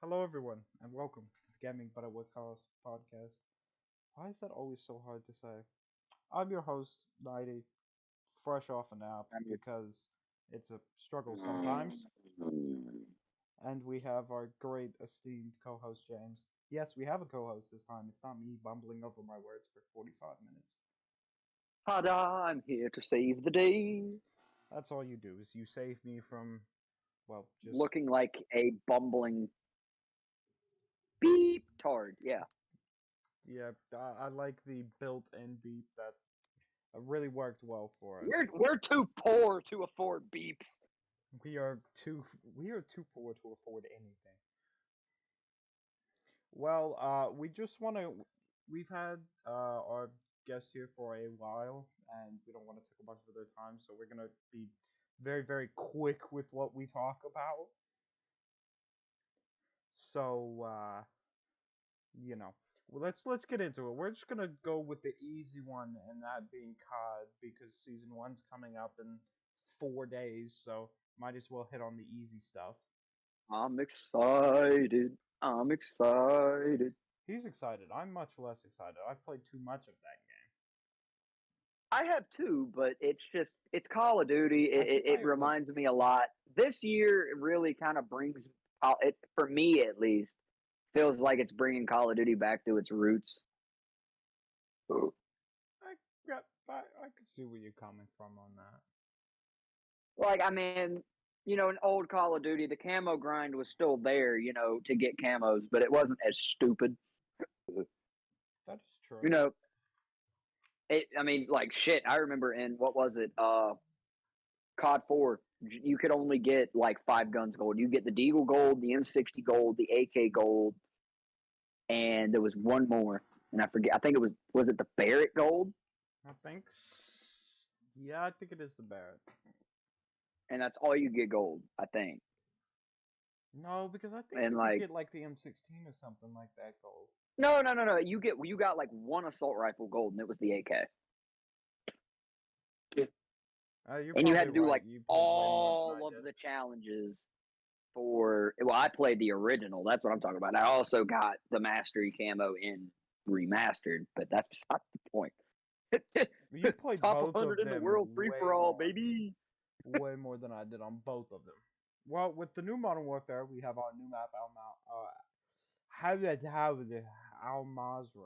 Hello, everyone, and welcome to the Gaming But at What Cost podcast. Why is that always so hard to say? I'm your host, 90, fresh off a nap I'm your- because it's a struggle sometimes. And we have our great esteemed co host, James. Yes, we have a co host this time. It's not me bumbling over my words for 45 minutes. Ta-da! I'm here to save the day. That's all you do, is you save me from, well, just. Looking like a bumbling beep tard. Yeah, Yeah, I like the built in beat that really worked well for us. we're too poor to afford beeps. We are too we are too poor to afford anything. Well, we just want to. We've had our guest here for a while, and we don't want to take a bunch of their time, so we're gonna be very, very quick with what we talk about. So, well, let's get into it. We're just gonna go with the easy one, and that being COD, because season one's coming up in 4 days, so might as well hit on the easy stuff. I'm excited. I'm excited. He's excited. I'm much less excited. I've played too much of that game. I have too, but it's Call of Duty. I It, think it, it I like. reminds me a lot. This year it really kind of brings it for me at least. Feels like it's bringing Call of Duty back to its roots. I yeah, I could see where you're coming from on that. Like, I mean, in old Call of Duty, the camo grind was still there, to get camos, but it wasn't as stupid. That is You true. know, I mean, like shit. I remember in what was it, COD 4, you could only get like 5 guns gold. You get the Deagle gold, the M60 gold, the AK gold, and there was one more, and I forget. I think was it the Barrett gold, I think. Yeah, I think it is the Barrett. and that's all you get gold, I think. No, because I think And you could like, get like the M16 or something like that gold. no, no, no, no. You got like one assault rifle gold, and it was the AK. You're And you probably had to do right. like You played way more than I all of did. the challenges for. Well, I played the original. That's what I'm talking about. I also got the mastery camo in remastered, but that's beside the point. You played Top both 100 of in the them world, free for all, baby. way more than I did on both of them. Well, with the new Modern Warfare, we have our new map, Al Mazra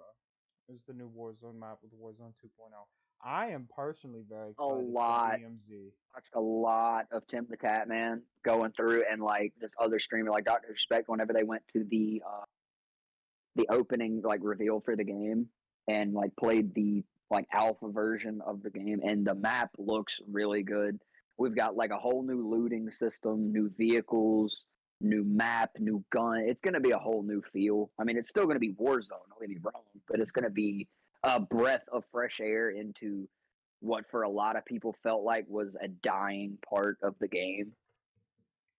is the new Warzone map with Warzone 2.0. I am personally very A excited for lot. DMZ. Watched a lot of Tim the Cat Man going through, and like this other streamer like Doctor Respect. Whenever they went to the opening like reveal for the game and like played the like alpha version of the game, and the map looks really good. We've got like a whole new looting system, new vehicles, new map, new gun. It's going to be a whole new feel. I mean, it's still going to be Warzone, don't get me wrong, but it's going to be a breath of fresh air into what for a lot of people felt like was a dying part of the game.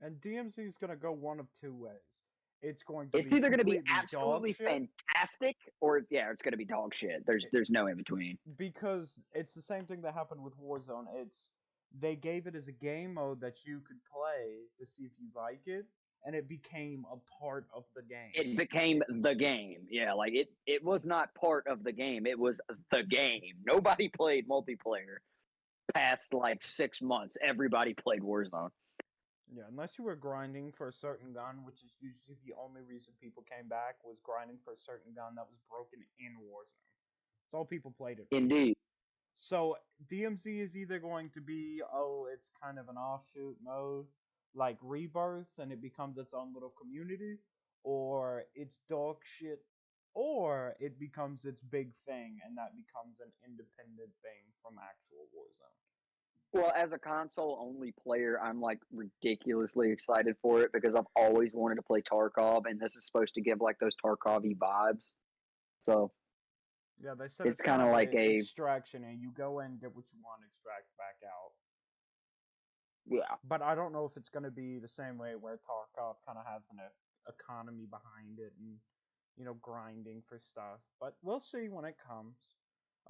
And DMZ is going to go one of two ways. It's going to It's be either going to be completely dog absolutely shit fantastic, or yeah, it's going to be dog shit. There's no in between. because it's the same thing that happened with Warzone. It's they gave it as a game mode that you could play to see if you like it, and it became a part of the game. It became the game. Yeah, like it was not part of the game. It was the game. Nobody played multiplayer past like 6 months. Everybody played Warzone. Yeah, unless you were grinding for a certain gun, which is usually the only reason people came back was grinding for a certain gun that was broken in Warzone. That's all people played it for. Indeed. So DMZ is either going to be, oh, it's kind of an offshoot mode like Rebirth and it becomes its own little community, or it's dog shit, or it becomes its big thing and that becomes an independent thing from actual Warzone. Well, as a console only player, I'm like ridiculously excited for it because I've always wanted to play Tarkov, and this is supposed to give like those Tarkov vibes. So Yeah, they said it's it's kind kind of of like a a extraction, and you go in, get what you want, extract back out. yeah. But I don't know if it's going to be the same way where Tarkov kind of has an economy behind it and grinding for stuff. But we'll see when it comes.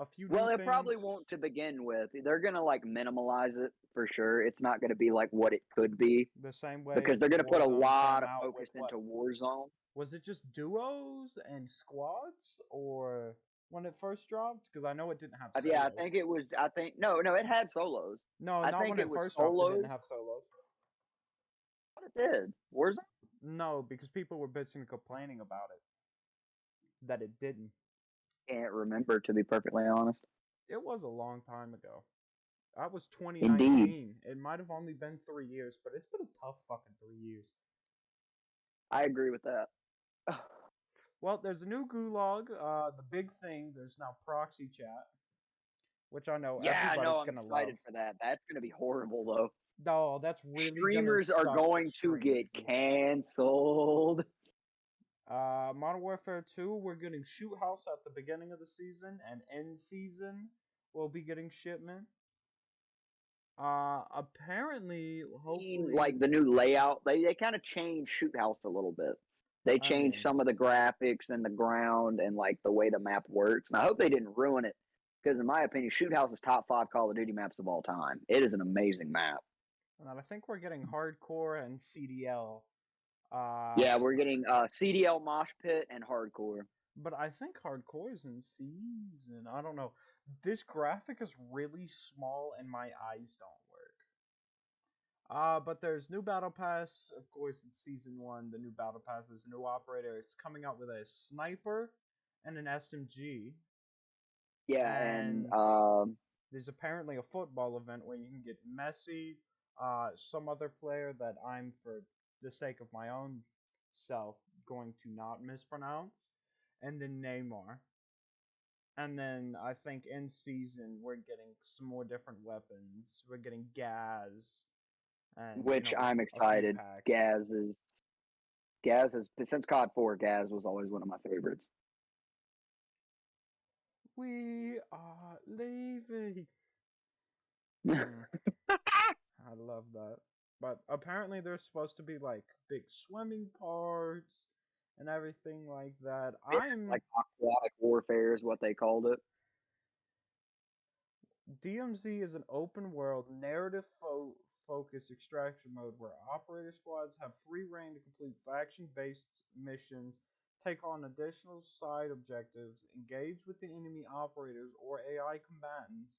a few new Well, it things. probably won't to begin with. They're gonna like minimalize it for sure. It's not gonna be like what it could be The same way because they're gonna put a Warzone lot came of out with focus what? into Warzone. Was it just duos and squads, or when it first dropped? Because I know it didn't have Yeah, I solos. think it was. I think no, it had solos. No, I not think when it it was first dropped. It didn't solos. have solos. What it did? Warzone? No, because people were bitching and complaining about it that it didn't. Can't remember to be perfectly honest. It was a long time ago. That was Indeed, 2019. It might have only been 3 years, but it's been a tough fucking 3 years. I agree with that. Well, there's a new gulag. The big thing. There's now proxy chat, which I know Yeah, no, everybody's I'm gonna love. excited for that. That's gonna be horrible though. No, that's really gonna Streamers are suck going to get streams. canceled. Modern Warfare 2, we're getting Shoot House at the beginning of the season, and end season we'll be getting shipment. Apparently, hopefully, Like the new layout, they kind of changed Shoot House a little bit. They I changed mean, some of the graphics and the ground and like the way the map works. And I hope they didn't ruin it because, in my opinion, Shoot House is top 5 Call of Duty maps of all time. It is an amazing map. and I think we're getting Hardcore and CDL. Uh, Yeah, we're getting CDL Mosh Pit and Hardcore. but I think Hardcore is in season. I don't know. This graphic is really small, and my eyes don't work. But there's new battle pass. Of course, it's season one. The new battle pass is a new operator. It's coming out with a sniper and an SMG. Yeah, and And there's apparently a football event where you can get Messi, some other player that I'm, for the sake of my own self, going to not mispronounce, and then Neymar. And then I think in season we're getting some more different weapons. We're getting Gaz, and which I'm a few excited. packs. Gaz has since COD 4. Gaz was always one of my favorites. We are leaving. Mm, I love that. But apparently there's supposed to be like big swimming parts and everything like that. Yeah, I'm like aquatic warfare is what they called it. DMZ is an open world narrative focused extraction mode where operator squads have free reign to complete faction based missions, take on additional side objectives, engage with the enemy operators or AI combatants,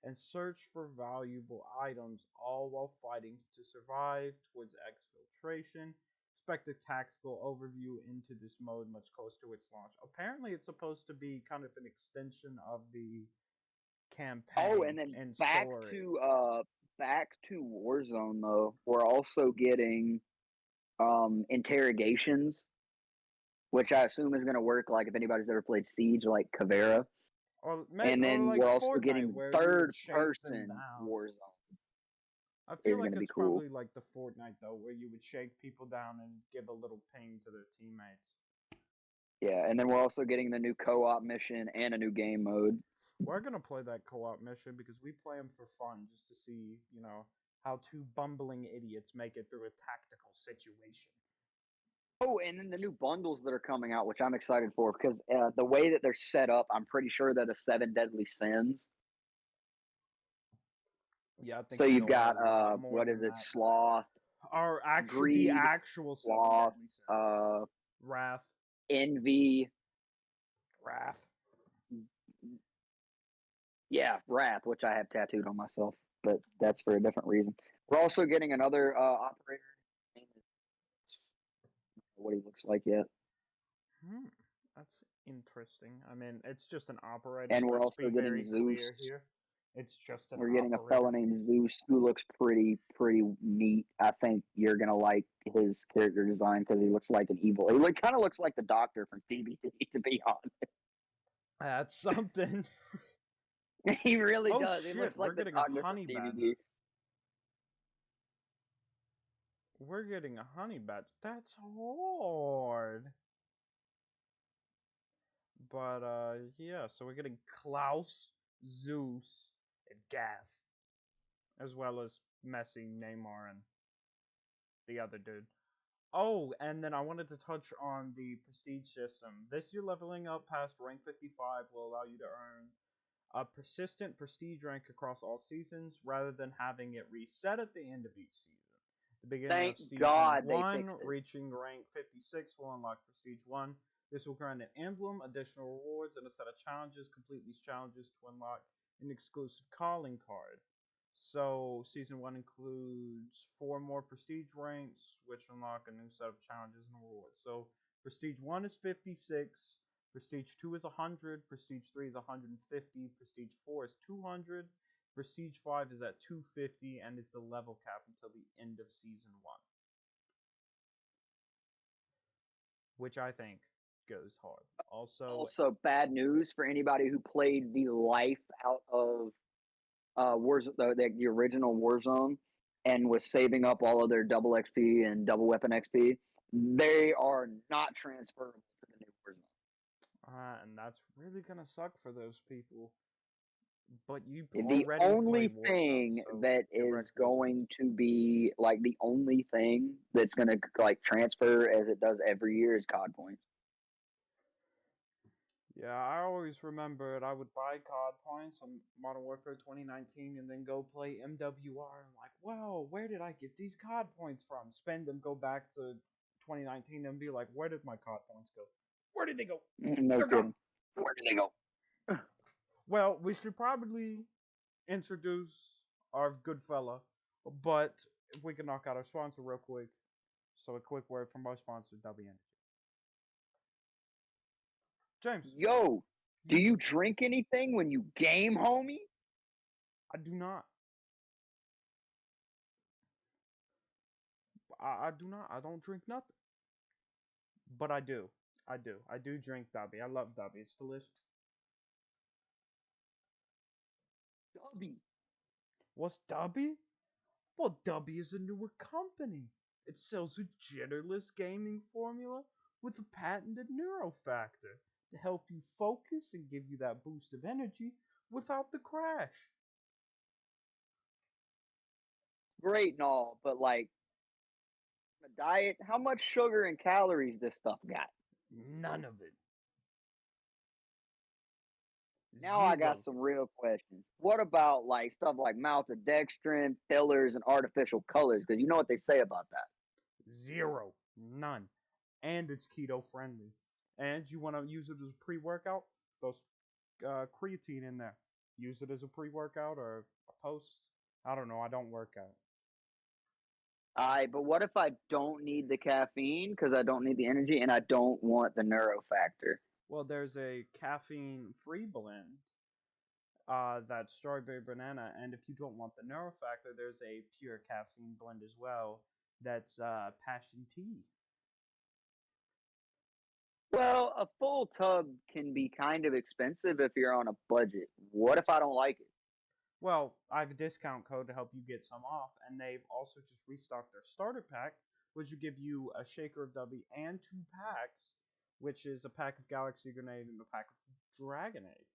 and search for valuable items, all while fighting to survive towards exfiltration. Expect a tactical overview into this mode much closer to its launch. Apparently, it's supposed to be kind of an extension of the Oh, campaign and then and story. back to Warzone though. We're also getting interrogations, which I assume is going to work like if anybody's ever played Siege, like Caveira. And Or then like we're also Fortnite getting where you would third shake them person down. Warzone I feel is like going to be it's cool. probably like the Fortnite though, where you would shake people down and give a little ping to their teammates. Yeah, and then we're also getting the new co-op mission and a new game mode. We're gonna play that co-op mission because we play them for fun, just to see, how two bumbling idiots make it through a tactical situation. Oh, and then the new bundles that are coming out, which I'm excited for because the way that they're set up, I'm pretty sure they're the 7 deadly sins. Yeah, I think So you you've know a got lot more what is than it? that. Sloth, The greed, actual seven sloth, deadly sins. Wrath, envy. wrath. Yeah, wrath, which I have tattooed on myself, but that's for a different reason. We're also getting another operator. What he looks like yet, Hmm, that's interesting. I mean, it's just an operator. and we're Let's also be getting very Zeus. clear here. It's just an We're getting a fella operator. named Zeus who looks pretty neat. I think you're gonna like his character design because he looks like an evil. He kind of looks like the Doctor from DBD, to be honest. That's something. He really Oh does. He shit, looks we're like the getting a Doctor from honey DBD. badger. We're getting a honey badger. That's hard. But yeah, so we're getting Klaus, Zeus, and Gas, as well as Messi, Neymar, and the other dude. Oh, and then I wanted to touch on the prestige system. This year, leveling up past rank 55 will allow you to earn a persistent prestige rank across all seasons rather than having it reset at the end of each season. The beginning of Thank season God they 1, fixed it. reaching rank 56 will unlock Prestige 1. This will grant an emblem, additional rewards, and a set of challenges. Complete these challenges to unlock an exclusive calling card. So, season 1 includes 4 more prestige ranks, which unlock a new set of challenges and rewards. So, Prestige 1 is 56, Prestige 2 is 100, Prestige 3 is 150, Prestige 4 is 200, Prestige 5 is at 250, and is the level cap until the end of Season 1. Which I think goes hard. Also, bad news for anybody who played the life out of the original Warzone and was saving up all of their double XP and double weapon XP. They are not transferable to the new Warzone. And that's really gonna suck for those people. But you The already play only Warzone, thing so that get is ready for this. going to be like the only thing that's going to like transfer as it does every year is COD points. Yeah, I always remember it. I would buy COD points on Modern Warfare 2019 and then go play MWR. And like, wow, where did I get these COD points from? Spend them, go back to 2019 and be like, where did my COD points go? Where did they go? No They're gone. kidding. Where did they go? Well, we should probably introduce our good fella, but if we can knock out our sponsor real quick. So a quick word from our sponsor, W Energy. James, Yo, do you you drink anything when you game, homie? I do not. I do not. I don't drink nothing. But I do. I do. I do drink Dubby. I love Dubby. It's delicious. Dubby. What's Dubby? Well, Dubby is a newer company. It sells a jitterless gaming formula with a patented neurofactor to help you focus and give you that boost of energy without the crash. Great and all, but like the diet, how much sugar and calories this stuff got? None of it. Now I got Zero. some real questions. What about like stuff like maltodextrin, fillers, and artificial colors? Because you know what they say about that. Zero. None. And it's keto friendly. And you want to use it as a pre workout? Those creatine in there. Use it as a pre workout or a post. I don't know. I don't work out. All right, but what if I don't need the caffeine because I don't need the energy and I don't want the neuro factor? Well, there's a caffeine free blend that's strawberry banana. And if you don't want the neurofactor, there's a pure caffeine blend as well that's passion tea. Well, a full tub can be kind of expensive if you're on a budget. What if I don't like it? Well, I have a discount code to help you get some off, and they've also just restocked their starter pack, which will give you a shaker of W and 2 packs, which is a pack of Galaxy Grenade and a pack of Dragonade.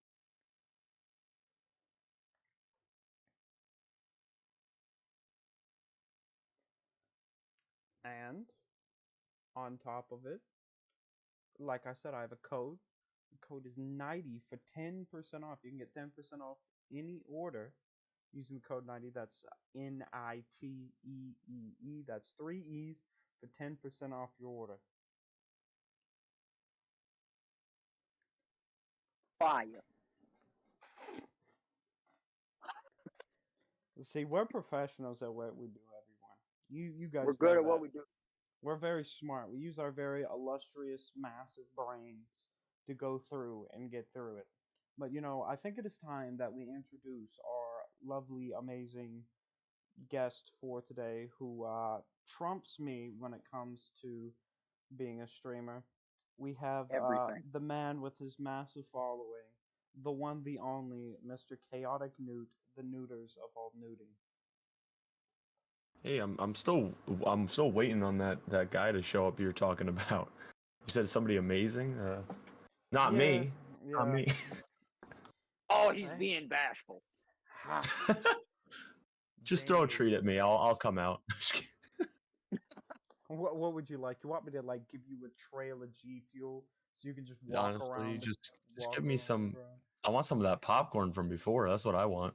And on top of it, like I said, I have a code. The code is 90 for 10% off. You can get 10% off any order using the code 90. That's NITEEE. That's 3 E's for 10% off your order. Fire. See, we're professionals at what we do, everyone. You We're guys good know at what that. we do. We're very smart. We use our very illustrious, massive brains to go through and get through it. But I think it is time that we introduce our lovely, amazing guest for today who trumps me when it comes to being a streamer. We have Everything. the man with his massive following, the one, the only, Mr. Chaotic Newt, the neuters of all nuding. Hey, I'm still waiting on that guy to show up you're talking about. You said somebody amazing? Not Yeah, me. Not yeah. me. Oh, he's Eh? being bashful. Just throw a Dang. treat at me. I'll come out. Just kidding. What would you like? You want me to like give you a trail of G Fuel so you can just Honestly, just walk give me around the some. ground? I want some of that popcorn from before. That's what I want.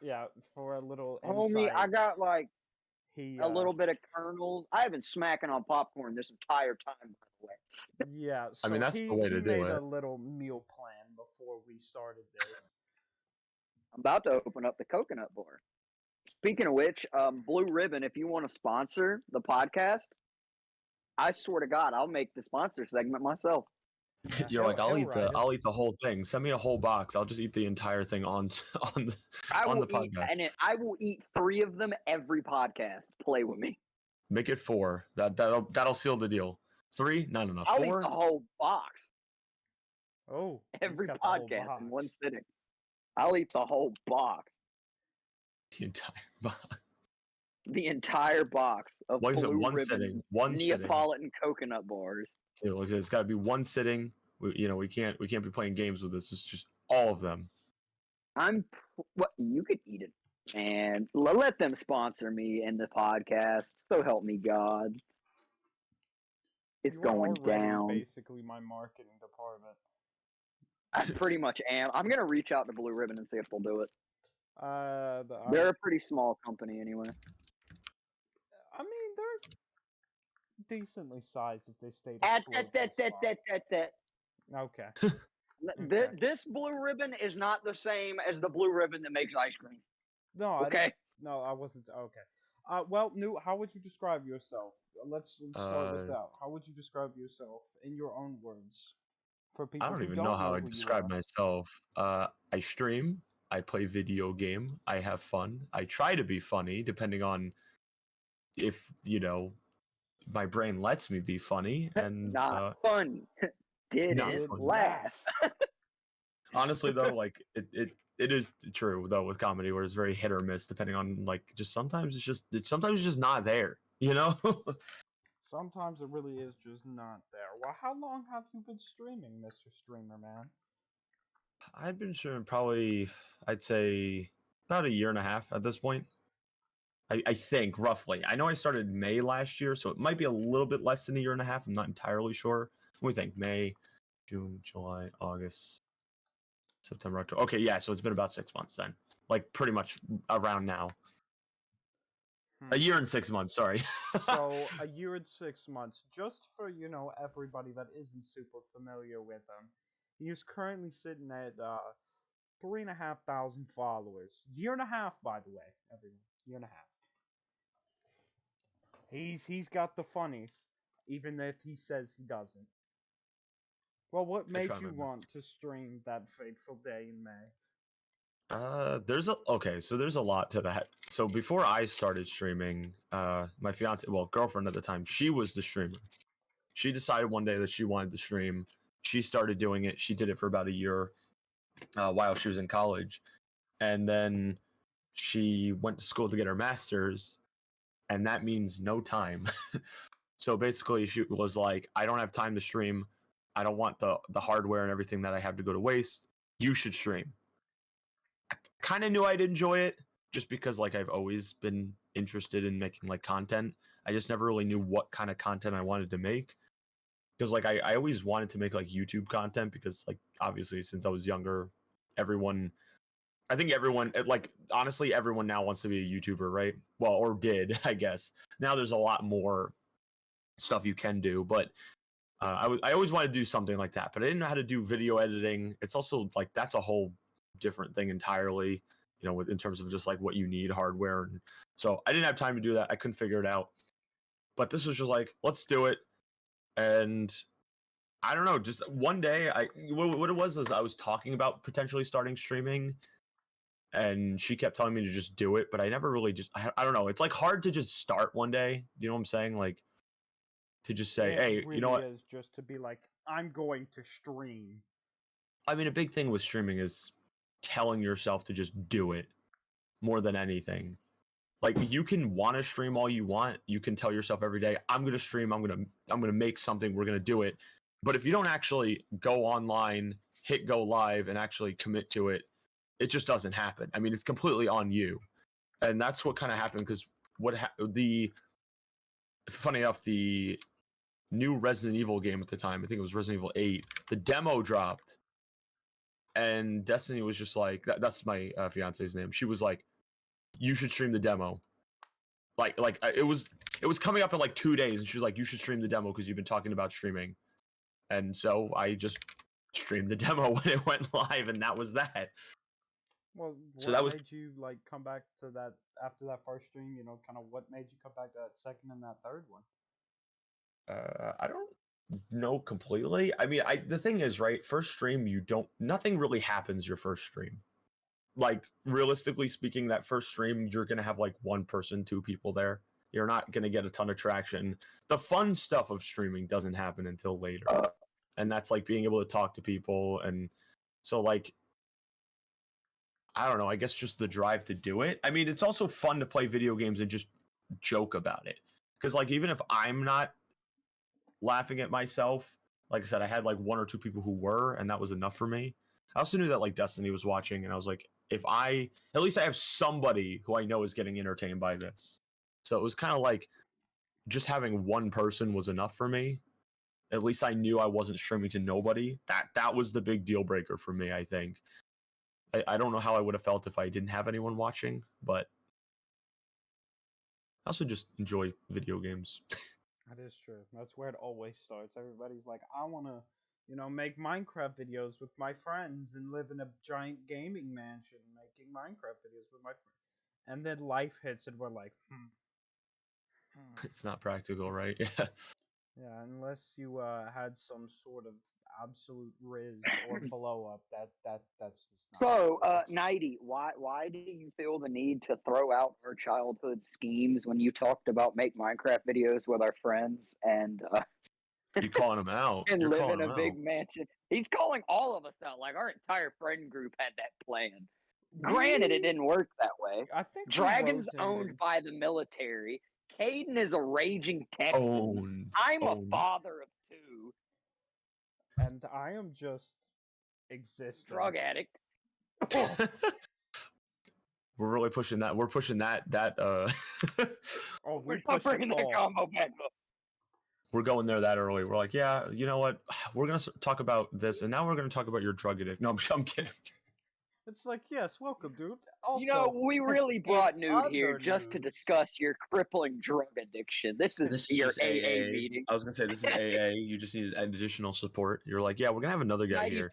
Yeah, for a little Homie, I insight, got like he a little bit of kernels. I have been smacking on popcorn this entire time, by the way. yeah, I mean, so that's the way he to do made a it. little meal plan before we started this. I'm about to open up the coconut bar. Speaking of which, Blue Ribbon, if you want to sponsor the podcast, I swear to God, I'll make the sponsor segment myself. You're like, He'll write it. I'll eat the whole thing. Send me a whole box. I'll just eat the entire thing on on the I on will the eat, podcast. and I will eat 3 of them every podcast. Play with me. Make it 4. That'll seal the deal. 3? Not enough. I'll eat 4? the whole box Oh, he's every got the whole podcast in one box. sitting. I'll eat the whole box, The entire box. the entire box of Like I said, Blue one Ribbon sitting. One sitting. Neapolitan coconut bars. Like I said, it's got to be one sitting. We can't be playing games with this. It's just all of them. What you could eat it, and let them sponsor me in the podcast. So help me God, it's You are going already down. basically my marketing department. I pretty much am. I'm gonna reach out to Blue Ribbon and see if they'll do it. They're a pretty small company anyway. I mean, they're decently sized if they stayed At afloat. Okay. This Blue Ribbon is not the same as the Blue Ribbon that makes ice cream. No, Okay. No, I wasn't. Okay. Well, Newt, how would you describe yourself? Let's start with that. How would you describe yourself in your own words for people I don't who even don't know how know I who you describe are? myself. I stream. I play video game. I have fun. I try to be funny, depending on if my brain lets me be funny. And Not funny. Didn't laugh. Honestly, though, like it is true though with comedy, where it's very hit or miss, depending on like just sometimes it's just not there. Sometimes it really is just not there. Well, how long have you been streaming, Mr. Streamer Man? I've been streaming probably, I'd say, about a year and a half at this point. I think roughly. I know I started May last year, so it might be a little bit less than a year and a half. I'm not entirely sure. What do we think? May, June, July, August, September, October. Okay, yeah, so it's been about 6 months then. Like pretty much around now. A year and 6 months, sorry. So a year and 6 months, just for everybody that isn't super familiar with him. He is currently sitting at 3,500 followers. Year and a half, by the way, everyone. Year and a half. He's got the funnies, even if he says he doesn't. Well, what made you want to stream that fateful day in May? There's a lot to that. So before I started streaming, my fiance, well, girlfriend at the time, she was the streamer. She decided one day that she wanted to stream. She started doing it. She did it for about a year while she was in college, and then she went to school to get her master's, and that means no time. So basically, she was like, "I don't have time to stream. I don't want the hardware and everything that I have to go to waste. You should stream." Kind of knew I'd enjoy it just because like I've always been interested in making like content. I just never really knew what kind of content I wanted to make. Because like I always wanted to make like YouTube content because like obviously since I was younger, I think everyone like honestly everyone now wants to be a YouTuber, right? Well, or did, I guess. Now there's a lot more stuff you can do, but I always wanted to do something like that, but I didn't know how to do video editing. It's also like that's a whole different thing entirely, in terms of just like what you need hardware. And so I didn't have time to do that. I couldn't figure it out. But this was just like, let's do it. And I don't know, just one day what it was is I was talking about potentially starting streaming and she kept telling me to just do it, but I never really I don't know. It's like hard to just start one day. You know what I'm saying? Like to just say, hey, really you know what? is just to be like, I'm going to stream. I mean, a big thing with streaming is telling yourself to just do it more than anything. Like you can want to stream all you want. You can tell yourself every day, I'm going to stream. I'm going to make something. We're going to do it. But if you don't actually go online, hit go live and actually commit to it, it just doesn't happen. I mean, it's completely on you. And that's what kind of happened because funny enough, the new Resident Evil game at the time, I think it was Resident Evil 8, the demo dropped, and Destiny was just like, that's my fiance's name. She was like, you should stream the demo. It was coming up in like 2 days, and she was like, you should stream the demo because you've been talking about streaming. And so I just streamed the demo when it went live, and that was that. Well, So what that was made you like come back to that after that first stream? You know, kind of what made you come back to that second and that third one? I don't know completely. I mean, the thing is, right? First stream, nothing really happens your first stream. Like realistically speaking, that first stream, you're gonna have like one person, two people there. You're not gonna get a ton of traction. The fun stuff of streaming doesn't happen until later, and that's like being able to talk to people, and so like. I don't know, I guess just the drive to do it. I mean, it's also fun to play video games and just joke about it. Because, like, even if I'm not laughing at myself, like I said, I had like one or two people who were, and that was enough for me. I also knew that like Destiny was watching, and I was like, at least I have somebody who I know is getting entertained by this. So it was kind of like just having one person was enough for me. At least I knew I wasn't streaming to nobody. That was the big deal breaker for me, I think. I don't know how I would have felt if I didn't have anyone watching, but I also just enjoy video games. That is true. That's where it always starts. Everybody's like, I want to, make Minecraft videos with my friends and live in a giant gaming mansion making Minecraft videos with my friends. And then life hits and we're like, It's not practical, right? Yeah. Yeah, unless you had some sort of absolute riz or blow up, that's just not. So, Nighty, why do you feel the need to throw out our childhood schemes when you talked about make Minecraft videos with our friends and You're calling them out. and You're live calling in a them big out. mansion? He's calling all of us out. Like our entire friend group had that plan. Granted, it didn't work that way. I think Dragon's owned by the military. Caden is a raging Texan. Owned. I'm a father of two. And I am just existing. Drug addict. We're really pushing that. We're pushing that. Oh, We're not bringing that combo back up. We're going there that early. We're like, yeah, you know what? We're gonna talk about this, and now we're gonna talk about your drug addict. No, I'm kidding. It's like, yes, welcome, dude. Also, we really brought Nude here just to discuss your crippling drug addiction. This is your AA meeting. I was gonna say this is AA. You just need additional support. You're like, yeah, we're gonna have another guy here.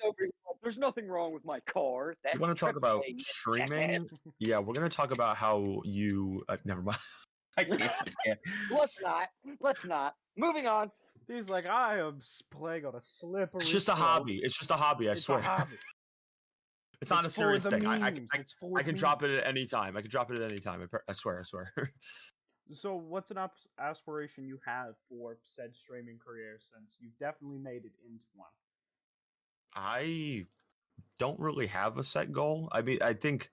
There's nothing wrong with my car. You want to talk about streaming? Yeah, we're gonna talk about how you. Never mind. I can't. Let's not. Moving on. He's like, I am playing on a slippery. It's just a hobby. It's just a hobby. I swear. It's not a serious thing. I can drop it at any time. I swear. So, what's an aspiration you have for said streaming career? Since you've definitely made it into one. I don't really have a set goal. I mean, I think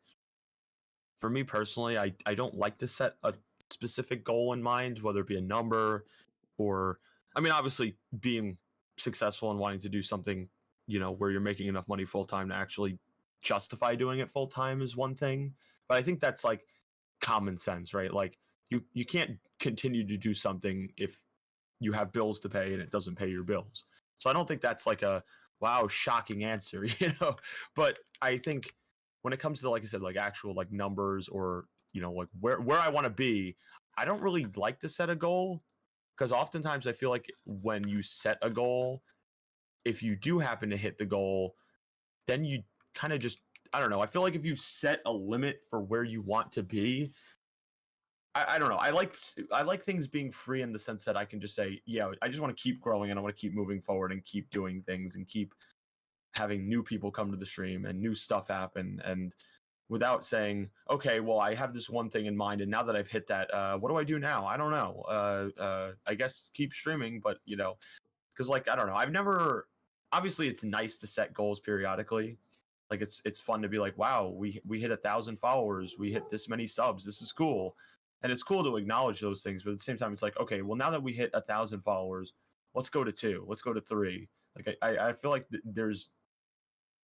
for me personally, I don't like to set a specific goal in mind, whether it be a number or, I mean, obviously being successful and wanting to do something, where you're making enough money full time to actually justify doing it full time is one thing. But I think that's like common sense, right? Like you can't continue to do something if you have bills to pay and it doesn't pay your bills. So I don't think that's like a wow, shocking answer, But I think when it comes to, like I said, like actual like numbers or, like where I want to be, I don't really like to set a goal because oftentimes I feel like when you set a goal, if you do happen to hit the goal, then you kind of just, I don't know. I feel like if you set a limit for where you want to be, I don't know. I like things being free in the sense that I can just say, yeah, I just want to keep growing and I want to keep moving forward and keep doing things and keep having new people come to the stream and new stuff happen. And without saying, okay, well, I have this one thing in mind, and now that I've hit that, what do I do now? I don't know. I guess keep streaming, but because like I don't know. I've never. Obviously, it's nice to set goals periodically. Like it's fun to be like, wow, we hit 1,000 followers, we hit this many subs. This is cool. And it's cool to acknowledge those things, but at the same time, it's like, okay, well, now that we hit 1,000 followers, let's go to 2, let's go to 3. Like, I feel like there's,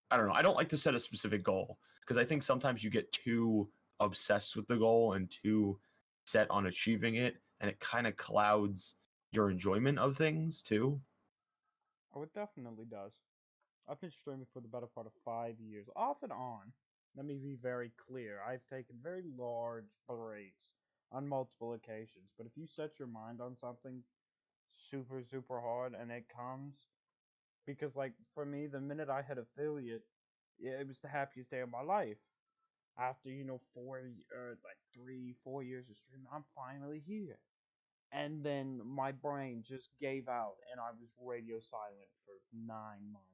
I don't know, I don't like to set a specific goal because I think sometimes you get too obsessed with the goal and too set on achieving it, and it kind of clouds your enjoyment of things too. Oh, it definitely does. I've been streaming for the better part of 5 years, off and on. Let me be very clear. I've taken very large breaks on multiple occasions, but if you set your mind on something super, super hard and it comes, because, like, for me, the minute I hit affiliate, it was the happiest day of my life. After, 3, 4 years of streaming, I'm finally here. And then my brain just gave out, and I was radio silent for 9 months.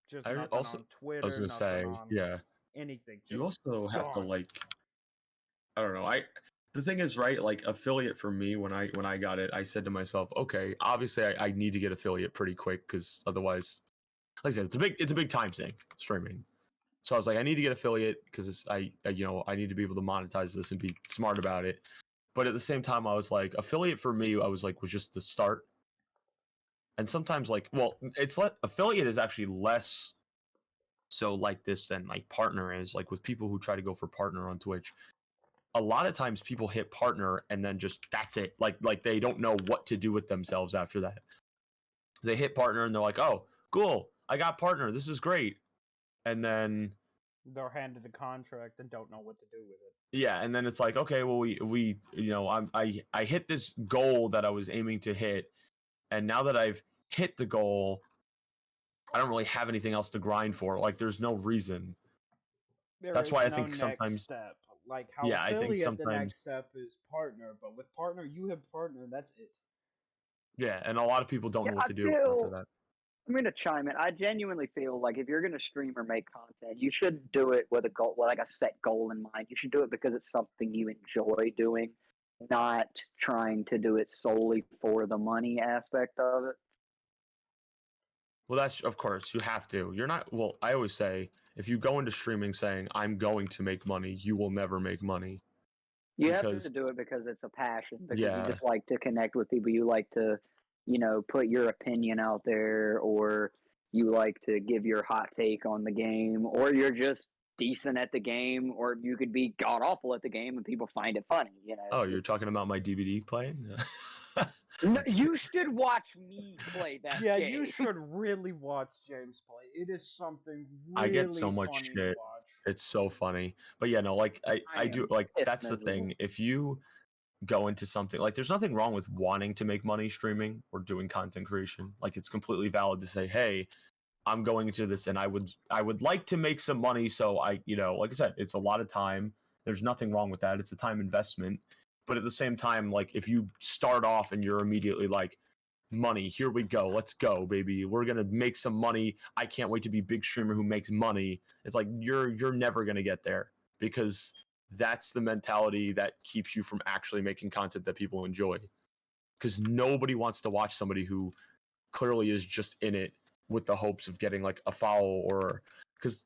Just I nothing also on I was Twitter, gonna nothing say, on yeah, anything. you Just also have to gone. like, I don't know. The thing is, right? Like affiliate for me, when I got it, I said to myself, okay, obviously I need to get affiliate pretty quick because otherwise, like I said, it's a big time sink streaming. So I was like, I need to get affiliate because I need to be able to monetize this and be smart about it. But at the same time, I was like, affiliate for me, I was like, was just the start. And sometimes like, well, affiliate is actually less so like this than like partner is. Like with people who try to go for partner on Twitch, a lot of times people hit partner and then just that's it. Like they don't know what to do with themselves after that. They hit partner and they're like, oh, cool, I got partner. This is great. And then They're handed the contract and don't know what to do with it. yeah, and then it's like, okay, well, we I hit this goal that I was aiming to hit, and now that I've hit the goal, I don't really have anything else to grind for. Like, there's no reason. There That's is why I no think next sometimes, step. Like how yeah, I think affiliate, the sometimes, next step is partner, but with partner, you have partner, that's it. yeah, and a lot of people don't Yeah, know what I to do after feel that. I'm gonna chime in. I genuinely feel like if you're gonna stream or make content, you should do it with a goal, like a set goal in mind. You should do it because it's something you enjoy doing, not trying to do it solely for the money aspect of it. Well, that's of course you have to. You're not. Well, I always say if you go into streaming saying I'm going to make money, you will never make money You have to because do it because it's a passion, because you yeah, just like to connect with people. You like to, put your opinion out there, or you like to give your hot take on the game, or you're just decent at the game, or you could be god awful at the game and people find it funny. oh, you're talking about my DVD playing? No, you should watch me play that Yeah, you game. should really watch James play. It is something I get so really much funny to shit. watch. It's so funny. But yeah, no, like I I do am like pissed that's the miserable. thing. If you go into something like there's nothing wrong with wanting to make money streaming or doing content creation. Like it's completely valid to say, "Hey, I'm going into this and I would like to make some money." So like I said, it's a lot of time. There's nothing wrong with that. It's a time investment. But at the same time, like if you start off and you're immediately like, money, here we go, let's go, baby, we're gonna make some money, I can't wait to be big streamer who makes money, it's like you're never gonna get there because that's the mentality that keeps you from actually making content that people enjoy, because nobody wants to watch somebody who clearly is just in it with the hopes of getting like a follow, or because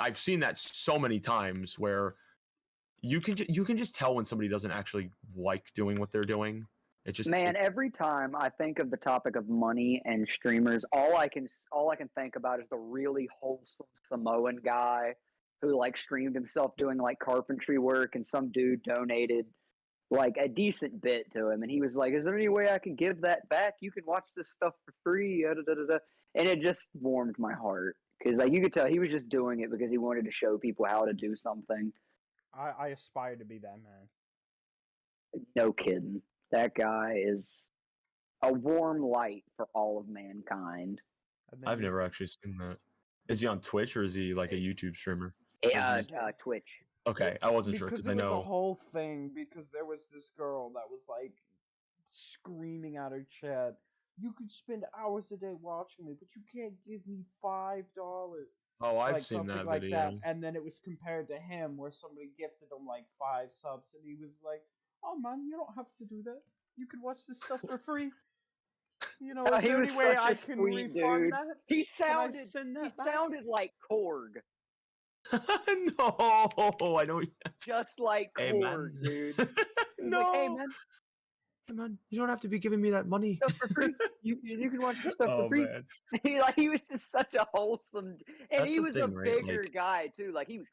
I've seen that so many times where you can just tell when somebody doesn't actually like doing what they're doing. Man, It's every time I think of the topic of money and streamers, all I can think about is the really wholesome Samoan guy who like streamed himself doing like carpentry work, and some dude donated like a decent bit to him, and he was like, "Is there any way I can give that back? You can watch this stuff for free." And it just warmed my heart because like you could tell he was just doing it because he wanted to show people how to do something. I aspire to be that man. No kidding, that guy is a warm light for all of mankind. And then I've you, never actually seen that. Is he on Twitch or is he like a YouTube streamer? Or is he Yeah, just Twitch. okay? I wasn't sure because because it I was a know. whole thing. Because there was this girl that was like screaming at her chat, "You could spend hours a day watching me, but you can't give me $5." Oh, I've Like seen something that like that. video. And then it was compared to him, where somebody gifted him like 5 subs, and he was like, "Oh man, you don't have to do that. You can watch this stuff for free. Is He there was any way such I a can sweet refund dude. that? He Can I sounded send he that back?" sounded like Korg, No, I know. just like Hey Korg, man, dude. He was like, "Hey no, man, hey man, you don't have to be giving me that money. stuff for free. You can watch this stuff for Oh free." man, He was just such a wholesome, and that's he the was a thing, right? bigger Like, guy too. Like he was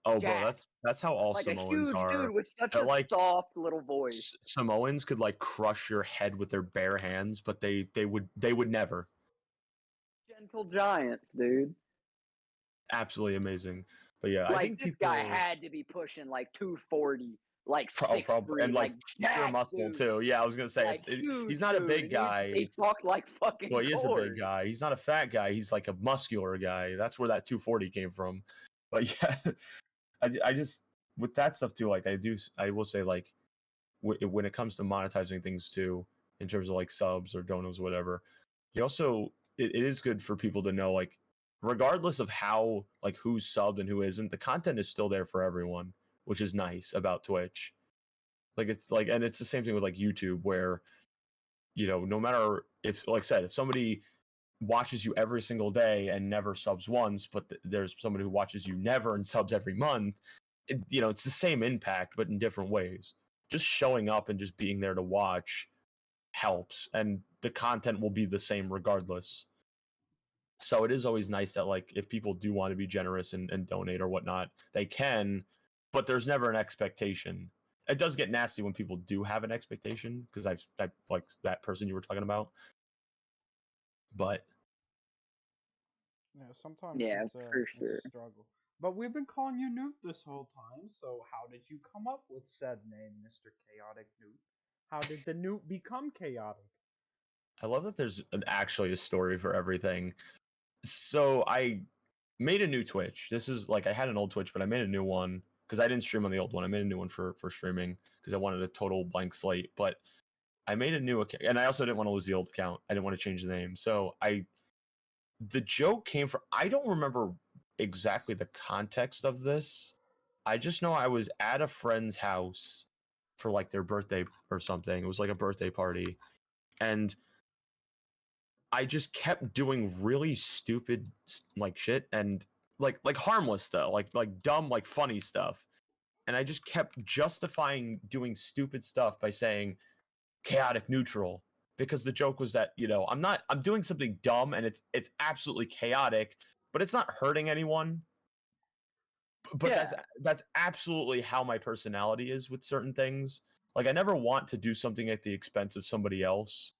Oh, bro, jacked, that's how all like a Samoans huge dude are. with such They're a like soft little voice. Samoans could like crush your head with their bare hands, but they would never. Gentle giants, dude. Absolutely amazing. But yeah, I Like think this guy people had to be pushing like 240, like probably 6'3", and like like pure jacked muscle dude, too. Yeah, I was gonna say like he's huge not a dude, big and he guy. talked like fucking Well, he is a big Corey. guy. He's not a fat guy. He's like a muscular guy. That's where that 240 came from. But yeah, I just with that stuff too. Like I will say like when it comes to monetizing things too, in terms of like subs or donos or whatever, you also it is good for people to know like regardless of how like who's subbed and who isn't, the content is still there for everyone, which is nice about Twitch. Like it's like and it's the same thing with like YouTube where no matter if like I said if somebody watches you every single day and never subs once, but there's somebody who watches you never and subs every month, it's the same impact, but in different ways. Just showing up and just being there to watch helps, and the content will be the same regardless. So it is always nice that like if people do want to be generous and donate or whatnot, they can, but there's never an expectation. It does get nasty when people do have an expectation because I like that person you were talking about, but Yeah, sometimes Yeah, for it's a sure. struggle. But we've been calling you Newt this whole time, so how did you come up with said name, Mr. Chaotic Newt? How did the Newt become chaotic? I love that there's actually a story for everything. So I made a new Twitch. This is like I had an old Twitch, but I made a new one because I didn't stream on the old one. I made a new one for streaming because I wanted a total blank slate. But I made a new account, and I also didn't want to lose the old account. I didn't want to change the name. So the joke came from I don't remember exactly the context of this. I just know I was at a friend's house for like their birthday or something. It was like a birthday party, and I just kept doing really stupid like shit and like harmless stuff, like dumb, like funny stuff. And I just kept justifying doing stupid stuff by saying chaotic neutral because the joke was that, I'm doing something dumb and it's absolutely chaotic, but it's not hurting anyone. But Yeah, that's absolutely how my personality is with certain things. Like I never want to do something at the expense of somebody else.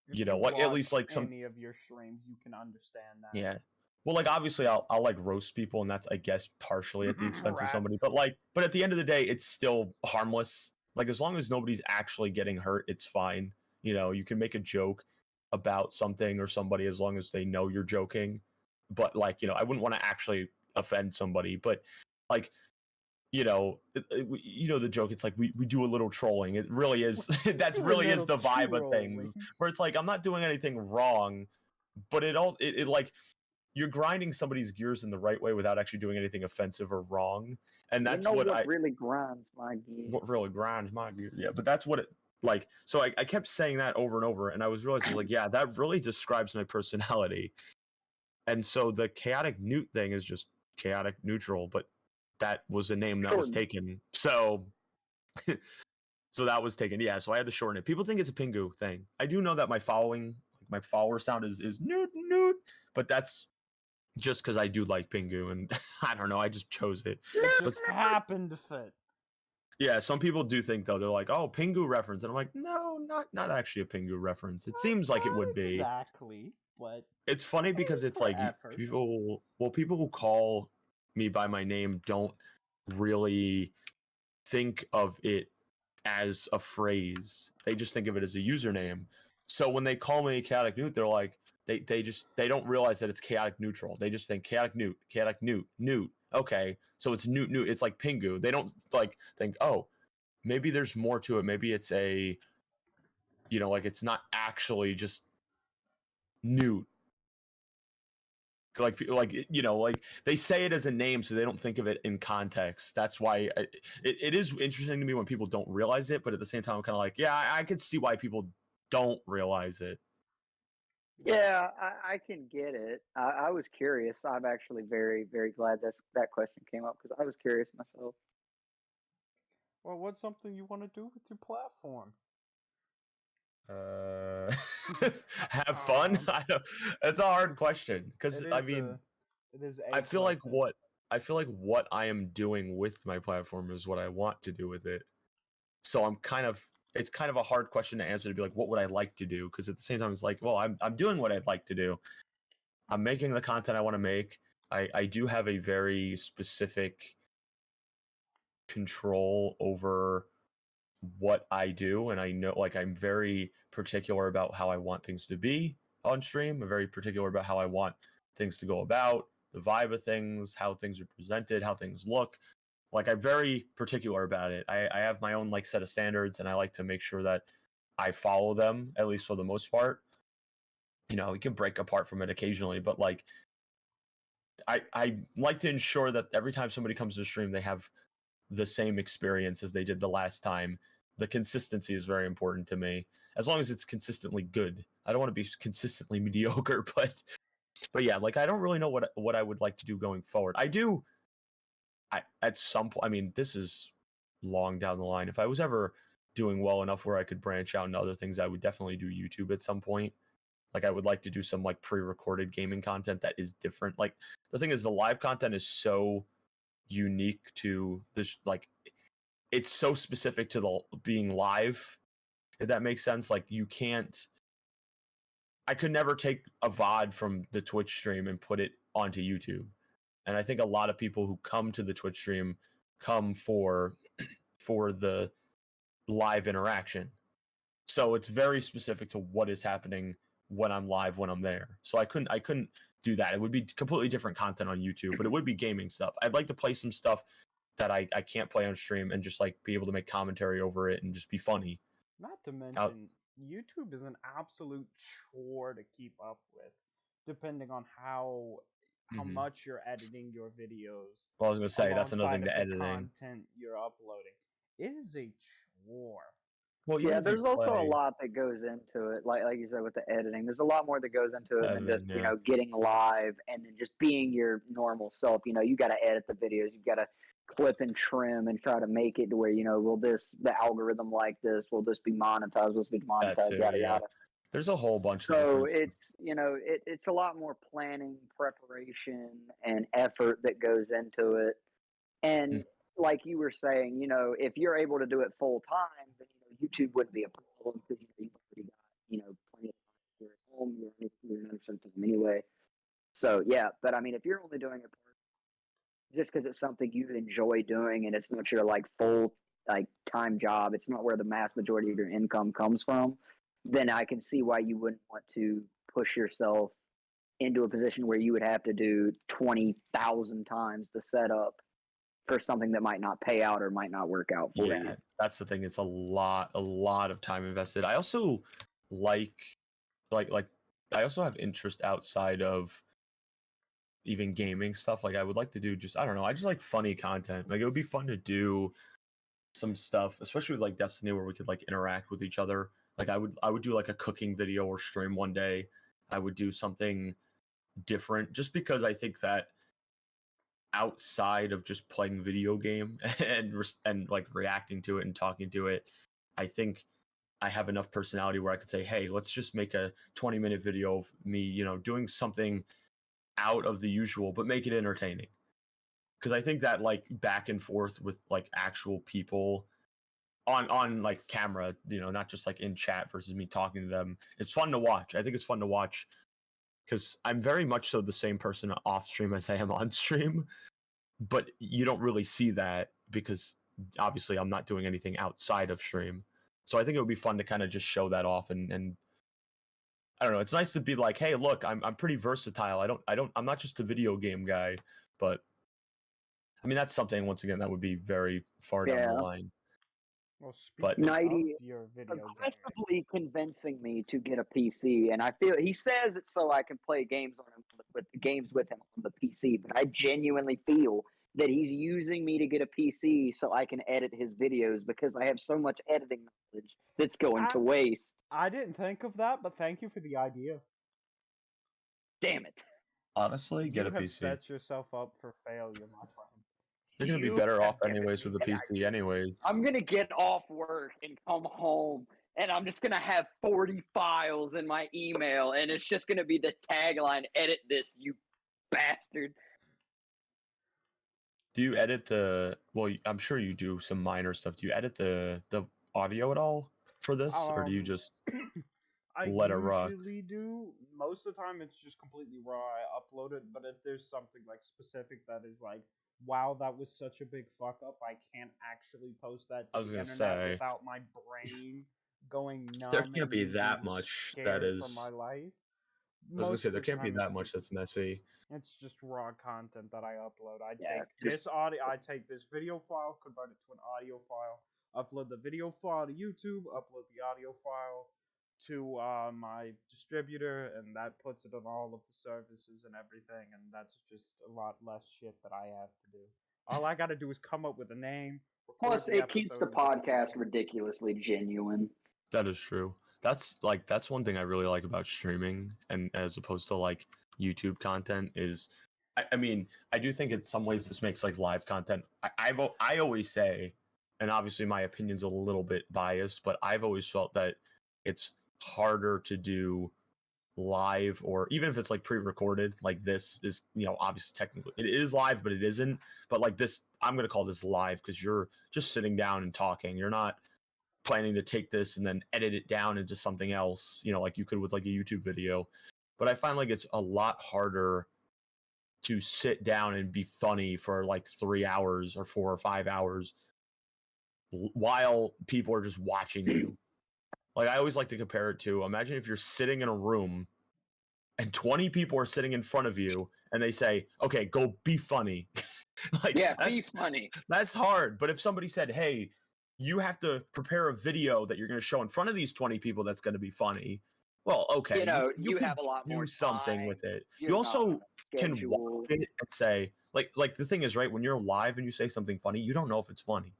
If you Like at least watch like some any of your streams, you can understand that. Yeah. Well, like obviously I'll like roast people and that's I guess partially at the expense of Rat. somebody, but at the end of the day it's still harmless. Like as long as nobody's actually getting hurt, it's fine. You can make a joke about something or somebody as long as they know you're joking. But like, I wouldn't want to actually offend somebody, but like the joke. It's like we do a little trolling. It really is. That's Do a really is little the vibe of trolling. things. Where it's like I'm not doing anything wrong, but it like you're grinding somebody's gears in the right way without actually doing anything offensive or wrong. And you that's know what really grinds my gears? what really grinds my gears. Yeah, but that's what it like. So I kept saying that over and over, and I was realizing like, yeah, that really describes my personality. And so the chaotic newt thing is just chaotic neutral, but that was a name that was Shortened. taken. So so that was taken. Yeah, so I had to shorten it. People think it's a Pingu thing. I do know that my follower sound is newt newt, but that's just because I do like Pingu, and I don't know, I just chose it. It But just happened to fit. yeah, some people do think though they're like, "Oh, Pingu reference," and I'm like, "No, not actually a Pingu reference." It seems like it Not would be. exactly, but It's funny because you it's put like effort. people who call me by my name don't really think of it as a phrase. They just think of it as a username. So when they call me chaotic newt, they're like they don't realize that it's chaotic neutral. They just think chaotic newt. Okay, so it's newt. It's like Pingu. They don't like think, oh, maybe there's more to it. Maybe it's a like it's not actually just newt. Like they say it as a name so they don't think of it in context. That's why it is interesting to me when people don't realize it, but at the same time I'm kind of like, yeah, I can see why people don't realize it. Yeah, I can get it. I was curious. I'm actually very, very glad that question came up because I was curious myself. Well, what's something you want to do with your platform? uh have fun. That's a hard question because It I is mean a it is I a feel like question. I feel like what I am doing with my platform is what I want to do with it. So it's kind of a hard question to answer to be like, what would I like to do? Because at the same time, it's like, well, I'm doing what I'd like to do. I'm making the content I want to make. I do have a very specific control over what I do, and I know, like, I'm very particular about how I want things to be on stream. I'm very particular about how I want things to go about, the vibe of things, how things are presented, how things look. Like, I'm very particular about it. I have my own like set of standards, and I like to make sure that I follow them, at least for the most part. You know, we can break apart from it occasionally, but like I like to ensure that every time somebody comes to stream, they have the same experience as they did the last time. The consistency is very important to me. As long as it's consistently good. I don't want to be consistently mediocre, but yeah, like I don't really know what I would like to do going forward. I do at some point, I mean, this is long down the line. If I was ever doing well enough where I could branch out into other things, I would definitely do YouTube at some point. Like I would like to do some like pre-recorded gaming content that is different. Like the thing is the live content is so unique to this, like it's so specific to the being live, if that makes sense. Like you can't, I could never take a VOD from the Twitch stream and put it onto YouTube. And I think a lot of people who come to the Twitch stream come for the live interaction. So it's very specific to what is happening when I'm live, when I'm there. So I couldn't do that. It would be completely different content on YouTube, but it would be gaming stuff. I'd like to play some stuff that I can't play on stream and just like be able to make commentary over it and just be funny. Not to mention, YouTube is an absolute chore to keep up with, depending on how much you're editing your videos. Well, I was gonna say that's another alongside thing of to the editing. content you're uploading. It is a chore. Well, Yeah, there's also a lot that goes into it. Like you said with the editing, there's a lot more that goes into it than just getting live and then just being your normal self. You know, you got to edit the videos, you got to clip and trim and try to make it to where will the algorithm like this? Will this be monetized? Will this be monetized? Yada yada. There's a whole bunch. So it's it's a lot more planning, preparation, and effort that goes into it. And like you were saying, if you're able to do it full time, then YouTube wouldn't be a problem because you've already got plenty of time here at home. You're 100% time anyway. So yeah, but I mean, if you're only doing it just because it's something you enjoy doing and it's not your like full like time job, it's not where the mass majority of your income comes from, then I can see why you wouldn't want to push yourself into a position where you would have to do 20,000 times the setup for something that might not pay out or might not work out for you. That's the thing. It's a lot of time invested. I also like I also have interest outside of even gaming stuff. Like I would like to do I don't know, I just like funny content. Like it would be fun to do some stuff, especially with like Destiny, where we could like interact with each other. Like I would do like a cooking video or stream one day. I would do something different just because I think that outside of just playing video game and like reacting to it and talking to it, I think I have enough personality where I could say, hey, let's just make a 20-minute video of me, doing something out of the usual, but make it entertaining. Because I think that like back and forth with like actual people on like camera, not just like in chat versus me talking to them, it's fun to watch. I think it's fun to watch because I'm very much so the same person off stream as I am on stream, but you don't really see that because obviously I'm not doing anything outside of stream. So I think it would be fun to kind of just show that off and I don't know. It's nice to be like, hey, look, I'm pretty versatile. I'm not just a video game guy, but I mean that's something once again that would be very far down the line. Well, speaking of your video aggressively convincing me to get a PC, and I feel he says it so I can play games with him on the PC, but I genuinely feel that he's using me to get a PC so I can edit his videos because I have so much editing knowledge that's going to waste. I didn't think of that, but thank you for the idea. Damn it. Honestly, get a PC. You have set yourself up for failure, my friend. You're going to be better off anyways with the PC anyways. I'm going to get off work and come home, and I'm just going to have 40 files in my email, and it's just going to be the tagline, edit this, you bastard. Do you edit the? Well, I'm sure you do some minor stuff. Do you edit the audio at all for this, or do you Um, just I let it rock? usually do. Most of the time, it's just completely raw. I upload it, but if there's something like specific that is like, wow, that was such a big fuck up, I can't actually post that I to was the gonna internet say without my brain going there numb can't and be me that being much that scared for my is. life. I was gonna Most say of there the can't be time, that much that's messy. it's just raw content that I upload. I Yeah, take just this audio, I take this video file, convert it to an audio file, upload the video file to YouTube, upload the audio file to my distributor, and that puts it on all of the services and everything. And that's just a lot less shit that I have to do. All I got to do is come up with a name, record plus the it keeps the episode, and get it podcast posted. ridiculously genuine. That is true. That's one thing I really like about streaming, and as opposed to like YouTube content is, I mean, I do think in some ways this makes like live content. I always say, and obviously my opinion's a little bit biased, but I've always felt that it's harder to do live, or even if it's like pre-recorded. Like this is, obviously technically it is live, but it isn't. But like this, I'm gonna call this live because you're just sitting down and talking. You're not planning to take this and then edit it down into something else, like you could with like a YouTube video. But I find like it's a lot harder to sit down and be funny for like 3 hours or 4 or 5 hours while people are just watching you. Like I always like to compare it to, imagine if you're sitting in a room and 20 people are sitting in front of you and they say, okay, go be funny. Like Yeah, be funny. that's hard. But if somebody said, hey, you have to prepare a video that you're going to show in front of these 20 people that's going to be funny, well, okay, you You could have a lot do more something time. with it. You You're not on also a can watch schedule. it and say, like the thing is, right, when you're live and you say something funny, you don't know if it's funny.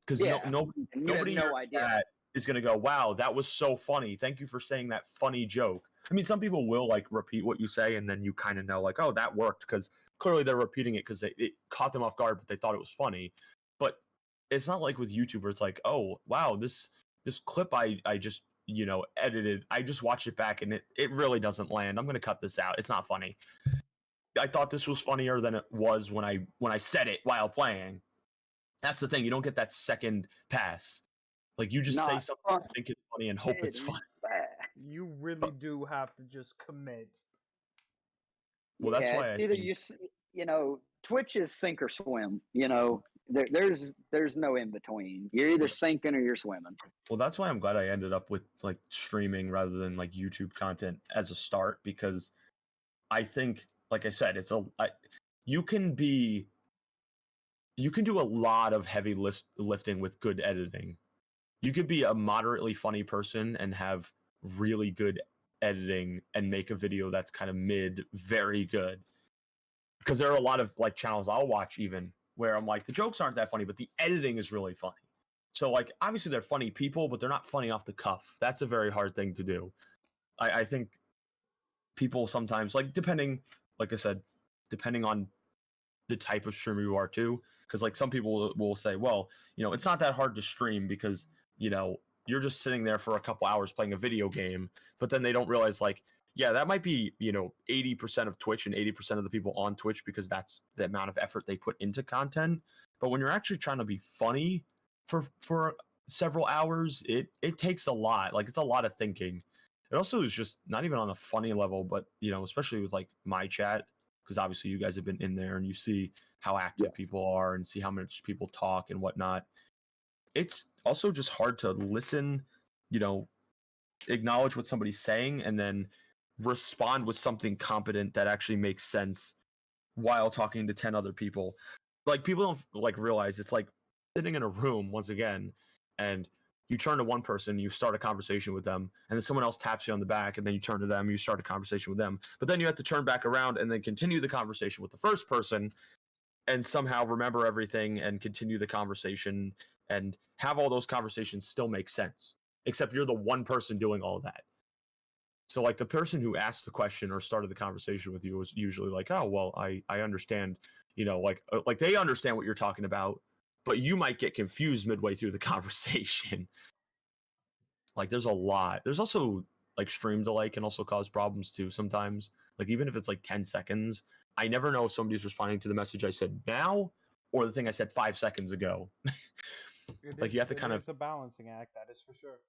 Because Yeah, and you have nobody in your no idea. chat is going to go, wow, that was so funny. Thank you for saying that funny joke. I mean, some people will like repeat what you say, and then you kind of know, like, oh, that worked, because clearly they're repeating it because it caught them off guard, but they thought it was funny. But it's not like with YouTubers, it's like, oh, wow, this clip I just edited, I just watched it back and it really doesn't land. I'm going to cut this out. It's not funny. I thought this was funnier than it was when I said it while playing. That's the thing. You don't get that second pass. Like you just say Not something fun. you think it's funny and hope it's funny. You really do have to just commit. Well, that's Yeah, why it's I either think Twitch is sink or swim. There's no in between. You're either sinking or you're swimming. well, that's why I'm glad I ended up with like streaming rather than like YouTube content as a start, because I think, like I said, you can do a lot of heavy lifting with good editing. You could be a moderately funny person and have really good editing and make a video that's kind of mid, very good. Because there are a lot of like channels I'll watch even where I'm like, the jokes aren't that funny, but the editing is really funny. So like obviously they're funny people, but they're not funny off the cuff. That's a very hard thing to do. I think people sometimes, like, like I said, depending on the type of streamer you are too, because like some people will say, well, it's not that hard to stream because you're just sitting there for a couple hours playing a video game. But then they don't realize, like, yeah, that might be 80% of Twitch and 80% of the people on Twitch, because that's the amount of effort they put into content. But when you're actually trying to be funny for several hours, it takes a lot. Like, it's a lot of thinking. It also is just not even on a funny level, but especially with like my chat, because obviously you guys have been in there and you see how active Yes. people are and see how much people talk and whatnot. It's also just hard to listen, acknowledge what somebody's saying, and then respond with something competent that actually makes sense while talking to 10 other people. Like, people don't like realize it's like sitting in a room once again, and you turn to one person, you start a conversation with them, and then someone else taps you on the back, and then you turn to them, you start a conversation with them. But then you have to turn back around and then continue the conversation with the first person, and somehow remember everything and continue the conversation and have all those conversations still make sense. Except you're the one person doing all of that. So like the person who asked the question or started the conversation with you was usually like, oh, well, I understand, like they understand what you're talking about, but you might get confused midway through the conversation. Like there's a lot. There's also like stream delay can also cause problems too sometimes. Like even if it's like 10 seconds, I never know if somebody's responding to the message I said now or the thing I said 5 seconds ago. Like you have to kind of, it's a balancing act, that is for sure.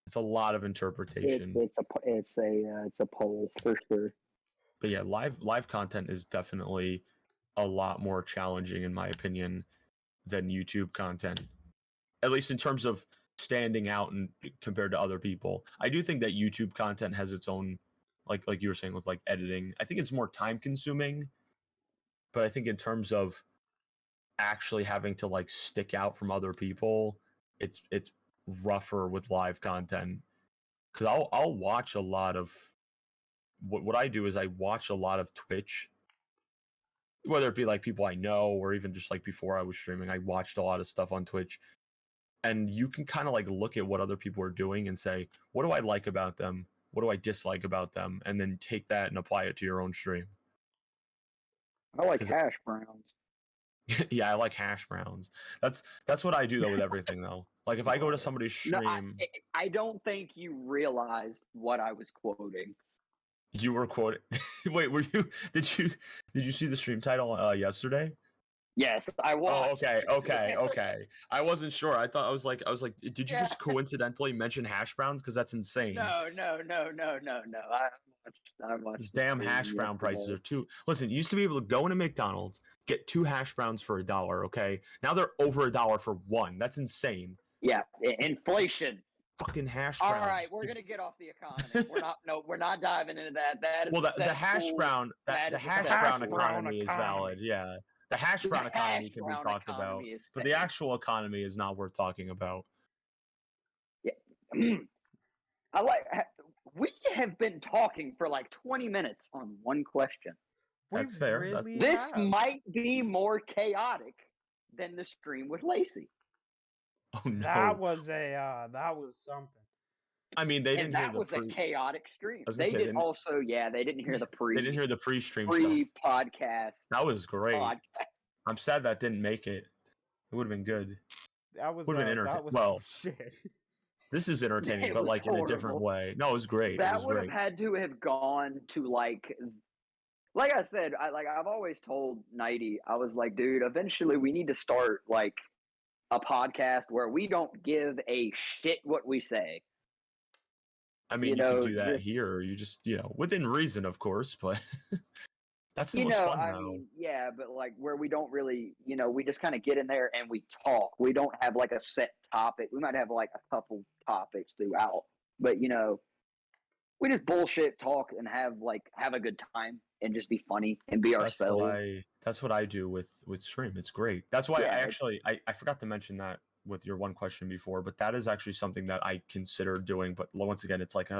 it's a lot of interpretation. It's a poll for sure. But yeah, live content is definitely a lot more challenging in my opinion than YouTube content. At least in terms of standing out and compared to other people. I do think that YouTube content has its own, like you were saying with like editing. I think it's more time consuming, but I think in terms of actually having to like stick out from other people, it's rougher with live content. Because I'll watch a lot of what I do is I watch a lot of Twitch, whether it be like people I know or even just like before I was streaming, I watched a lot of stuff on Twitch. And you can kind of like look at what other people are doing and say, what do I like about them? What do I dislike about them? And then take that and apply it to your own stream. I like hash browns. Yeah, I like hash browns. That's what I do though with everything though. Like if I go to somebody's stream, No, I don't think you realized what I was quoting. you were quoting. Wait, were you? Did you see the stream title yesterday? Yes, I watched. Oh, okay. I wasn't sure. I thought I was like, did you just coincidentally mention hash browns? Because that's insane. No. I watched. These damn hash brown prices are too. Listen, you used to be able to go into McDonald's, get 2 hash browns for $1. Okay, now they're over $1 for 1. That's insane. Yeah, inflation. Fucking hash browns. All right, we're gonna get off the economy. We're not diving into that. That is well, the hash brown, the hash brown economy is valid. Yeah, the hash brown economy can be talked about, but the actual economy is not worth talking about. Yeah, we have been talking for like 20 minutes on one question. That's fair. Really this might be more chaotic than the stream with Lacey. Oh no, that was something. I mean, they didn't hear that was a chaotic stream. They didn't hear the They didn't hear the pre-stream podcast. That was great. I'm sad that didn't make it. It would have been good. That was would have been entertaining. Well, shit. This is entertaining, but like horrible. In a different way. No, it was great. That would have had to have gone to like I said, I've always told Nighty, I was like, dude, eventually we need to start like a podcast where we don't give a shit what we say. I mean, you can do that here. You just, within reason, of course, but that's the most fun now. Mean, yeah, but like where we don't really, we just kind of get in there and we talk. We don't have like a set topic. We might have like a couple topics throughout, but we just bullshit, talk, and have a good time and just be funny and be ourselves. That's what I do with stream. It's great. That's why I forgot to mention that with your one question before, but that is actually something that I consider doing. But once again, it's like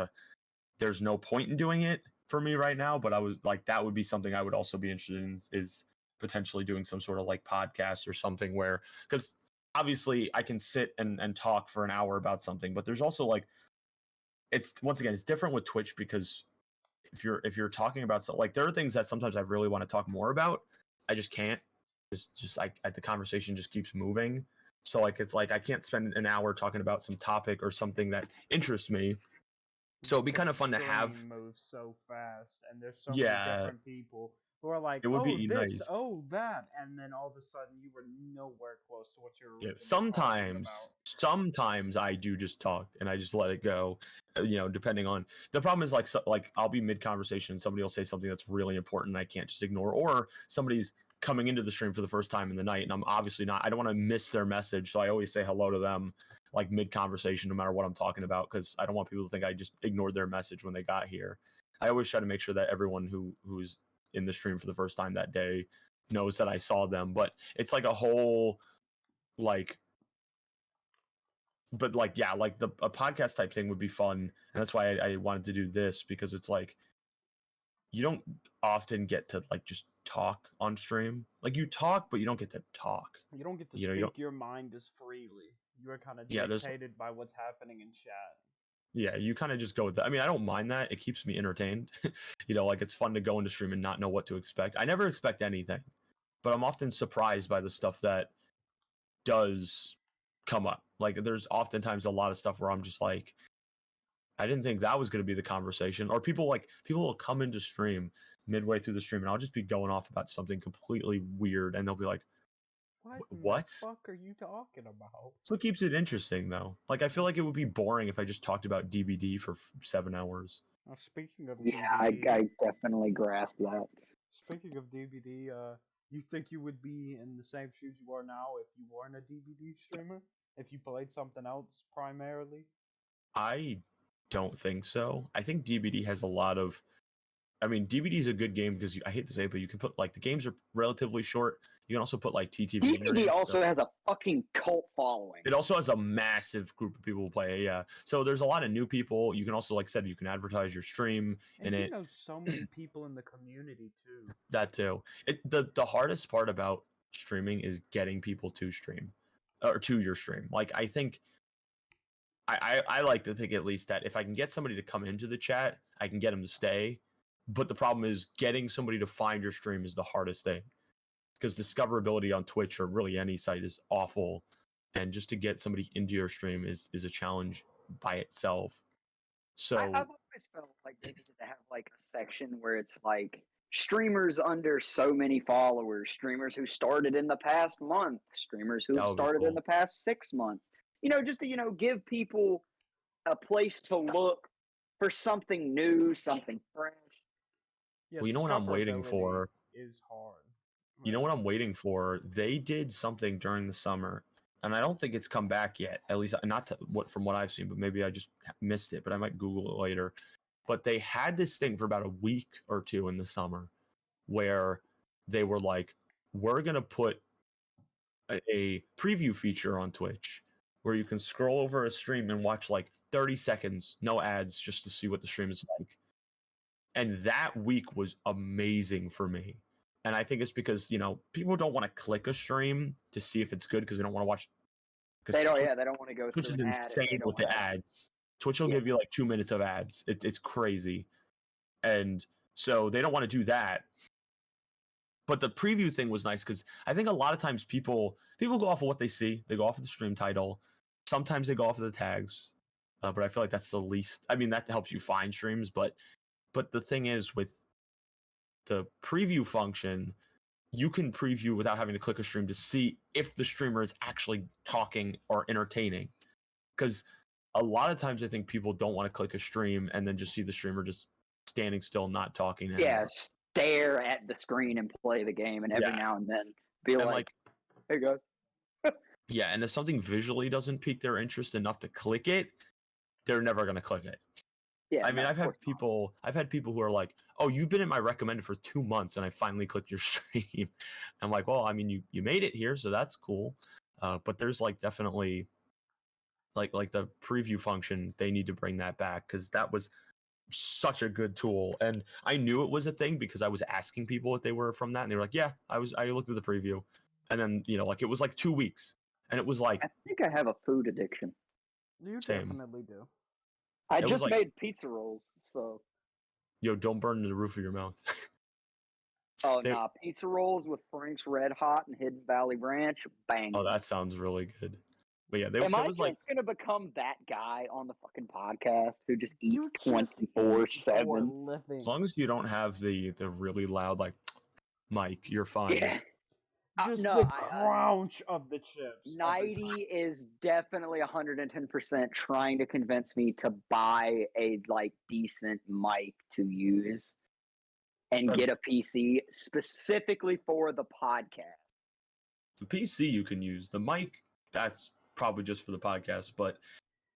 there's no point in doing it for me right now. But I was like, that would be something I would also be interested in is potentially doing some sort of like podcast or something where, because obviously I can sit and talk for an hour about something, but there's also like, it's once again, it's different with Twitch because if you're talking about something, like there are things that sometimes I really want to talk more about. I just can't. It's just like the conversation just keeps moving. So like it's like I can't spend an hour talking about some topic or something that interests me. So it'd be kind of fun to have. Moves so fast, and there's so many different people who are like, it would be this, nice. oh that, and then all of a sudden you were nowhere close to what you're. Yeah, sometimes I do just talk and I just let it go. Depending on the problem is like I'll be mid conversation, somebody will say something that's really important and I can't just ignore, or somebody's coming into the stream for the first time in the night and I'm obviously not. I don't want to miss their message, so I always say hello to them like mid conversation, no matter what I'm talking about, because I don't want people to think I just ignored their message when they got here. I always try to make sure that everyone who's in the stream for the first time that day knows that I saw them. But it's like a whole like. But like, yeah, like a podcast type thing would be fun. And that's why I wanted to do this, because it's like, you don't often get to like just talk on stream. Like you talk, but you don't get to talk. You don't get to speak your mind as freely. You are kind of dictated by what's happening in chat. Yeah, you kind of just go with that. I mean, I don't mind that. It keeps me entertained. Like it's fun to go into stream and not know what to expect. I never expect anything, but I'm often surprised by the stuff that does come up. Like there's oftentimes a lot of stuff where I'm just like, I didn't think that was going to be the conversation. Or people will come into stream midway through the stream and I'll just be going off about something completely weird and they'll be like, What in the What? fuck are you talking about? That's what keeps it interesting, though. Like, I feel like it would be boring if I just talked about DBD for 7 hours. Speaking of Yeah, DBD, I definitely grasp that. speaking of DBD, you think you would be in the same shoes you are now if you weren't a DBD streamer? If you played something else primarily? I don't think so. I think DBD has a lot of. I mean, DBD is a good game because I hate to say it, but you can put like the games are relatively short. You can also put like TTV in your DPD name. also So has a fucking cult following. it also has a massive group of people who play it. Yeah. So there's a lot of new people. You can also, like I said, you can advertise your stream And in he it. knows so many people in the community too. That too. The hardest part about streaming is getting people to stream or to your stream. Like I think I like to think at least that if I can get somebody to come into the chat, I can get them to stay. But the problem is getting somebody to find your stream is the hardest thing because discoverability on Twitch or really any site is awful, and just to get somebody into your stream is a challenge by itself. So I've always felt like they needed to have like a section where it's like streamers under so many followers, streamers who started in the past month, streamers who that have would be started in cool. the past 6 months. Just to give people a place to look for something new, something fresh. Yeah, Well, you know what I'm waiting discoverability for? is hard. You know what I'm waiting for? They did something during the summer, and I don't think it's come back yet. At least not to, what from what I've seen, but maybe I just missed it. But I might Google it later. But they had this thing for about a week or two in the summer where they were like, "We're gonna put a preview feature on Twitch where you can scroll over a stream and watch like 30 seconds, no ads, just to see what the stream is like." And that week was amazing for me. And I think it's because, people don't want to click a stream to see if it's good because they don't want to watch. They don't, Twitch, they don't want to go Twitch through is an ad if they insane with don't the have. ads. Twitch will Yeah. give you like 2 minutes of ads. It's crazy. And so they don't want to do that. But the preview thing was nice because I think a lot of times people go off of what they see. They go off of the stream title. Sometimes they go off of the tags. But I feel like that's the least. I mean, that helps you find streams. But the thing is with the preview function, you can preview without having to click a stream to see if the streamer is actually talking or entertaining. Because a lot of times I think people don't want to click a stream and then just see the streamer just standing still, not talking. Yeah, stare at the screen and play the game, and every now and then be and like, "Hey guys." Yeah, and if something visually doesn't pique their interest enough to click it, they're never gonna click it. Yeah, I mean, no, I've had people who are like, "Oh, you've been in my recommended for 2 months, and I finally clicked your stream." I'm like, "Well, I mean, you made it here, so that's cool." But there's like definitely like the preview function. They need to bring that back because that was such a good tool, and I knew it was a thing because I was asking people if they were from that, and they were like, "Yeah, I was. I looked at the preview," and then like it was like 2 weeks, and it was like I think I have a food addiction. You same. definitely do. I It was just like- made pizza rolls, so. Yo, don't burn the roof of your mouth. Oh, nah, pizza rolls with Frank's Red Hot and Hidden Valley Ranch, bang. Oh, that sounds really good. But yeah, Am I it was just like gonna become that guy on the fucking podcast who just eats You just eat 24/7? for a living. as long as you don't have the really loud like mic, you're fine. Yeah. Just no, the I- crunch of the chips. every 90 is definitely 110% trying to convince me to buy a decent mic to use and get a PC specifically for the podcast. The PC you can use. The mic, that's probably just for the podcast, but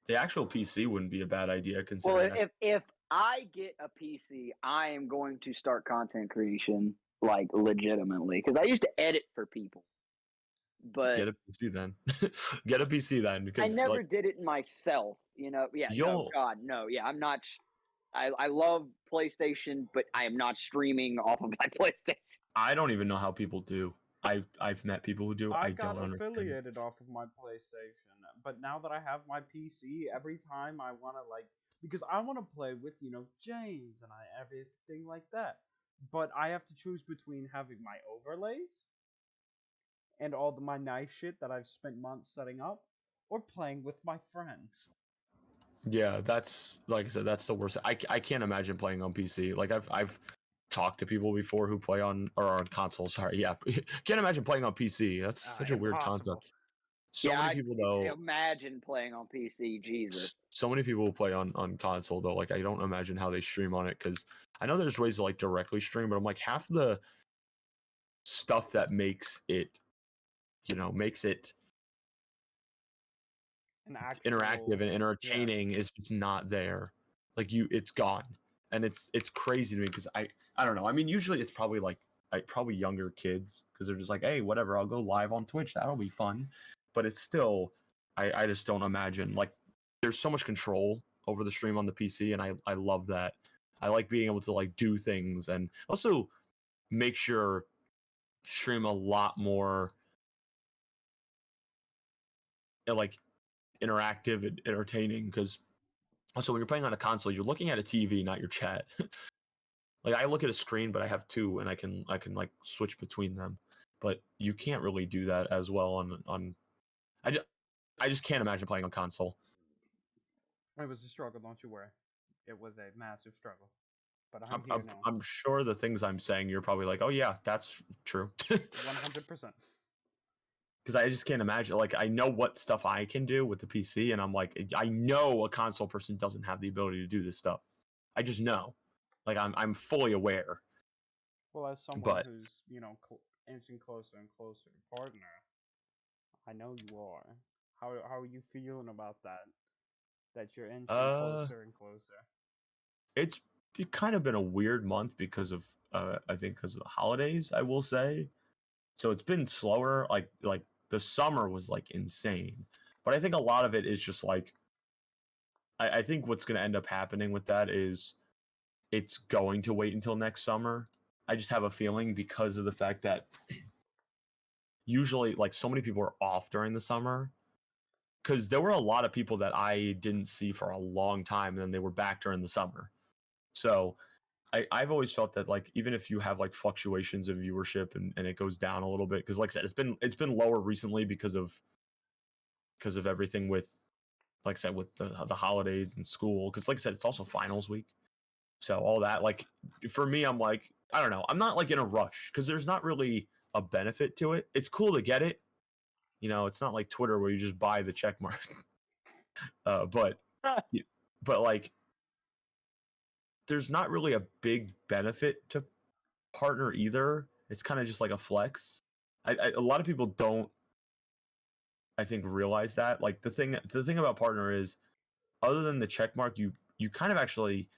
the actual PC wouldn't be a bad idea considering Well, if I get a PC, I am going to start content creation legitimately because I used to edit for people, but get a PC then. Get a PC then I because never did it myself. Yeah, no, God, no, yeah, I'm not. I love PlayStation, but I am not streaming off of my PlayStation. I don't even know how people do. I've met people who do. I got don't understand. affiliated off of my PlayStation, but now that I have my PC, every time I want to because I want to play with James and everything like that, but I have to choose between having my overlays and all my nice shit that I've spent months setting up, or playing with my friends. Yeah, that's like I said, that's the worst. I can't imagine playing on PC. Like I've talked to people before who play on or on console. Sorry, yeah, can't imagine playing on PC. That's such a weird Impossible. concept. So yeah, many people though. imagine playing on PC. Jesus. So many people who play on console though. Like I don't imagine how they stream on it because I know there's ways to like directly stream, but I'm like half the stuff that makes it, makes it An actual interactive and entertaining is just not there. Like it's gone, and it's crazy to me because I don't know. I mean, usually it's probably like probably younger kids because they're just like, hey, whatever, I'll go live on Twitch. That'll be fun. But it's still, I just don't imagine like there's so much control over the stream on the PC, and I love that. I like being able to like do things and also make sure stream a lot more like interactive and entertaining because also when you're playing on a console you're looking at a TV, not your chat. Like I look at a screen but I have two and I can like switch between them, but you can't really do that as well on I just can't imagine playing on console. It was a struggle, don't you worry. It was a massive struggle. But I'm I'm, here I'm, now. I'm sure the things I'm saying you're probably like, oh yeah, that's true. 100%. Because I just can't imagine. Like I know what stuff I can do with the PC, and I'm like, I know a console person doesn't have the ability to do this stuff. I just know, like I'm fully aware. Well, as someone But who's, inching closer and closer to partner, I know you are. How are you feeling about that? That you're inching uh, closer and closer? it's kind of been a weird month because of I think because of the holidays. I will say, so it's been slower. Like the summer was like insane, but I think a lot of it is just like I think what's going to end up happening with that is it's going to wait until next summer. I just have a feeling because of the fact that usually like so many people are off during the summer because there were a lot of people that I didn't see for a long time and then they were back during the summer. So I've always felt that like even if you have like fluctuations of viewership and it goes down a little bit because like I said it's been lower recently because of everything with like I said with the holidays and school because like I said it's also finals week. So all that, like for me, I'm like, I don't know. I'm not like in a rush because there's not really a benefit to it. It's cool to get it. It's not like Twitter where you just buy the check mark. But but like there's not really a big benefit to partner either. It's kind of just like a flex. A lot of people don't, I think, realize that. Like the thing about partner is other than the check mark, you kind of actually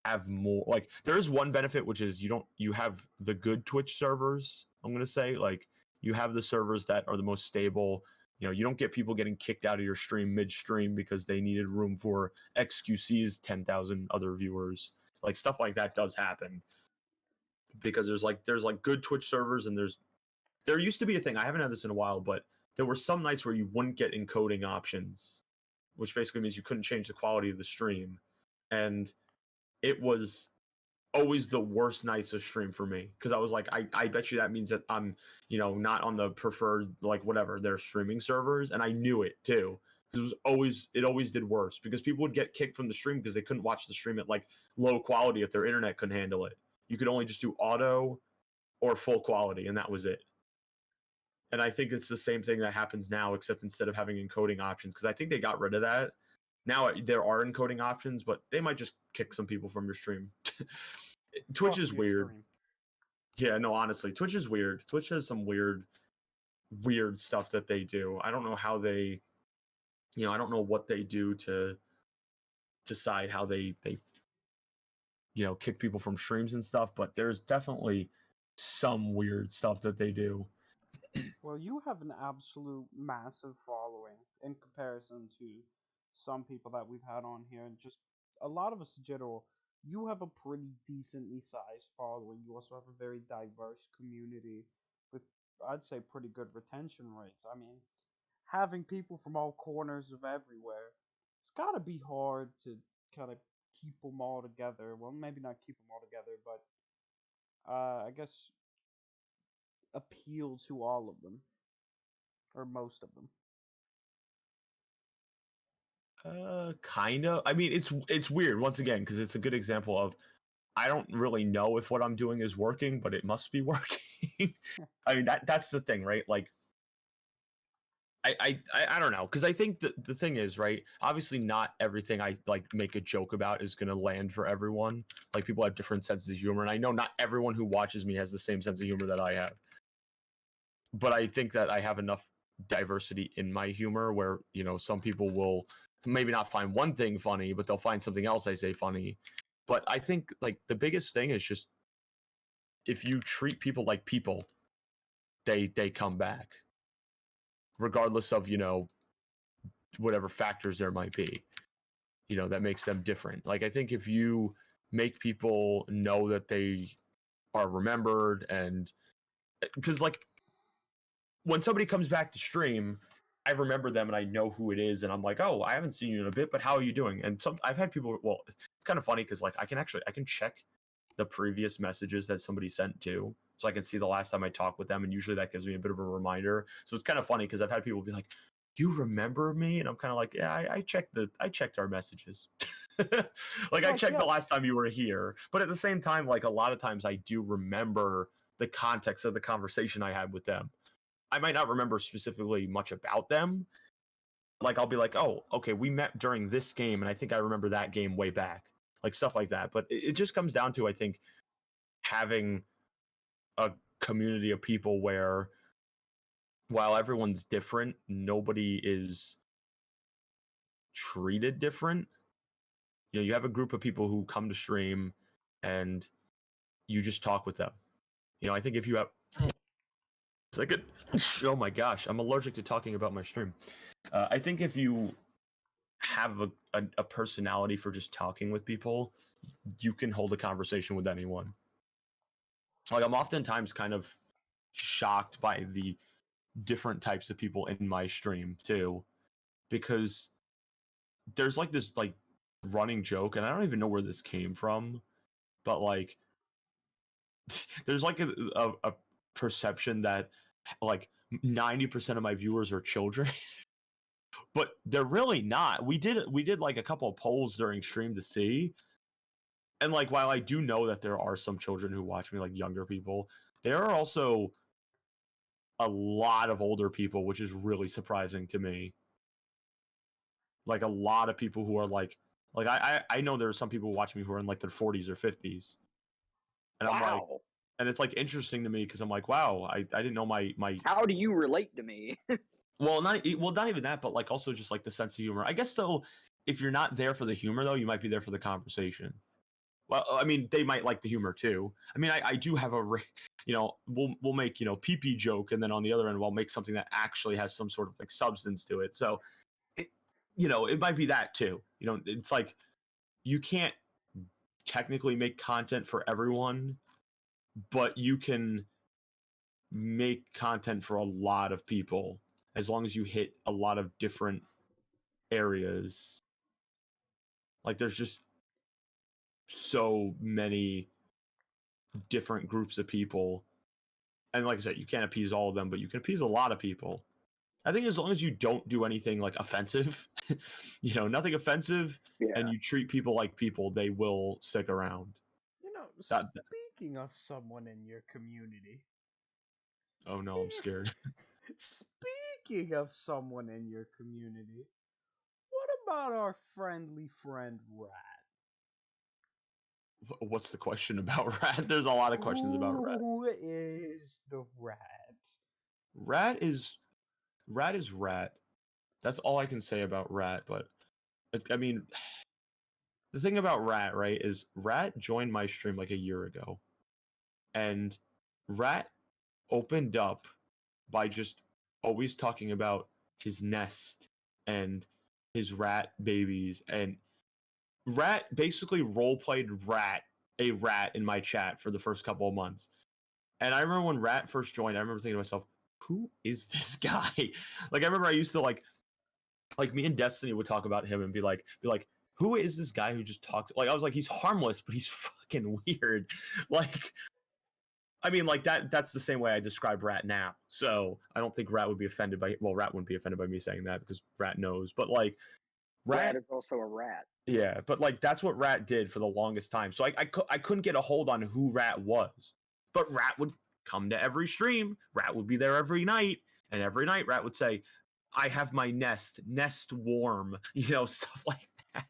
have more like there is one benefit which is you have the good Twitch servers. I'm gonna say like you have the servers that are the most stable. You don't get people getting kicked out of your stream midstream because they needed room for XQC's 10,000 other viewers. Like stuff like that does happen because there's like good Twitch servers and there used to be a thing. I haven't had this in a while, but there were some nights where you wouldn't get encoding options, which basically means you couldn't change the quality of the stream. And it was always the worst nights of stream for me because I was like, I bet you that means that I'm, not on the preferred, like whatever, their streaming servers. And I knew it too. Because it always did worse because people would get kicked from the stream because they couldn't watch the stream at like low quality if their internet couldn't handle it. You could only just do auto or full quality, and that was it. And I think it's the same thing that happens now, except instead of having encoding options, because I think they got rid of that. Now there are encoding options, but they might just kick some people from your stream. Twitch Fuck is your weird. stream. Yeah, no, honestly, Twitch is weird. Twitch has some weird stuff that they do. I don't know how they, I don't know what they do to decide how they kick people from streams and stuff, but there's definitely some weird stuff that they do. Well, you have an absolute massive following in comparison to some people that we've had on here, and just a lot of us in general. You have a pretty decently sized following. You also have a very diverse community with, I'd say, pretty good retention rates. I mean, having people from all corners of everywhere, it's got to be hard to kind of keep them all together. Well, maybe not keep them all together, but I guess appeal to all of them or most of them. Kind of. I mean, it's weird once again because it's a good example of I don't really know if what I'm doing is working, but it must be working. I mean, that's the thing, right? Like, I don't know, because I think the thing is, right, obviously not everything I like make a joke about is going to land for everyone. Like, people have different senses of humor, and I know not everyone who watches me has the same sense of humor that I have, but I think that I have enough diversity in my humor where, you know, some people will maybe not find one thing funny, but they'll find something else I say funny. But I think, like, the biggest thing is just, if you treat people like people, they come back, regardless of, you know, whatever factors there might be, you know, that makes them different. Like, I think if you make people know that they are remembered, and because, like, when somebody comes back to stream, I remember them and I know who it is, and I'm like, oh, I haven't seen you in a bit, but how are you doing? And I've had people, well, it's kind of funny because, like, I can check the previous messages that somebody sent to, so I can see the last time I talked with them, and usually that gives me a bit of a reminder. So it's kind of funny because I've had people be like, you remember me? And I'm kind of like, yeah, I checked our messages. Like, I checked the last time you were here, but at the same time, like, a lot of times I do remember the context of the conversation I had with them. I might not remember specifically much about them. Like, I'll be like, oh, okay, we met during this game, and I think I remember that game way back, like stuff like that. But it just comes down to, I think, having a community of people where, while everyone's different, nobody is treated different. You know, you have a group of people who come to stream and you just talk with them. You know, I think if you have, it's like oh my gosh, I'm allergic to talking about my stream. I think if you have a personality for just talking with people, you can hold a conversation with anyone. Like, I'm oftentimes kind of shocked by the different types of people in my stream too, because there's like this like running joke, and I don't even know where this came from, but like there's like a perception that like 90% of my viewers are children. But they're really not. We did like a couple of polls during stream to see, and like, while I do know that there are some children who watch me, like younger people, there are also a lot of older people, which is really surprising to me. Like, a lot of people who are like I know there are some people watching me who are in like their 40s or 50s, and I'm like, Wow. and it's like interesting to me because I'm like, wow, I didn't know my How do you relate to me? not even that, but like also just like the sense of humor. I guess though, if you're not there for the humor though, you might be there for the conversation. Well, I mean, they might like the humor too. I mean, I do have you know, we'll make, you know, pee joke, and then on the other end, we'll make something that actually has some sort of like substance to it. So, you know, it might be that too. You know, it's like, you can't technically make content for everyone, but you can make content for a lot of people as long as you hit a lot of different areas. Like, there's just so many different groups of people, and like I said, you can't appease all of them, but you can appease a lot of people. I think as long as you don't do anything like offensive, you know, nothing offensive, Yeah. and you treat people like people, they will stick around. You know, That, speaking of someone in your community. oh no, I'm scared. Speaking of someone in your community, what about our friendly friend Rat? What's the question about Rat? There's a lot of questions about Rat. Who is the Rat? Rat is Rat. That's all I can say about Rat. But I mean, the thing about Rat, right, is Rat joined my stream like a year ago, and Rat opened up by just always talking about his nest and his rat babies, and Rat basically role played a rat in my chat for the first couple of months. And I remember when Rat first joined, I remember thinking to myself, who is this guy? Like, I remember I used to like me and Destiny would talk about him and be like, who is this guy who just talks? Like, I was like, he's harmless, but he's fucking weird. Like, I mean, like, that's the same way I describe Rat now. So I don't think Rat would be offended by, well, Rat wouldn't be offended by me saying that because Rat knows. But like, Rat is also a rat. Yeah, but like that's what Rat did for the longest time. So I couldn't get a hold on who Rat was. But Rat would come to every stream. Rat would be there every night, and every night Rat would say, "I have my nest warm," stuff like that.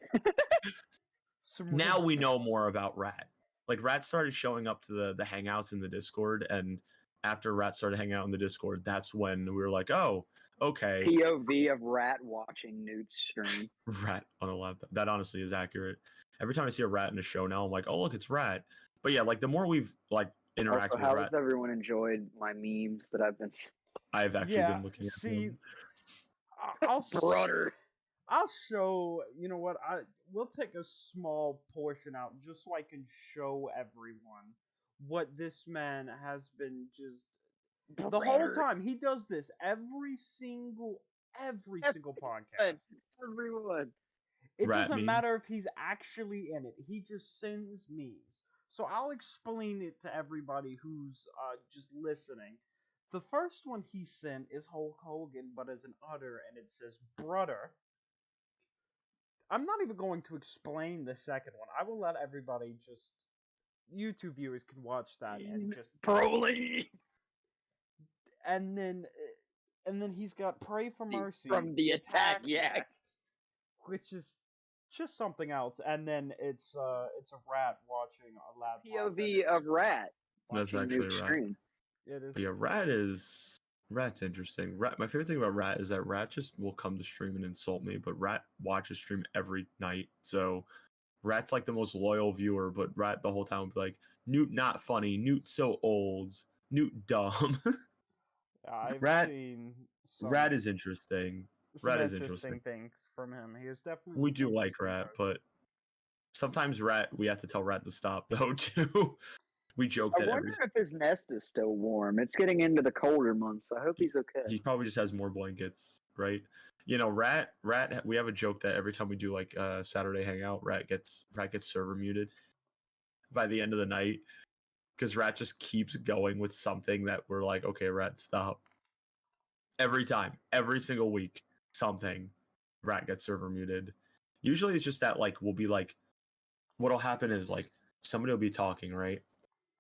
Now we know more about Rat. Like Rat started showing up to the hangouts in the Discord, and after Rat started hanging out in the Discord, that's when we were like, "Oh, okay." POV of Rat watching Newt's stream. Rat on a laptop. That honestly is accurate. Every time I see a rat in a show now, I'm like, oh look, it's Rat. But yeah, like the more we've like interacted Also, with how Rat, has everyone enjoyed my memes that I've been? I've actually been looking at them. I'll show. You know what? We'll take a small portion out just so I can show everyone what this man has been just the whole time. He does this every single podcast. Everyone. It Rat doesn't memes. matter if he's actually in it. He just sends memes. So I'll explain it to everybody who's just listening. The first one he sent is Hulk Hogan, but as an udder, and it says "brother." I'm not even going to explain the second one. I will let everybody just YouTube viewers can watch that and just Broly. And then he's got "Pray for Mercy" From the Attack Yak, which is just something else. And then it's a rat watching a laptop. POV of Rat. That's actually Rat. Stream. It is. But yeah, Rat's interesting. Rat. My favorite thing about Rat is that Rat just will come to stream and insult me, but Rat watches stream every night. So Rat's like the most loyal viewer, but Rat the whole time will be like, "Newt not funny. Newt so old. Newt dumb." I've seen Rat is interesting. Rat is interesting. things from him. He is definitely. We do like Rat, but sometimes we have to tell Rat to stop though too. We joke that I wonder if his nest is still warm. It's getting into the colder months. I hope he's okay. He probably just has more blankets, right? Rat. We have a joke that every time we do like Saturday hangout, Rat gets server muted by the end of the night because Rat just keeps going with something that we're like, okay, Rat, stop. Every time, every single week, something, Rat gets server muted. Usually it's just that like we'll be like, what'll happen is like somebody will be talking, right?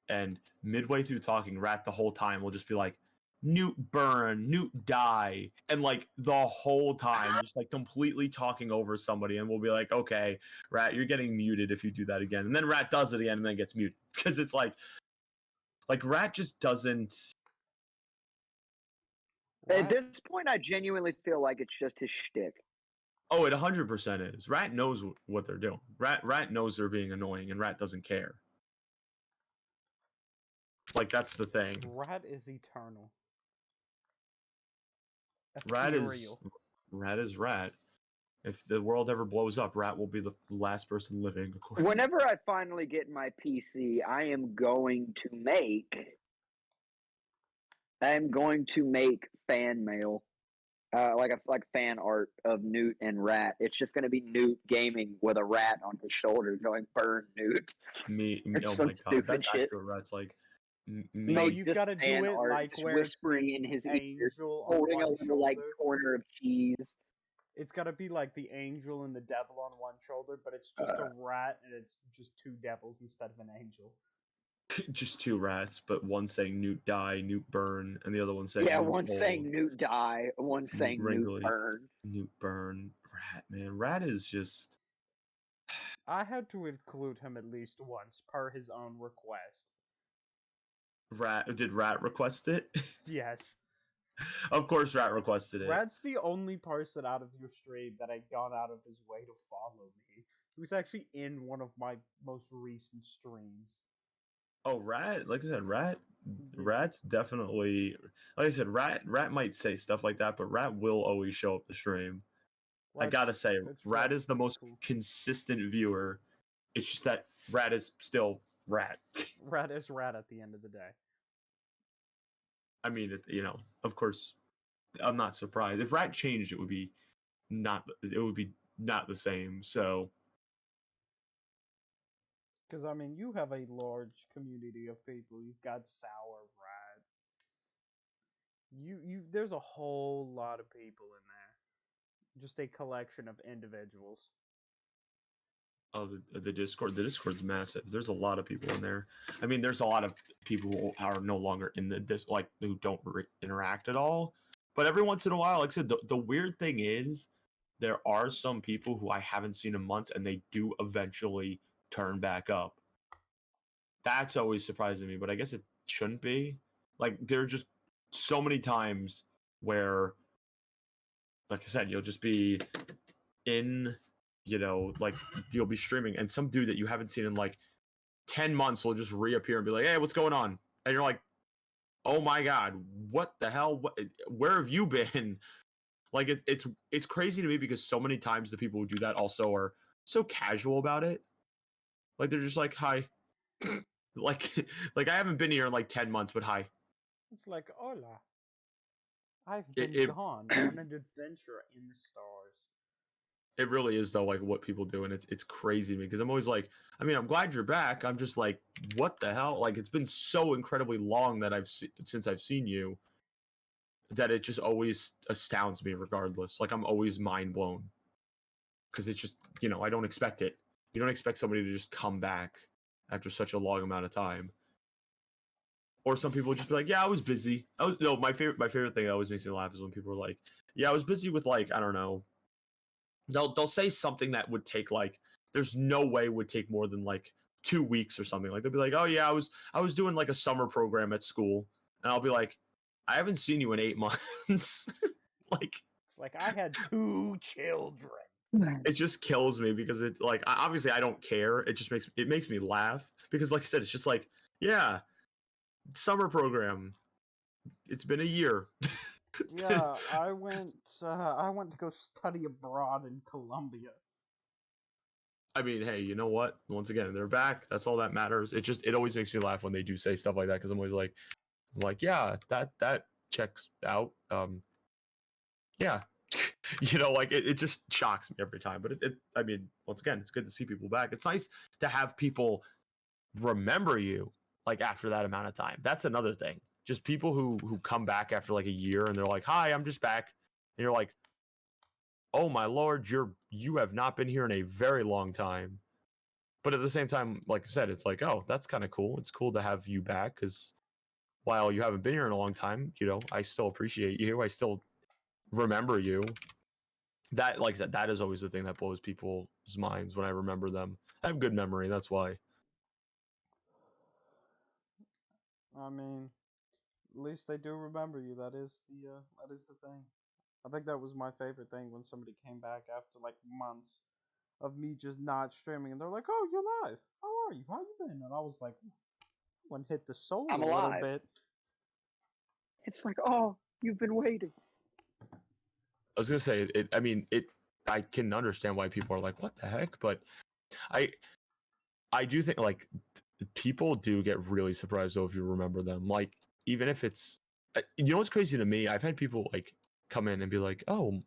And midway through talking, Rat the whole time will just be like, "Newt burn, Newt die," and like the whole time just like completely talking over somebody, and we'll be like, "Okay, Rat, you're getting muted if you do that again." And then Rat does it again and then gets muted because it's like Rat just doesn't. At this point, I genuinely feel like it's just his shtick. Oh, it 100% is. Rat knows what they're doing. Rat knows they're being annoying, and Rat doesn't care. Like that's the thing. Rat is eternal. Rat is Rat. If the world ever blows up, Rat will be the last person living. Whenever I finally get my PC, I am going to make fan mail, like fan art of Newt and Rat. It's just going to be Newt gaming with a rat on his shoulder, going "Burn Newt." Me oh some my god, stupid that's shit. actually Rat's like. No, you've got to do it like just where whispering it's in his ear, angel holding a on one little like shoulder. corner of cheese. It's got to be like the angel and the devil on one shoulder, but it's just a rat and it's just two devils instead of an angel. Just two rats, but one saying Newt die, Newt burn, and the other one saying one saying Newt die, one saying Newt burn. Newt burn. Rat, man, Rat is just. I had to include him at least once per his own request. Did Rat request it? Yes. Of course, Rat requested it. Rat's the only person out of your stream that had gone out of his way to follow me. He was actually in one of my most recent streams. Oh, Rat! Like I said, Rat's definitely. Like I said, Rat might say stuff like that, but Rat will always show up the stream. I gotta say, Rat is the most consistent viewer. It's just that Rat is still Rat. Rat is Rat at the end of the day. I mean, of course, I'm not surprised. If Rat changed, it would be not the same. So, because I mean, you have a large community of people. You've got Sour Rat. There's a whole lot of people in there. Just a collection of individuals. Oh, the Discord. The Discord's massive. There's a lot of people in there. I mean, there's a lot of people who are no longer in the like who don't interact at all. But every once in a while, like I said, the weird thing is there are some people who I haven't seen in months, and they do eventually turn back up. That's always surprising me, but I guess it shouldn't be. Like there are just so many times where, like I said, you'll just be in, like you'll be streaming, and some dude that you haven't seen in like 10 months will just reappear and be like, hey, what's going on? And you're like, oh my god, what the hell? Where have you been? Like it's crazy to me because so many times the people who do that also are so casual about it. Like they're just like, hi. like like I haven't been here in like 10 months, but hi. It's like, hola. I've It, been it gone on an adventure in the stars. it really is though, like what people do, and it's crazy to me because I'm always like, I mean, I'm glad you're back. I'm just like, what the hell? Like it's been so incredibly long that since I've seen you, that it just always astounds me regardless. Like I'm always mind blown because it's just, I don't expect it. You don't expect somebody to just come back after such a long amount of time. Or some people just be like, yeah, I was busy. No, my favorite thing that always makes me laugh is when people are like, yeah, I was busy with like, I don't know. They'll say something that would take like, there's no way would take more than like 2 weeks or something. Like they'll be like, oh yeah, I was doing like a summer program at school. And I'll be like, I haven't seen you in 8 months. Like It's like I had 2 children. it just kills me because it's like obviously I don't care. It makes me laugh because like I said, it's just like, yeah, summer program. It's been a year. Yeah, I went to go study abroad in Colombia. I mean, hey, you know what? Once again, they're back. That's all that matters. It always makes me laugh when they do say stuff like that because I'm like, yeah, that checks out. Yeah, like it just shocks me every time. But I mean, once again, it's good to see people back. It's nice to have people remember you like after that amount of time. That's another thing. Just people who come back after like a year and they're like, "Hi, I'm just back," and you're like, "Oh my lord, you have not been here in a very long time." But at the same time, like I said, it's like, oh, that's kind of cool. It's cool to have you back because while you haven't been here in a long time, I still appreciate you. I still remember you. That, like I said, that is always the thing that blows people's minds when I remember them. I have good memory. That's why. I mean, at least they do remember you. That is the thing. I think that was my favorite thing when somebody came back after like months of me just not streaming, and they're like, "Oh, you're live. How are you? How you been?" And I was like, "One hit the soul I'm a little alive. bit." It's like, oh, you've been waiting. I was gonna say it. I mean, it. I can understand why people are like, "What the heck?" But I, I do think like people do get really surprised though if you remember them. Like even if it's, what's crazy to me? I've had people like come in and be like, "Oh,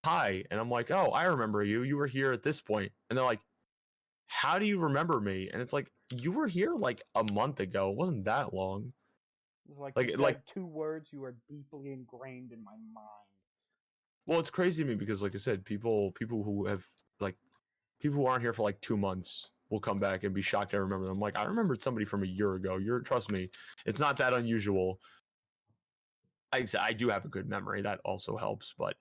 hi," and I'm like, "Oh, I remember you. You were here at this point," and they're like, "How do you remember me?" And it's like, "You were here like a month ago. It wasn't that long." It's like you Like, said 2 words. You are deeply ingrained in my mind. well, it's crazy to me because, like I said, people who have like people who aren't here for like 2 months will come back and be shocked I remember them. I'm like, I remembered somebody from a year ago. Trust me, it's not that unusual. I do have a good memory. That also helps, but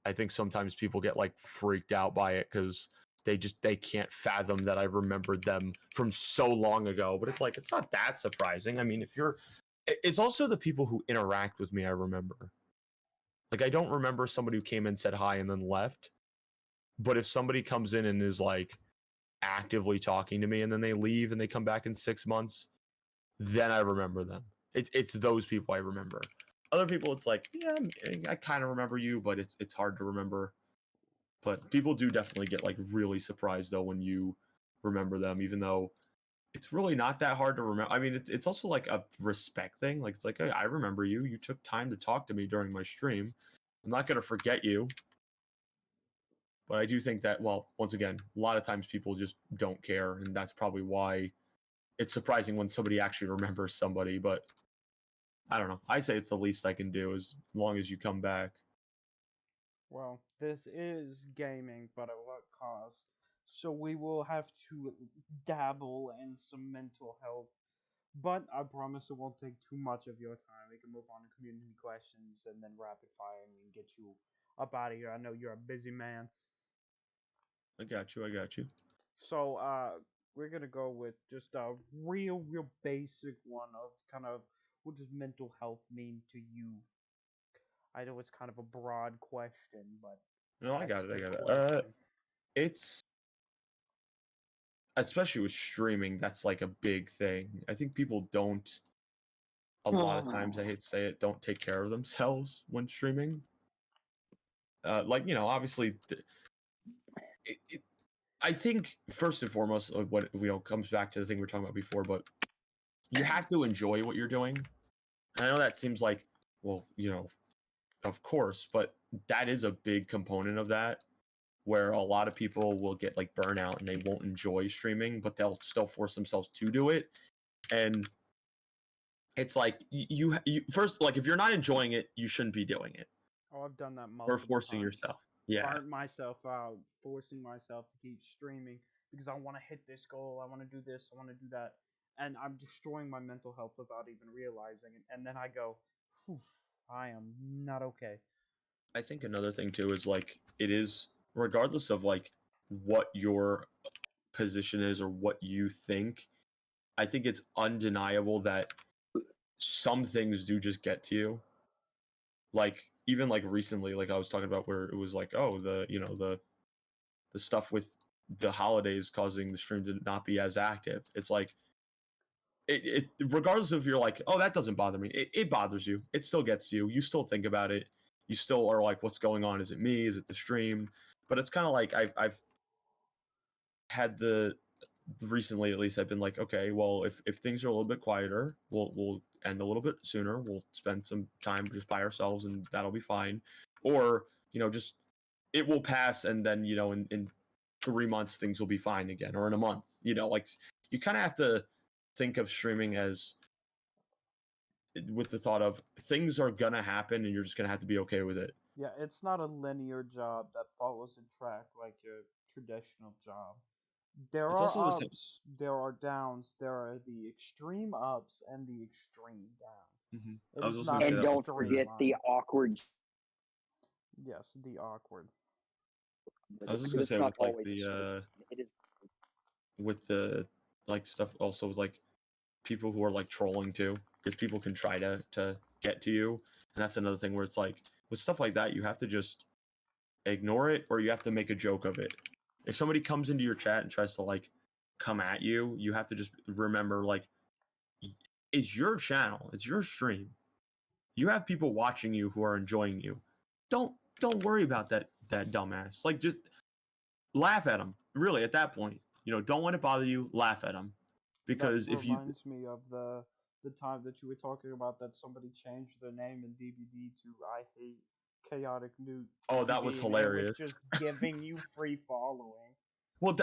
I think sometimes people get like freaked out by it because they can't fathom that I remembered them from so long ago. But it's like it's not that surprising. I mean, it's also the people who interact with me I remember. Like I don't remember somebody who came in, said hi, and then left. But if somebody comes in and is like actively talking to me and then they leave and they come back in 6 months, then I remember them. It's those people I remember. Other people, it's like, yeah, I kind of remember you, but it's hard to remember. But people do definitely get like really surprised though when you remember them, even though it's really not that hard to remember. I mean, it's also like a respect thing. Like it's like, hey, I remember you. You took time to talk to me during my stream. I'm not gonna forget you. But I do think that, well, once again, a lot of times people just don't care, and that's probably why it's surprising when somebody actually remembers somebody. But I don't know. I say it's the least I can do as long as you come back. Well, this is gaming, but at what cost? So we will have to dabble in some mental health. But I promise it won't take too much of your time. We can move on to community questions and then rapid fire and get you up out of here. I know you're a busy man. I got you. I got you. So we're gonna go with just a real basic one of kind of what does mental health mean to you? I know it's kind of a broad question, but No, I got that's it. I the got it. question. It's especially with streaming, that's like a big thing. I think people don't. A lot of times, I hate to say it, don't take care of themselves when streaming. Like obviously, I think first and foremost, what comes back to the thing we were talking about before, but you have to enjoy what you're doing. And I know that seems like, well, of course, but that is a big component of that, where a lot of people will get like burnout and they won't enjoy streaming, but they'll still force themselves to do it. And it's like you first, like, if you're not enjoying it, you shouldn't be doing it Oh, I've done that or multiple forcing times. yourself. Yeah, Burnt myself out, forcing myself to keep streaming because I want to hit this goal, I want to do this, I want to do that, and I'm destroying my mental health without even realizing it. And then I go, "Phew, I am not okay." I think another thing too is like it is regardless of like what your position is or what you think. I think it's undeniable that some things do just get to you. Like even like recently, like I was talking about where it was like, oh, the stuff with the holidays causing the stream to not be as active. It's like it regardless of if you're like, oh, that doesn't bother me. It bothers you. It still gets you. You still think about it. You still are like, what's going on? Is it me? Is it the stream? But it's kind of like I've had the recently at least I've been like, okay, well, if things are a little bit quieter, we'll end a little bit sooner. We'll spend some time just by ourselves, and that'll be fine. Or just it will pass, and then in 3 months things will be fine again, or in a month. Like you kind of have to think of streaming as with the thought of things are gonna happen, and you're just gonna have to be okay with it. Yeah, it's not a linear job that follows a track like your traditional job. There It's are also the same. ups, there are downs, there are the extreme ups and the extreme downs. It I was is also not gonna say a And that with don't straight forget the line. awkward. Yes, the awkward. I was just But gonna it's say not with like always a straight the line. It is. with the like stuff also with like people who are like trolling too, because people can try to get to you, and that's another thing where it's like with stuff like that you have to just ignore it or you have to make a joke of it. If somebody comes into your chat and tries to like come at you, you have to just remember like it's your channel, it's your stream. You have people watching you who are enjoying you. Don't worry about that dumbass. Like just laugh at them. Really, at that point, don't let it bother you. Laugh at them, That because if you reminds me of the time that you were talking about that somebody changed their name in DBD to I hate Chaotic Newt oh, that was DBD and it was hilarious. just giving you free following. Well,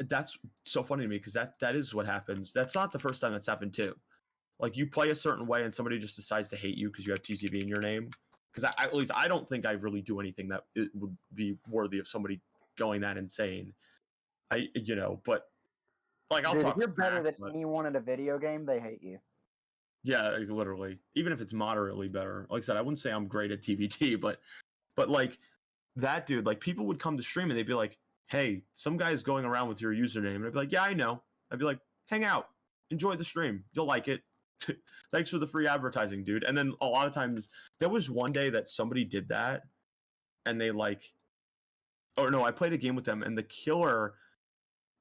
that's so funny to me because that is what happens. That's not the first time that's happened too. Like you play a certain way and somebody just decides to hate you because you have TTV in your name. Because at least I don't think I really do anything that it would be worthy of somebody going that insane. But like I'll Dude, if talk you're better smack, than but anyone in a video game, they hate you. yeah, like, literally, even if it's moderately better. Like I said, I wouldn't say I'm great at TVT, but like that dude, like people would come to stream and they'd be like, "Hey, some guy's going around with your username," and I'd be like, "Yeah, I know." I'd be like, "Hang out, enjoy the stream, you'll like it." Thanks for the free advertising, dude. And then a lot of times, there was one day that somebody did that, and they like, or no, I played a game with them, and the killer,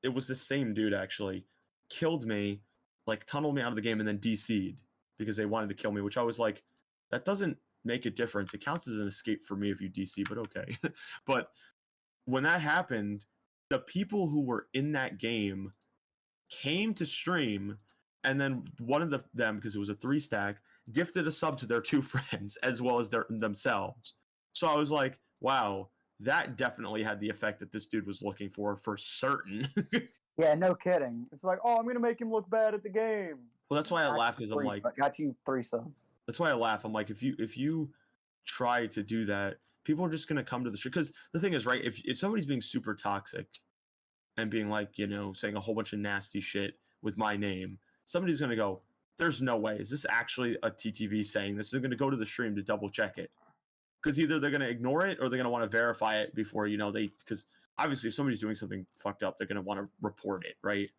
it was the same dude actually, killed me, like tunneled me out of the game, and then DC'd because they wanted to kill me, which I was like, that doesn't make a difference. It counts as an escape for me if you DC, but okay. But when that happened, the people who were in that game came to stream, and then one of them, because it was a 3-stack, gifted a sub to their 2 friends as well as themselves. So I was like, wow, that definitely had the effect that this dude was looking for certain. Yeah, no kidding. It's like, oh, I'm gonna make him look bad at the game. Well, that's why I laugh, because I'm like, Got you 3 subs. that's why I laugh. I'm like, if you try to do that, people are just gonna come to the stream because the thing is, right? If somebody's being super toxic and being like, saying a whole bunch of nasty shit with my name, somebody's gonna go, "There's no way. Is this actually a TTV saying this?" They're gonna go to the stream to double check it because either they're gonna ignore it or they're gonna want to verify it before because obviously if somebody's doing something fucked up, they're gonna want to report it, right?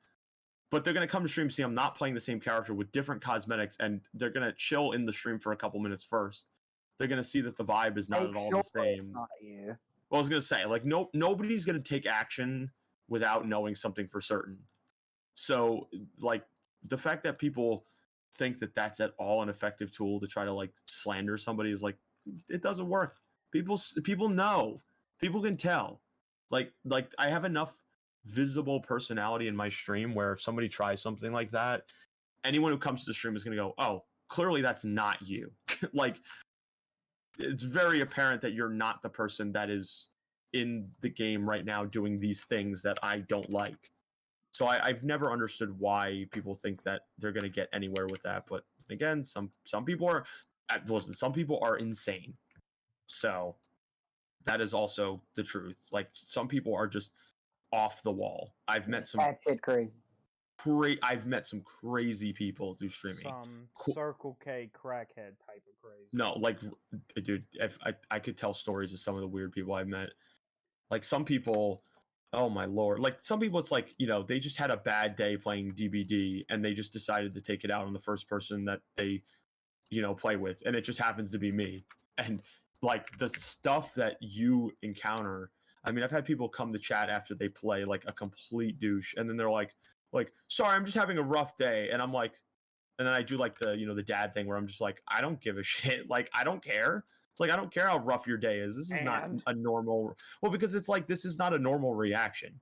But they're gonna come to stream, see I'm not playing the same character with different cosmetics, and they're gonna chill in the stream for a couple minutes first. They're gonna see that the vibe is not Make at all sure the it's same. not you. Well, I was gonna say, like, nobody's gonna take action without knowing something for certain. So, like, the fact that people think that that's at all an effective tool to try to like slander somebody is like, it doesn't work. People know, people can tell. Like I have enough visible personality in my stream where if somebody tries something like that, anyone who comes to the stream is gonna go, oh, clearly that's not you. Like, it's very apparent that you're not the person that is in the game right now doing these things that I don't like. So I've never understood why people think that they're going to get anywhere with that. But again, some people are, listen, some people are insane. So that is also the truth. Like, some people are just off the wall. I've met some That shit crazy. I've met some crazy people through streaming. Some Circle K crackhead type of crazy. No, like, dude, if I could tell stories of some of the weird people I've met. Like, some people, oh my lord, like some people it's like, they just had a bad day playing DBD and they just decided to take it out on the first person that they play with, and it just happens to be me. And like the stuff that you encounter, I mean, I've had people come to chat after they play like a complete douche, and then they're like sorry, I'm just having a rough day. And I'm like, and then I do like the the dad thing where I'm just like, I don't give a shit. Like, I don't care. It's like, I don't care how rough your day is. This is not a normal. Well, because it's like, this is not a normal reaction.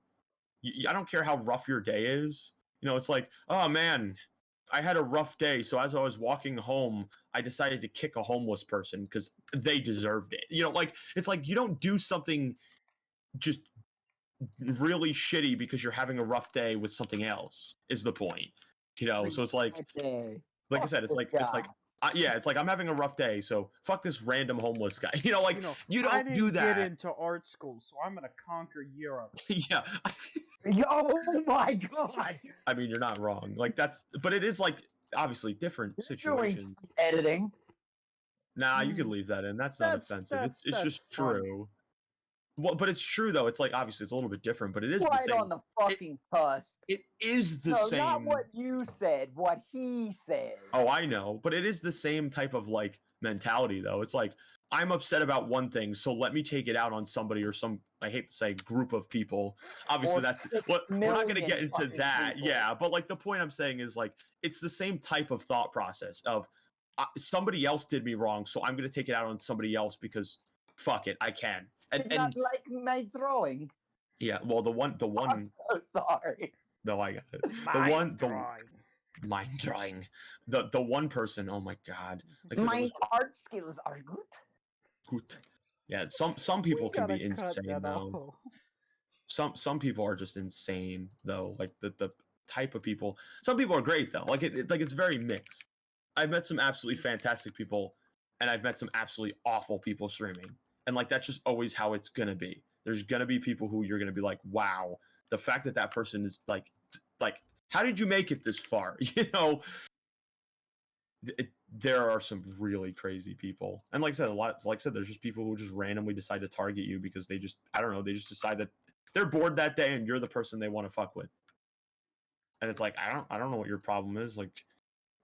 I don't care how rough your day is. It's like, oh man, I had a rough day. So as I was walking home, I decided to kick a homeless person because they deserved it. Like, it's like, you don't do something just really shitty because you're having a rough day with something else, is the point. So it's like I said, it's like yeah, it's like I'm having a rough day, so fuck this random homeless guy. Like, you don't I didn't do that. get into art school, so I'm gonna conquer Europe. Yeah. Oh my god. I mean, you're not wrong. Like, but it is like obviously different situations. Editing. Nah, you could leave that in. That's not offensive. It's just true. Well, but it's true though. It's like, obviously it's a little bit different, but it is right the same. on the fucking cusp. It is the same. Not what you said, what he said. Oh, I know, but it is the same type of like mentality though. It's like, I'm upset about one thing, so let me take it out on somebody or some, I hate to say, group of people. Obviously, that's what we're not going to get into that. People. Yeah, but like the point I'm saying is like, it's the same type of thought process of somebody else did me wrong, so I'm going to take it out on somebody else because fuck it, I can. And not like my drawing. Yeah, well, the one. I'm so sorry. No, I got it. Mind drawing. The one person. Oh my god. Like, my art skills are good. Good. Yeah, some people can be insane though. Some people are just insane though. Like the type of people. Some people are great though. Like it's very mixed. I've met some absolutely fantastic people, and I've met some absolutely awful people streaming. And like, that's just always how it's gonna be. There's gonna be people who you're gonna be like, wow, the fact that that person is like, how did you make it this far? There are some really crazy people, and like I said, there's just people who just randomly decide to target you because they just, I don't know, they just decide that they're bored that day and you're the person they want to fuck with. And it's like, I don't know what your problem is. Like,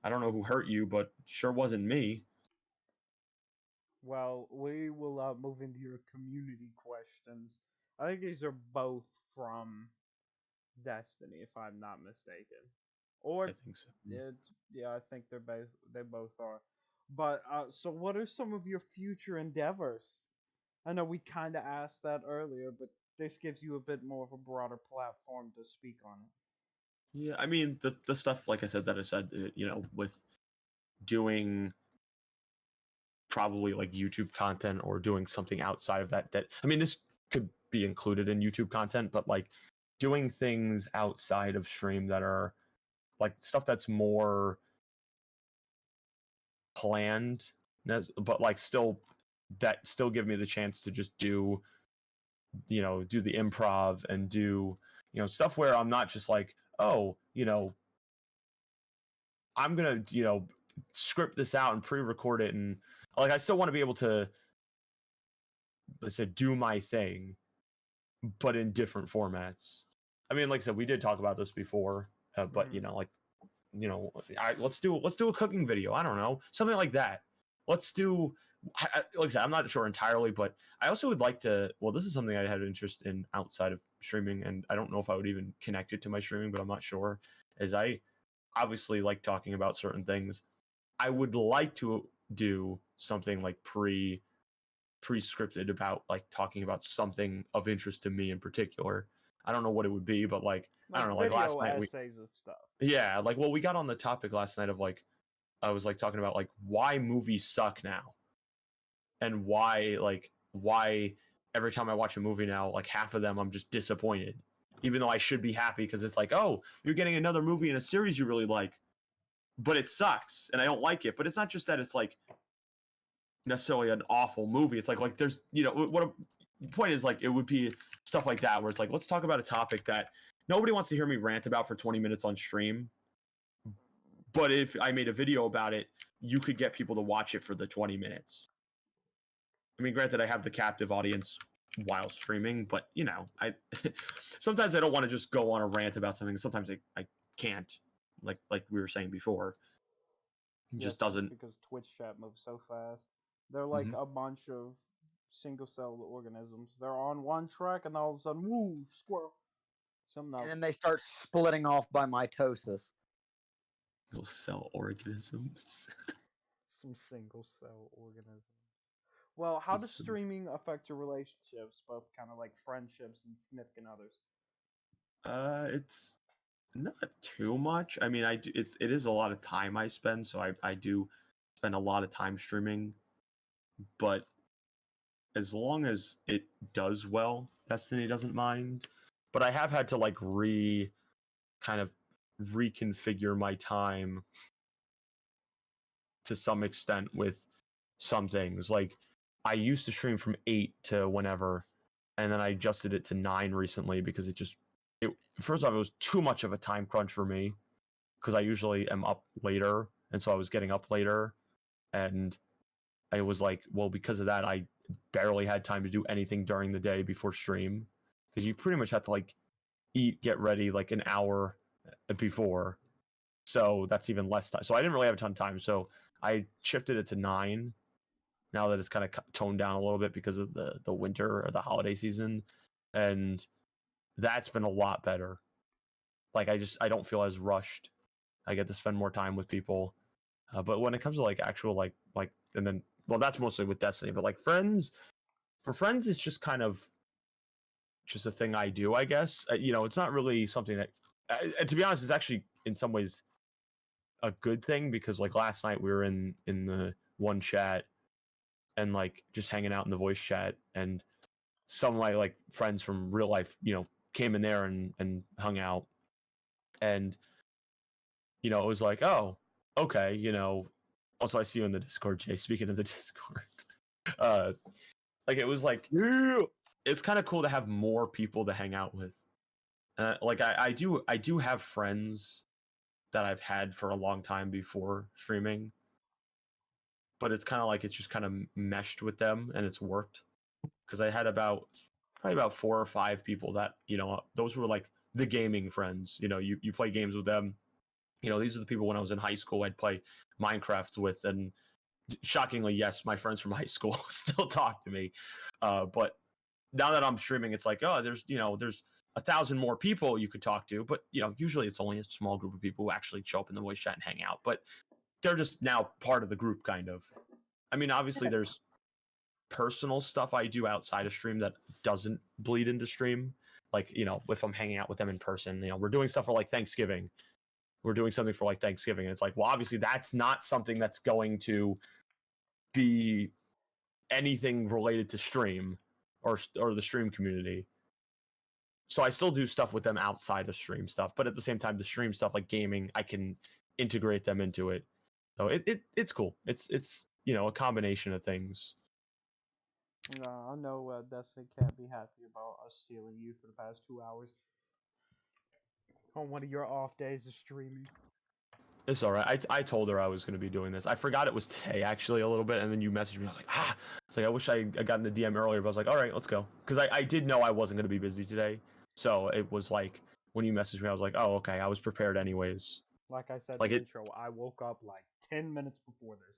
I don't know who hurt you, but sure wasn't me. Well, we will move into your community questions. I think these are both from Destiny, if I'm not mistaken. Or I think so. Yeah, I think they both are. But so what are some of your future endeavors? I know we kind of asked that earlier, but this gives you a bit more of a broader platform to speak on it. Yeah, I mean, the stuff, like I said, with doing probably like YouTube content or doing something outside of that, I mean, this could be included in YouTube content, but like doing things outside of stream that are like stuff that's more planned, but like still that still give me the chance to just do the improv and do stuff where I'm not just like, oh, I'm gonna script this out and pre-record it, and like I still want to be able to, let's say, do my thing, but in different formats. I mean, like I said, we did talk about this before, but let's do a cooking video. I don't know, something like that. Let's do. Like I said, I'm not sure entirely, but I also would like to. Well, this is something I had interest in outside of streaming, and I don't know if I would even connect it to my streaming, but I'm not sure. As I obviously like talking about certain things, I would like to do something like pre-scripted about like talking about something of interest to me in particular. I don't know what it would be, but like I don't know, like last video night essays of stuff. yeah, like we got on the topic last night of like I was like talking about like why movies suck now, and why every time I watch a movie now, like half of them I'm just disappointed, even though I should be happy because it's like, oh, you're getting another movie in a series you really like, but it sucks and I don't like it. But it's not just that it's like necessarily an awful movie. It's like there's the point is, like, it would be stuff like that where it's like, let's talk about a topic that nobody wants to hear me rant about for 20 minutes on stream, but if I made a video about it, you could get people to watch it for the 20 minutes. I mean, granted, I have the captive audience while streaming, but I sometimes I don't want to just go on a rant about something. Sometimes I can't, like we were saying before. It just doesn't. Because Twitch chat moves so fast. They're like a bunch of single-celled organisms. They're on one track, and all of a sudden, woo, squirrel. Something else. And then they start splitting off by mitosis. Single cell organisms. Some single-cell organisms. Well, how does streaming affect your relationships, both kind of like friendships and significant others? It's not too much. I mean, it is a lot of time I spend, so I do spend a lot of time streaming, but as long as it does well, Destiny doesn't mind. But I have had to like kind of reconfigure my time to some extent with some things. Like I used to stream from 8 to whenever, and then I adjusted it to 9 recently because first off, it was too much of a time crunch for me because I usually am up later, and so I was getting up later, and I was like, well, because of that, I barely had time to do anything during the day before stream because you pretty much have to like eat, get ready like an hour before, so that's even less time. So I didn't really have a ton of time, so I shifted it to 9 now that it's kind of toned down a little bit because of the winter or the holiday season, and that's been a lot better. Like I don't feel as rushed. I get to spend more time with people. But when it comes to like actual like and then well, that's mostly with Destiny, but like for friends it's just kind of just a thing I do, I guess. It's not really something that to be honest, it's actually in some ways a good thing because like last night we were in the one chat and like just hanging out in the voice chat, and some of my like friends from real life, came in there and hung out, and it was like, oh, okay, also I see you in the Discord, Jay. Speaking of the Discord, like it was like, yeah, it's kind of cool to have more people to hang out with. Like I do have friends that I've had for a long time before streaming, but it's kind of like it's just kind of meshed with them and it's worked because I had probably about 4 or 5 people that those were like the gaming friends. You play games with them. These are the people when I was in high school I'd play Minecraft with, and shockingly, yes, my friends from high school still talk to me. But now that I'm streaming, it's like, oh, there's 1,000 more people you could talk to, but usually it's only a small group of people who actually show up in the voice chat and hang out. But they're just now part of the group, kind of. I mean, obviously, there's personal stuff I do outside of stream that doesn't bleed into stream. Like, if I'm hanging out with them in person, we're doing stuff for like Thanksgiving. We're doing something for like Thanksgiving, and it's like, well, obviously, that's not something that's going to be anything related to stream or the stream community. So I still do stuff with them outside of stream stuff, but at the same time, the stream stuff like gaming, I can integrate them into it. So it's cool. It's a combination of things. No, I know Destiny can't be happy about us stealing you for the past 2 hours on one of your off days of streaming. It's all right. I told her I was going to be doing this. I forgot it was today actually a little bit, and then you messaged me. I was like, ah. It's like I wish I got in the DM earlier, but I was like, all right, let's go, because I did know I wasn't going to be busy today, so it was like when you messaged me, I was like, oh okay, I was prepared anyways. Like I said in Like the it. intro, I woke up like 10 minutes before this.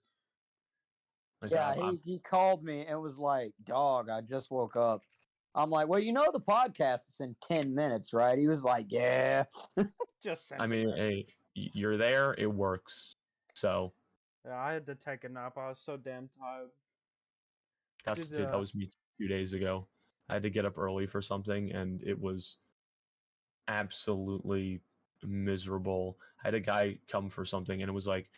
I said, Yeah, he called me and was like, "Dog, I just woke up." I'm like, "Well, you know the podcast is in 10 minutes, right?" He was like, "Yeah." Just sent I the mean, hey, message. you're there. It works. So Yeah, I had to take a nap. I was so damn tired. Did that was me 2 days ago. I had to get up early for something, and it was absolutely miserable. I had a guy come for something, and it was like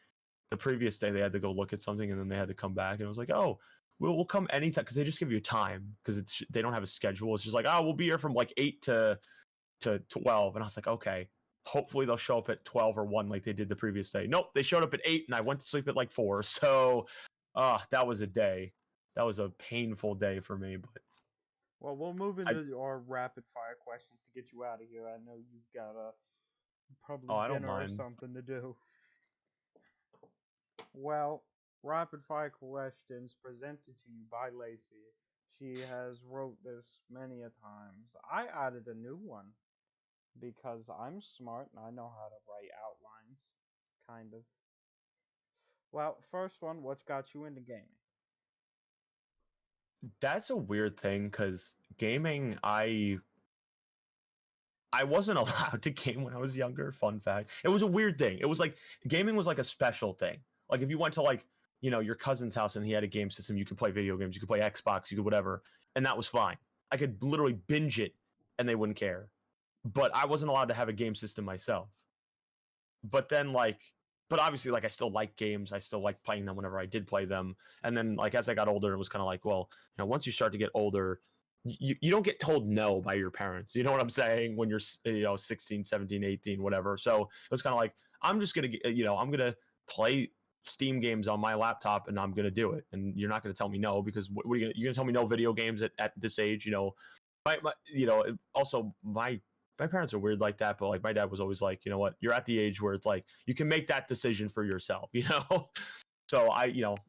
the previous day they had to go look at something, and then they had to come back, and it was like, oh, we'll come anytime, because they just give you time, because they don't have a schedule. It's just like, oh, we'll be here from like 8 to 12, and I was like, okay. Hopefully they'll show up at 12 or 1 like they did the previous day. Nope, they showed up at 8 and I went to sleep at like 4. So that was a day. That was a painful day for me, but well, we'll move I into our rapid fire questions to get you out of here. I know you've got probably I don't dinner or mind. something to do. Well, rapid fire questions presented to you by Lacey. She has wrote this many a times. I added a new one because I'm smart and I know how to write outlines, kind of. Well, first one, what's got you into gaming? That's a weird thing because gaming, I wasn't allowed to game when I was younger. Fun fact. It was a weird thing. It was like gaming was like a special thing. Like if you went to like, your cousin's house and he had a game system, you could play video games, you could play Xbox, you could whatever, and that was fine. I could literally binge it and they wouldn't care. But I wasn't allowed to have a game system myself. But then but obviously like I still like games. I still like playing them whenever I did play them. And then like as I got older, it was kind of like, well, once you start to get older, you don't get told no by your parents. You know what I'm saying? When you're 16, 17, 18, whatever. So it was kind of like, I'm just going to I'm going to play Steam games on my laptop and I'm going to do it. And you're not going to tell me no, because what are you're going to tell me no video games at this age, my also my parents are weird like that, but like my dad was always like, you know what, you're at the age where it's like you can make that decision for yourself, So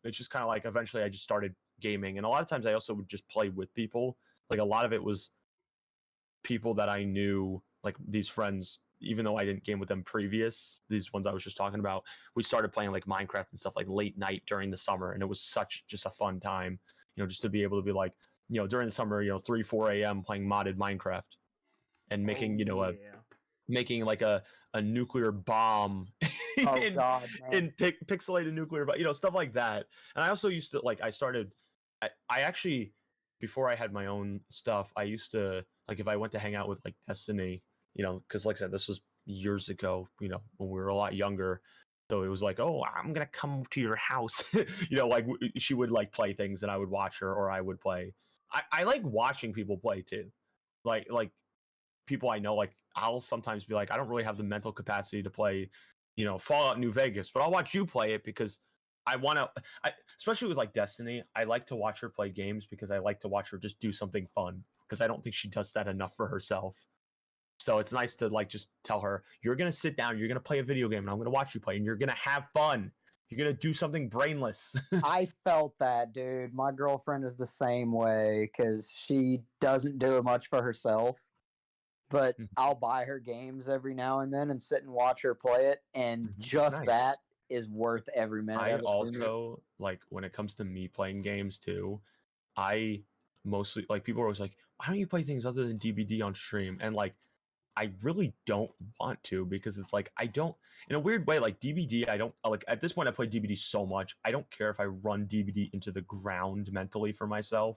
it's just kind of like eventually I just started gaming, and a lot of times I also would just play with people. Like a lot of it was people that I knew, like these friends, even though I didn't game with them previous, these ones I was just talking about, we started playing like Minecraft and stuff like late night during the summer, and it was such just a fun time, just to be able to be like, during the summer, 3, 4 a.m. playing modded Minecraft and Oh making, yeah. making like a nuclear bomb Oh in God, man. pixelated nuclear, but stuff like that. And I also used to like I started I actually, before I had my own stuff, I used to, like, if I went to hang out with like Destiny, because like I said, this was years ago, when we were a lot younger. So it was like, oh, I'm gonna come to your house. Like she would like play things and I would watch her, or I would play. I like watching people play too. Like people I know, like I'll sometimes be like, I don't really have the mental capacity to play, Fallout New Vegas, but I'll watch you play it because I want to. Especially with like Destiny, I like to watch her play games because I like to watch her just do something fun, because I don't think she does that enough for herself. So it's nice to like just tell her, you're gonna sit down, you're gonna play a video game, and I'm gonna watch you play, and you're gonna have fun. You're gonna do something brainless. I felt that, dude. My girlfriend is the same way because she doesn't do it much for herself, but I'll buy her games every now and then and sit and watch her play it, and just Nice. that is worth every minute I of it for me. also like when it comes to me playing games too. I mostly like people are always like, why don't you play things other than DBD on stream? And like, I really don't want to, because it's like I don't, in a weird way, like DBD. I don't like at this point. I play DBD so much. I don't care if I run DBD into the ground mentally for myself,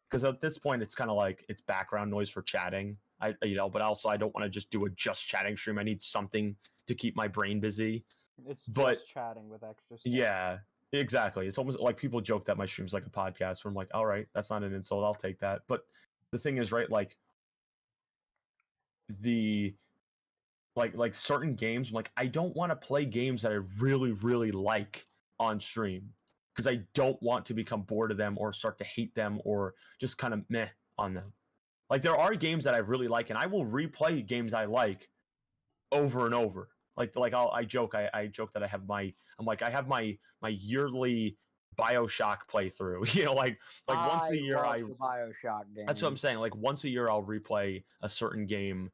because at this point it's kind of like it's background noise for chatting. But also I don't want to just do a just chatting stream. I need something to keep my brain busy. It's But just chatting with extra stuff. yeah, exactly. It's almost like people joke that my stream's like a podcast, where I'm like, all right, that's not an insult. I'll take that. But the thing is, right, like the like certain games, I'm like, I don't want to play games that I really, really like on stream. because I don't want to become bored of them or start to hate them or just kind of meh on them. Like there are games that I really like, and I will replay games I like over and over. I joke that I have my yearly BioShock playthrough. Like once a year love the BioShock game. that's what I'm saying. Like once a year I'll replay a certain game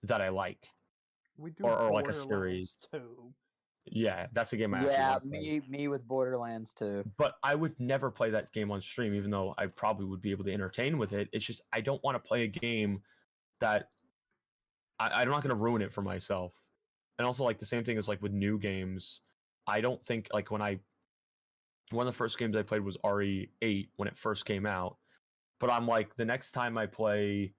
that I like. We do Or like a series. too. Yeah, that's a game I actually want to play. me with Borderlands too. But I would never play that game on stream, even though I probably would be able to entertain with it. It's just I don't want to play a game that I'm not going to ruin it for myself. And also, like the same thing as like with new games, I don't think like one of the first games I played was RE8 when it first came out. But I'm like the next time I play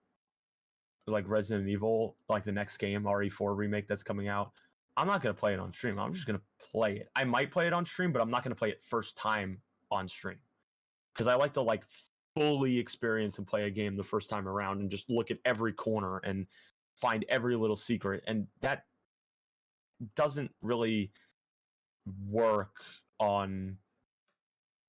like Resident Evil, like the next game RE4 remake that's coming out, I'm not going to play it on stream. I'm just going to play it. I might play it on stream, but I'm not going to play it first time on stream. Because I like to like fully experience and play a game the first time around and just look at every corner and find every little secret. And that doesn't really work on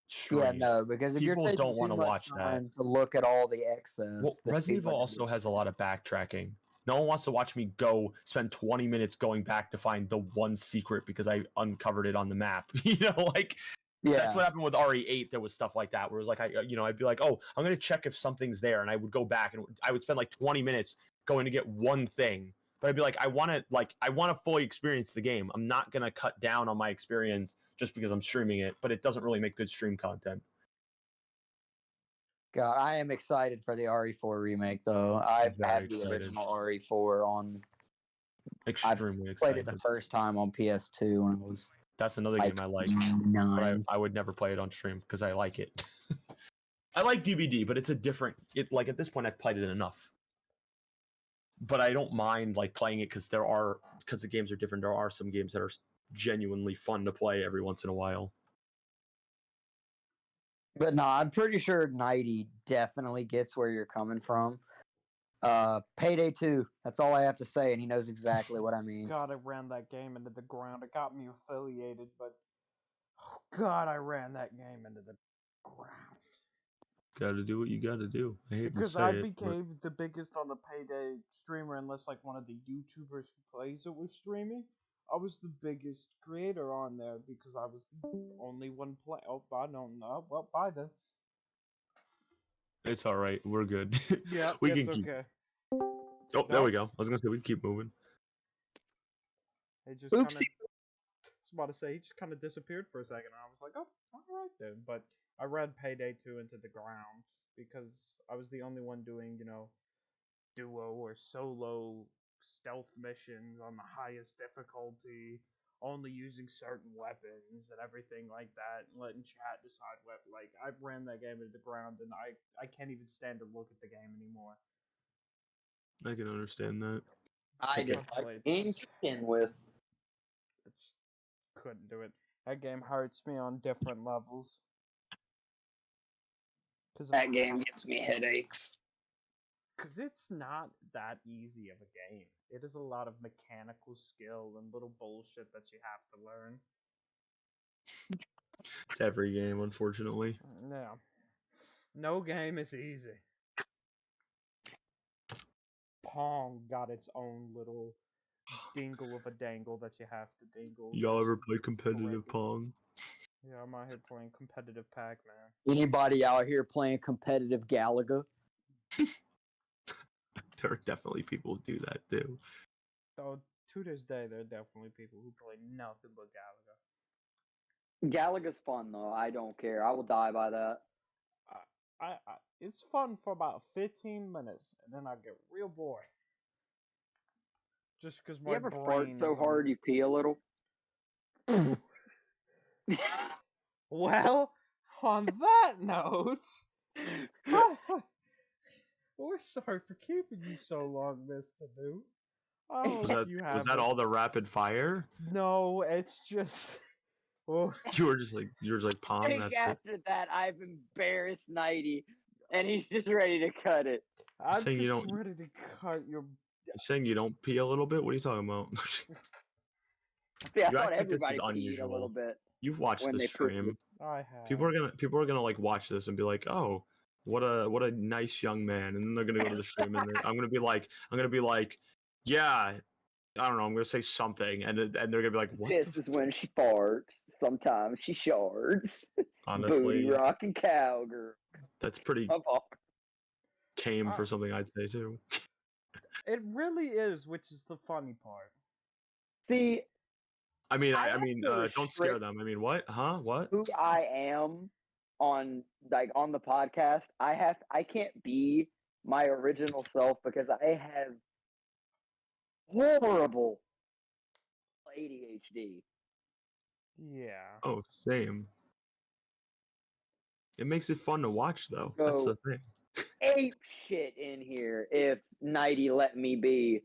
stream. Yeah, no, because if People you're taking don't want to watch that. to look at all the excess. Well, Resident Evil also has a lot of backtracking. No one wants to watch me go spend 20 minutes going back to find the one secret because I uncovered it on the map. Like that's what happened with RE8. There was stuff like that where it was like I'd be like, oh, I'm gonna check if something's there, and I would go back and I would spend like 20 minutes going to get one thing. But I'd be like, I want to fully experience the game. I'm not gonna cut down on my experience just because I'm streaming it. But it doesn't really make good stream content. God, I am excited for the RE4 remake, though. I've had the original RE4 on. Extremely excited. Played it the first time on PS2 when it was. That's another game I like. But I would never play it on stream because I like it. I like DVD, but it's a different. Like at this point, I've played it enough. But I don't mind like playing it because the games are different. There are some games that are genuinely fun to play every once in a while. But no, I'm pretty sure 90 definitely gets where you're coming from. Payday 2, that's all I have to say, and he knows exactly what I mean. God, I ran that game into the ground. It got me affiliated, but oh God, I ran that game into the ground. Gotta do what you gotta do. I hate because to say I it, became the biggest on the Payday streamer, unless like one of the YouTubers who plays it was streaming. I was the biggest creator on there because I was the only one play. Oh, I don't know. Well, bye then. It's all right. We're good. Yeah, we it's can keep. okay. Oh, there we go. I was gonna say we can keep moving. It just kind of. I was about to say he just kind of disappeared for a second. And I was like, oh, all right then. But I ran Payday 2 into the ground because I was the only one doing, duo or solo stealth missions on the highest difficulty, only using certain weapons and everything like that, and letting chat decide what. Like, I ran that game into the ground, and I can't even stand to look at the game anymore. I can understand that. I did game to begin with. I just couldn't do it. That game hurts me on different levels. That game gives me headaches. Because it's not that easy of a game. It is a lot of mechanical skill and little bullshit that you have to learn. It's every game, unfortunately. Yeah. No game is easy. Pong got its own little dingle of a dangle that you have to dingle. Y'all ever play competitive Pong? Yeah, I'm out here playing competitive Pac-Man. Anybody out here playing competitive Galaga? There are definitely people who do that too. So to this day, there are definitely people who play nothing but Galaga. Galaga's fun though. I don't care. I will die by that. It's fun for about 15 minutes, and then I get real bored. Just because my you ever brain fart so hard you pee a little? Well, on that note, we're sorry for keeping you so long, Mr. New. Was that all the rapid fire? No, it's just. Well, you were just like Pong. After that, I've embarrassed 90, and he's just ready to cut it. I'm just ready to cut your. You're saying you don't pee a little bit? What are you talking about? Yeah, I You thought act like this is everybody could eat a little unusual. bit You've watched when the they poop. stream. I have. People are gonna like watch this and be like, oh, what a nice young man, and then they're gonna go to the stream and I'm gonna be like, yeah, I don't know, I'm gonna say something, and they're gonna be like, what? This is when she farts. Sometimes she shards. Booty Honestly, rocking cowgirl. that's pretty Come on. tame for something I'd say too. It really is, which is the funny part. See, I mean, I I have mean, to don't scare restrict them. I mean, what? Huh? What? who I am on the podcast. I can't be my original self because I have horrible ADHD. Yeah. Oh, same. It makes it fun to watch, though. That's So the thing. ape shit in here if Nighty let me be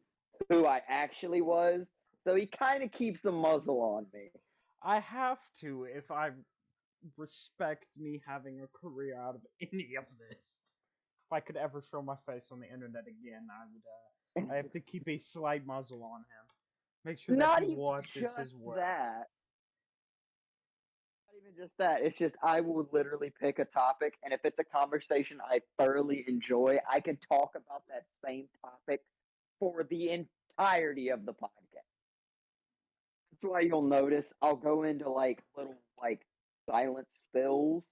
who I actually was. So he kind of keeps a muzzle on me. I have to if I respect me having a career out of any of this. If I could ever show my face on the internet again, I would. I have to keep a slight muzzle on him. Make sure that Not he even watches just his words. that. Not even just that. It's just I will literally pick a topic, and if it's a conversation I thoroughly enjoy, I can talk about that same topic for the entirety of the podcast. That's why you'll notice I'll go into like little like silent spills,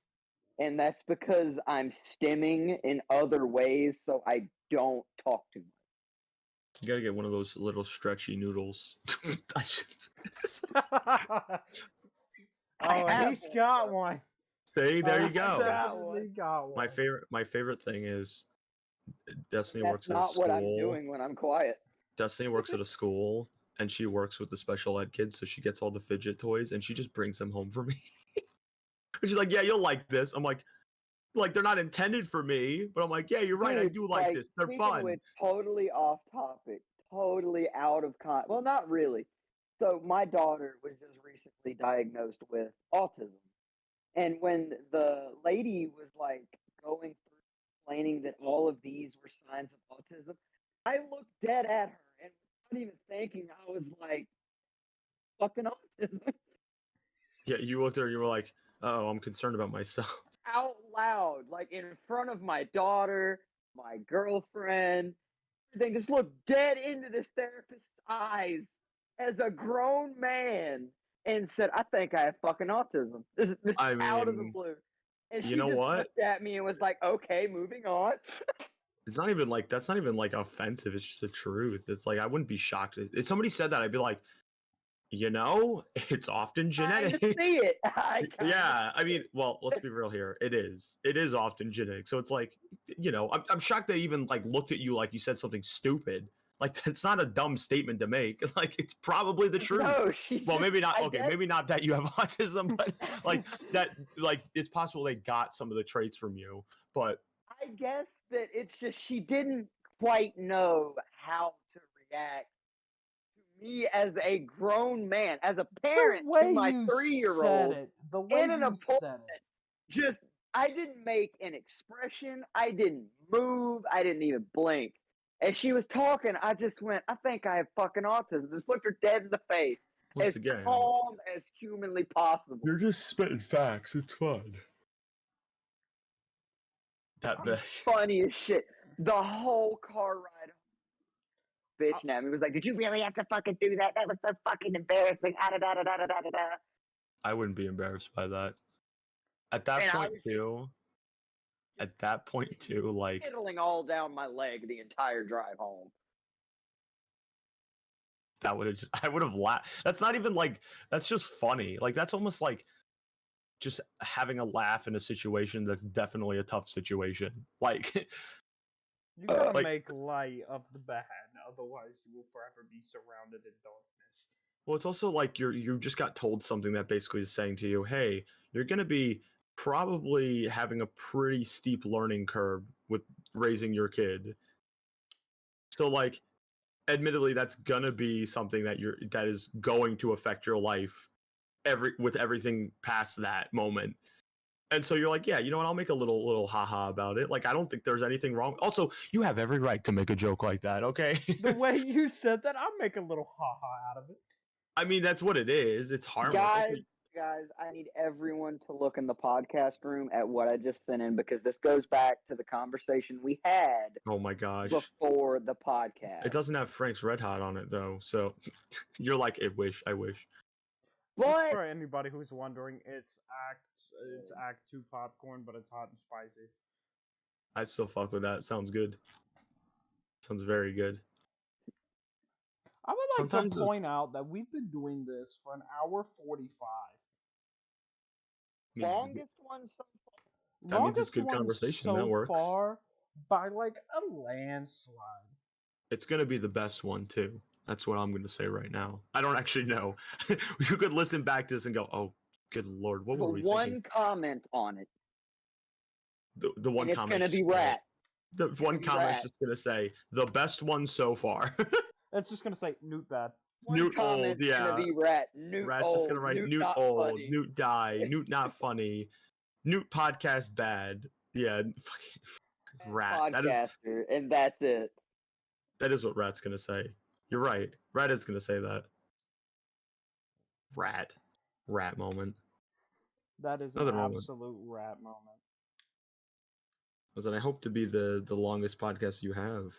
and that's because I'm stimming in other ways, so I don't talk too much. You gotta get one of those little stretchy noodles. Oh, have he's one, got bro. one. See, there you He's go. definitely got one. My favorite thing is Destiny That's works at a not what I'm school. doing when I'm quiet. Destiny works at a school, and she works with the special ed kids, so she gets all the fidget toys, and she just brings them home for me. She's like, "Yeah, you'll like this." I'm like, they're not intended for me, but I'm like, "Yeah, you're right. I Dude, do like this. They're speaking fun." of which, totally off topic, totally out of well, not really. So my daughter was just recently diagnosed with autism, and when the lady was like going through explaining that all of these were signs of autism, I looked dead at her and without even thinking, I was like, "Fucking autism." Yeah, you looked at her, you were like, "Oh, I'm concerned about myself." Out loud, like in front of my daughter, my girlfriend, everything. Just looked dead into this therapist's eyes as a grown man and said, "I think I have fucking autism." This I out of the mean, blue. And you she know just what? looked at me and was like, "Okay, moving on." It's not even like that's not even like offensive. It's just the truth. It's like I wouldn't be shocked if somebody said that. I'd be like, it's often I genetic. see it. I Yeah, I mean, well, let's be real here. It is. It is often genetic. So it's like, I'm shocked they even like looked at you like you said something stupid. Like that's not a dumb statement to make. Like it's probably the truth. No, she. Well, just, maybe not. I Okay, guess, maybe not that you have autism, but like that. Like it's possible they got some of the traits from you. But I guess that it's just she didn't quite know how to react to me as a grown man, as a The parent to way my you 3-year-old said it. The way in an you appointment. said it. Just I didn't make an expression. I didn't move. I didn't even blink. As she was talking, I just went, "I think I have fucking autism." Just looked her dead in the face, once as again, calm as humanly possible. you're just spitting facts. It's fun. That big. Funny as shit. The whole car ride bitching at me was like, "Did you really have to fucking do that? That was so fucking embarrassing." Da, da, da, da, da, da, da. I wouldn't be embarrassed by that. At that And I point was too. At that point too, like piddling all down my leg the entire drive home. that would have I would have laughed. That's not even like that's just funny. Like that's almost like just having a laugh in a situation that's definitely a tough situation. Like You gotta like make light of the bad, otherwise you will forever be surrounded in darkness. well, it's also like you just got told something that basically is saying to you, hey, you're gonna be probably having a pretty steep learning curve with raising your kid. So like admittedly that's gonna be something that is going to affect your life with everything past that moment. And so you're like, yeah, you know what? I'll make a little haha about it. Like, I don't think there's anything wrong. Also, you have every right to make a joke like that, okay? The way you said that, I'll make a little haha out of it. I mean, that's what it is. It's harmless. That's what- Guys, I need everyone to look in the podcast room at what I just sent in because this goes back to the conversation we had oh my gosh. before the podcast. It doesn't have Frank's Red Hot on it though, so you're like, I wish. Just But for anybody who's wondering, it's Act 2 popcorn, but it's hot and spicy. I still fuck with that. Sounds good. Sounds very good. I would like Sometimes to point out that we've been doing this for an hour 45. Means- longest one so far. That means it's Longest good one conversation. so That works. far by like a landslide. It's gonna be the best one too. That's what I'm gonna say right now. I don't actually know. You could listen back to this and go, "Oh, good lord, what were The we one thinking?" comment on it, The one and it's comment. gonna be rat. The one be comment's rat. just gonna say the best one so far. It's just gonna say Newt bad. One Newt comment's old, gonna yeah. be rat. Newt Rat's old. just gonna write Newt Newt not old, funny. Newt die, Newt not funny, Newt podcast bad. Yeah, fucking Rat. podcaster, and that's it. That is what Rat's gonna say. You're right. Rat is gonna say that. Rat moment. That is an Nothing wrong with- absolute rat moment. Listen, I hope to be the longest podcast you have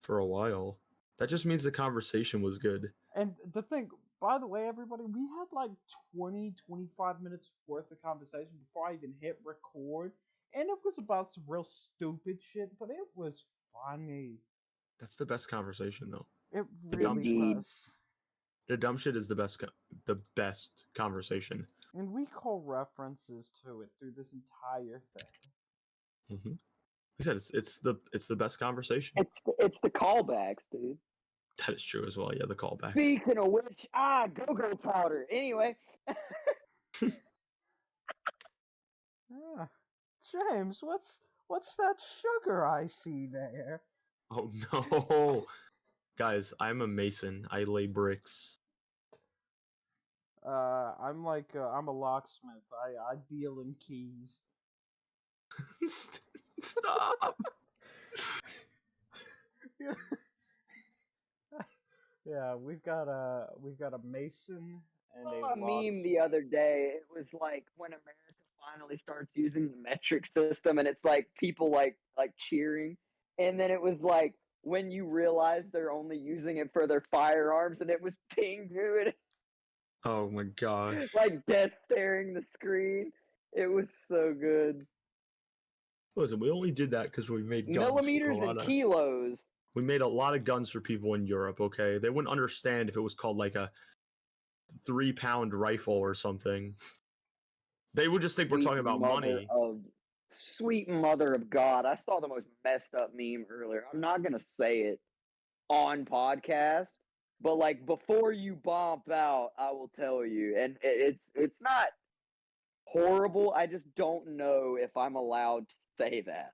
for a while. That just means the conversation was good. And the thing, by the way, everybody, we had like 20, 25 minutes worth of conversation before I even hit record. And it was about some real stupid shit, but it was funny. That's the best conversation though. It The really dumb shit. was. The dumb shit is the best conversation. And we call references to it through this entire thing. Mm-hmm. I said it's the best conversation. It's the callbacks, dude. That is true as well. Yeah, the callbacks. Speaking of which, go-go powder. Anyway, Yeah. James, what's that sugar I see there? Oh no, guys! I'm a mason. I lay bricks. I'm I'm a locksmith. I deal in keys. Stop. Yeah, we've got a mason and saw a meme locksmith. the other day. It was like when America finally starts using the metric system, and it's like people like cheering, and then it was like when you realize they're only using it for their firearms, and it was Pingu and Oh my gosh. like death staring the screen. It was so good. Listen, we only did that because we made guns. Millimeters for a and lot of- kilos. We made a lot of guns for people in Europe. Okay, they wouldn't understand if it was called like a 3-pound rifle or something. They would just think we're talking about money. Sweet mother of God. I saw the most messed up meme earlier. I'm not going to say it on podcast, but like before you bump out, I will tell you. And it's not horrible. I just don't know if I'm allowed to say that.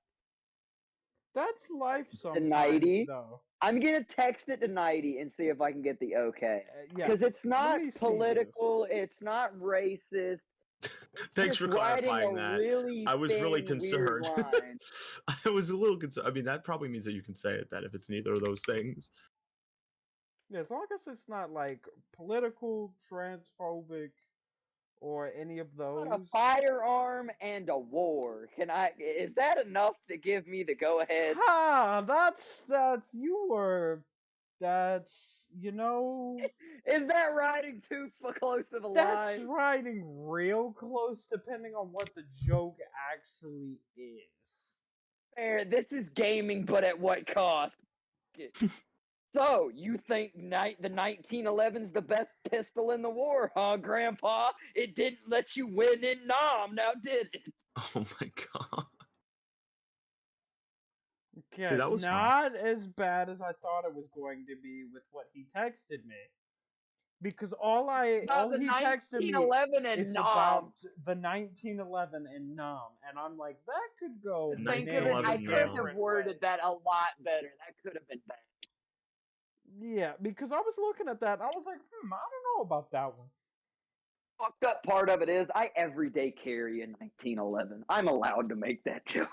That's life sometimes, 90? though. I'm going to text it to Nighty and see if I can get the okay. Yeah, Because it's not me see political, it's not racist. Thanks just for writing clarifying a that. really I was really thin, weird concerned. line. I was a little concerned. I mean, that probably means that you can say it then if it's neither of those things. yeah, as long as it's not like political, transphobic, or any of those. A firearm and a war. Is that enough to give me the go ahead? Ha! That's you know. Is that riding too close of a That's line? riding real close, depending on what the joke actually is. Fair. This is gaming, but at what cost? So, you think the 1911's the best pistol in the war, huh, Grandpa? It didn't let you win in Nam, now did it? Oh my god. Okay, that was fun. not as bad as I thought it was going to be with what he texted me. Because all he texted me, 1911 and it's Nam. about the 1911 and Nam, and I'm like, that could go. I could have Nam. worded that a lot better. That could have been bad. Yeah, because I was looking at that, and I was like, I don't know about that one. Fucked up part of it is I everyday carry a 1911. I'm allowed to make that joke.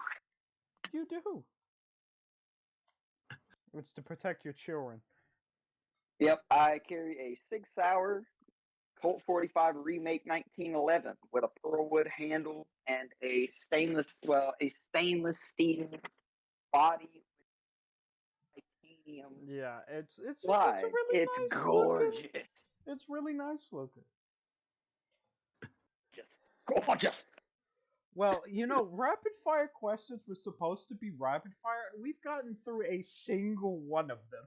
You do. It's to protect your children. Yep, I carry a 6-hour Colt 45 Remake 1911 with a pearlwood handle and a stainless steel body with titanium Yeah, it's a slide. really It's nice looking. gorgeous. It's really nice looking. Just gorgeous. Well, rapid fire questions were supposed to be rapid fire, and we've gotten through a single one of them.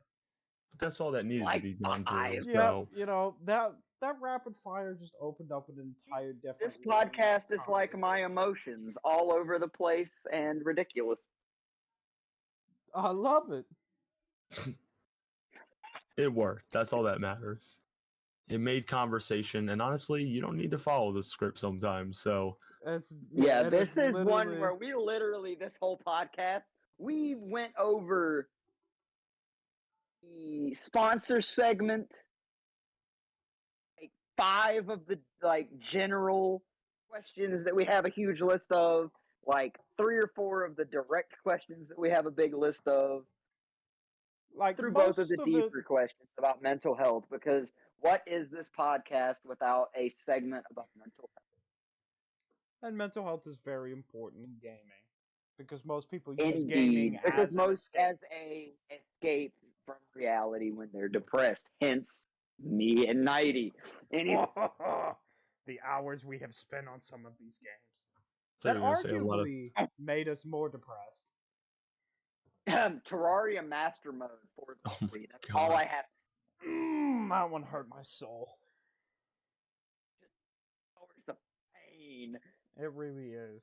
That's all that needed to Like be gone through. 5. Yeah, So that rapid fire just opened up an entire different. This lane of podcast is like my conversation. emotions, all over the place and ridiculous. I love it. it worked. That's all that matters. It made conversation, and honestly, you don't need to follow the script sometimes. So Yeah, it this is one literally- where we literally, this whole podcast, we went over the sponsor segment, like 5 of the general questions that we have a huge list of, like 3 or 4 of the direct questions that we have a big list of, like through most both of the of deeper it. questions about mental health, because what is this podcast without a segment about mental health? And mental health is very important in gaming because most people use Indeed, gaming because as an most escape. as a escape from reality when they're depressed. Hence, me and 90. Anyway, The hours we have spent on some of these games so that you're gonna say a lot of arguably made us more depressed. Terraria Master Mode for the Oh my free. That's God. all I have. That one hurt my soul. Stories of pain. It really is.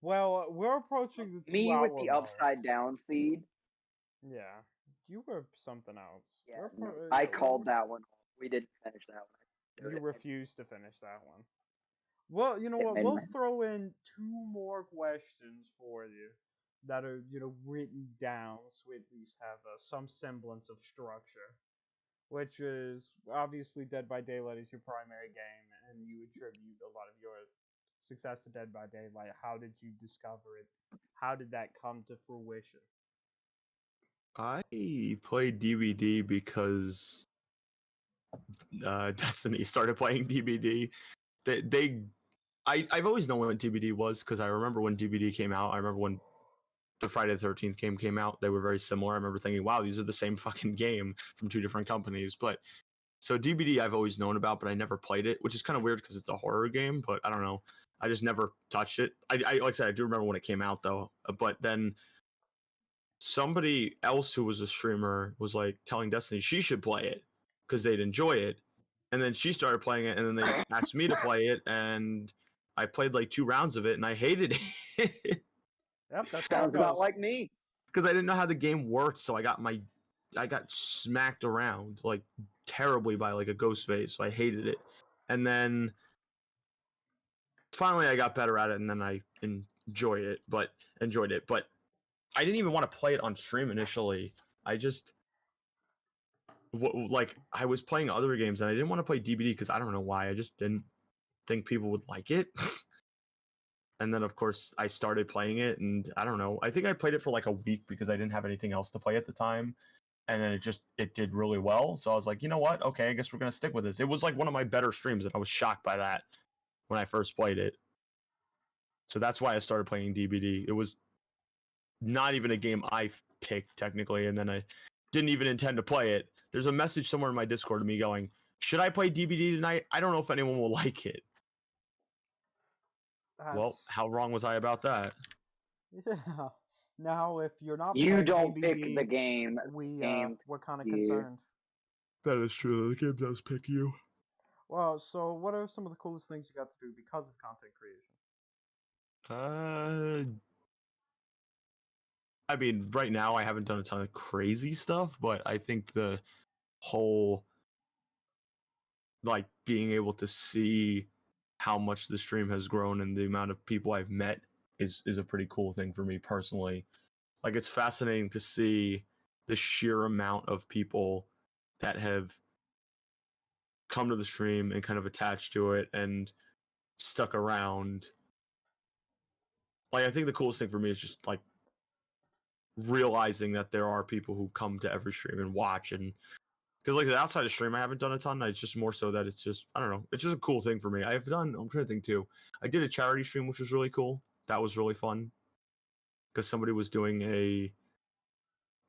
Well, we're approaching the 2 Me hour with the mark. upside down seed. Yeah, you were something else. Yeah, I called that one. We didn't finish that one. You refused to finish that one. Well, you know It what? made We'll my- throw in 2 more questions for you that are, written down so we at least have some semblance of structure. Which is obviously Dead by Daylight is your primary game, and you attribute a lot of your success to Dead by Daylight. How did you discover it? How did that come to fruition? I played DVD because Destiny started playing DVD. I've always known what DVD was because I remember when DVD came out. I remember when the Friday the 13th game came out. They were very similar. I remember thinking, wow, these are the same fucking game from 2 different companies. But so DVD I've always known about, but I never played it, which is kind of weird because it's a horror game. But I don't know. I just never touched it. I like I said, I do remember when it came out though. But then somebody else who was a streamer was like telling Destiny she should play it because they'd enjoy it. And then she started playing it, and then they asked me to play it, and I played like 2 rounds of it, and I hated it. Yep, that's how it Sounds about goes. like me. Because I didn't know how the game worked, so I got smacked around like terribly by like a ghost face, so I hated it. And then finally I got better at it, and then I enjoyed it. But I didn't even want to play it on stream initially. I just like I was playing other games, and I didn't want to play DBD because I don't know why. I just didn't think people would like it. And then of course I started playing it, and I don't know. I think I played it for like a week because I didn't have anything else to play at the time. And then it did really well. So I was like, you know what? Okay, I guess we're gonna stick with this. It was like one of my better streams, and I was shocked by that when I first played it. So that's why I started playing DBD. It was not even a game I picked technically, and then I didn't even intend to play it. There's a message somewhere in my Discord to me going, "Should I play DBD tonight? I don't know if anyone will like it." Well, how wrong was I about that? Yeah. Now, if you're not You playing don't DBD, pick the game. we're kind of you. concerned. That is true. The game does pick you. Well, so what are some of the coolest things you got to do because of content creation? I mean, right now I haven't done a ton of crazy stuff, but I think the whole like being able to see how much the stream has grown and the amount of people I've met is a pretty cool thing for me personally. Like it's fascinating to see the sheer amount of people that have come to the stream and kind of attached to it and stuck around. Like I think the coolest thing for me is just like realizing that there are people who come to every stream and watch and Because like outside of stream, I haven't done a ton. It's just more so that it's just I don't know. It's just a cool thing for me. I'm trying to think too. I did a charity stream, which was really cool. That was really fun because somebody was doing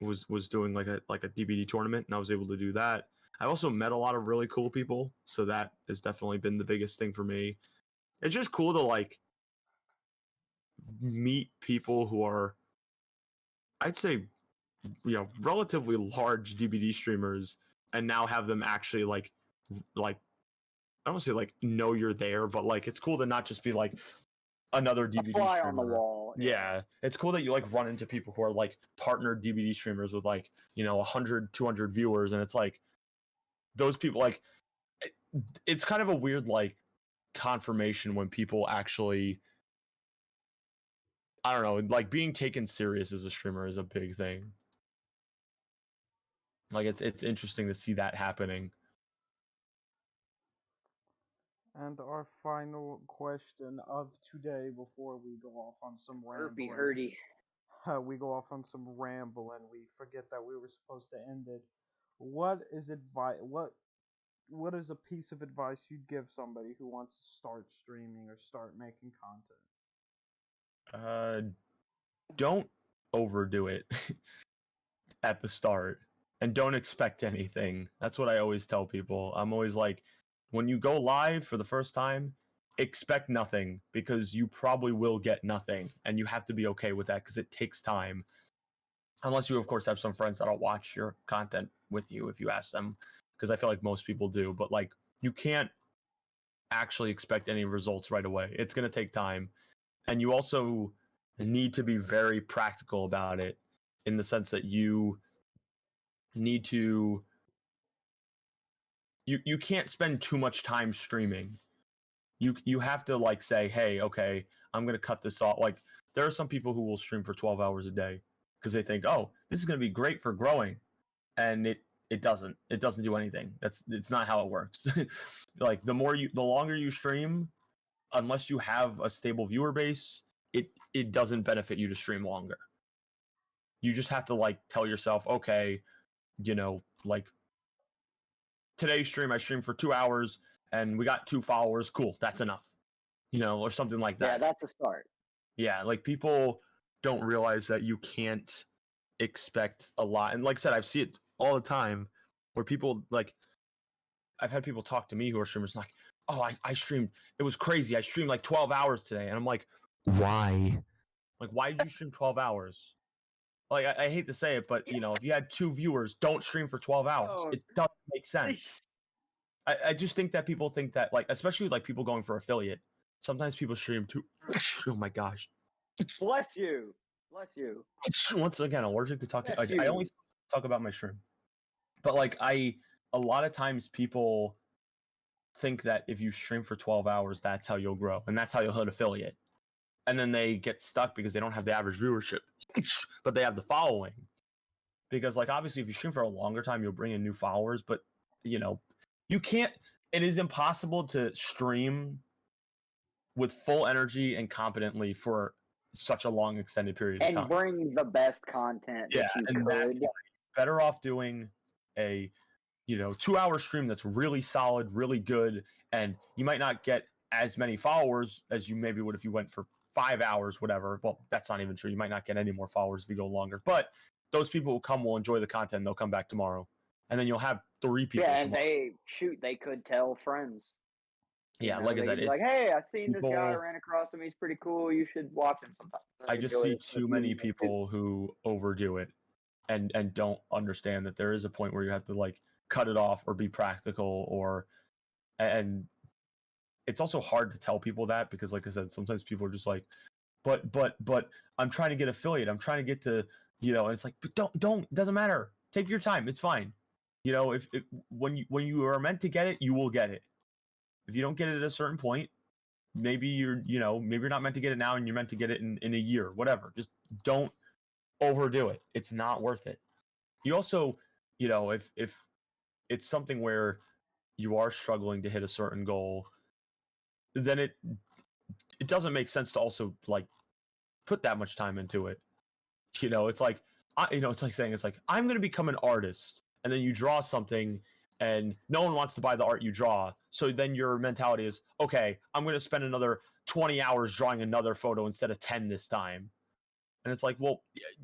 was doing like a DBD tournament, and I was able to do that. I also met a lot of really cool people, so that has definitely been the biggest thing for me. It's just cool to like meet people who are, I'd say, relatively large DBD streamers, and now have them actually like I don't want to say like know you're there, but like it's cool to not just be like another A DBD fly streamer. on the wall. Yeah, it's cool that you like run into people who are like partnered DBD streamers with like 100, 200 viewers, and it's like those people like it's kind of a weird like confirmation when people actually I don't know, like being taken serious as a streamer is a big thing. Like it's interesting to see that happening. And our final question of today before we go off on some Herpy rambling. hurdy. We go off on some ramble and we forget that we were supposed to end it. What is advice? What is a piece of advice you'd give somebody who wants to start streaming or start making content? Don't overdo it at the start and don't expect anything. That's what I always tell people. I'm always like, when you go live for the first time, expect nothing because you probably will get nothing, and you have to be okay with that because it takes time. Unless you, of course, have some friends that'll watch your content with you if you ask them, because I feel like most people do. But like, you can't actually expect any results right away. It's going to take time, and you also need to be very practical about it in the sense that you need to you can't spend too much time streaming. You have to like say, hey, okay, I'm gonna cut this off. Like there are some people who will stream for 12 hours a day because they think, oh, this is gonna be great for growing, and it doesn't do anything. It's not how it works. Like the longer you stream, unless you have a stable viewer base, it doesn't benefit you to stream longer. You just have to like tell yourself, okay, like today's stream, I streamed for 2 hours and we got 2 followers. Cool, that's enough, or something like that. Yeah, that's a start. Yeah, like people don't realize that you can't expect a lot. And like I said, I've seen it all the time where people like, I've had people talk to me who are streamers like, oh, I streamed, it was crazy. I streamed like 12 hours today. And I'm like, why? Like, why did you stream 12 hours? Like, I hate to say it, but if you had 2 viewers, don't stream for 12 hours. Oh. It doesn't make sense. I just think that people think that, like, especially like people going for affiliate, sometimes people stream too. Oh my gosh. Bless you. Bless you. Once again, allergic to talking. Bless I you. only talk about my stream. But like a lot of times people think that if you stream for 12 hours, that's how you'll grow and that's how you'll hit affiliate. And then they get stuck because they don't have the average viewership, but they have the following. Because like obviously if you stream for a longer time, you'll bring in new followers, but you can't, it is impossible to stream with full energy and competently for such a long extended period of time. And bring the best content that you could. Better off doing a 2-hour stream that's really solid, really good, and you might not get as many followers as you maybe would if you went for 5 hours, whatever. Well, that's not even true. You might not get any more followers if you go longer, but those people who come will enjoy the content. They'll come back tomorrow, and then you'll have 3 people. Yeah, and they could tell friends. Yeah, like I said, it's like, hey, I've seen this guy. I ran across him. He's pretty cool. You should watch him sometime. I just see too many people who overdo it and don't understand that there is a point where you have to like cut it off or be practical and it's also hard to tell people that because like I said, sometimes people are just like, but I'm trying to get affiliate. I'm trying to get to, and it's like, but don't, doesn't matter. Take your time. It's fine. If when you are meant to get it, you will get it. If you don't get it at a certain point, maybe you're not meant to get it now and you're meant to get it in a year, whatever. Just don't overdo it. It's not worth it. You also, if it's something where you are struggling to hit a certain goal, then it doesn't make sense to also like put that much time into it. It's like it's like saying I'm going to become an artist and then you draw something and no one wants to buy the art you draw. So then your mentality is, okay, I'm going to spend another 20 hours drawing another photo instead of 10 this time. And it's like, well,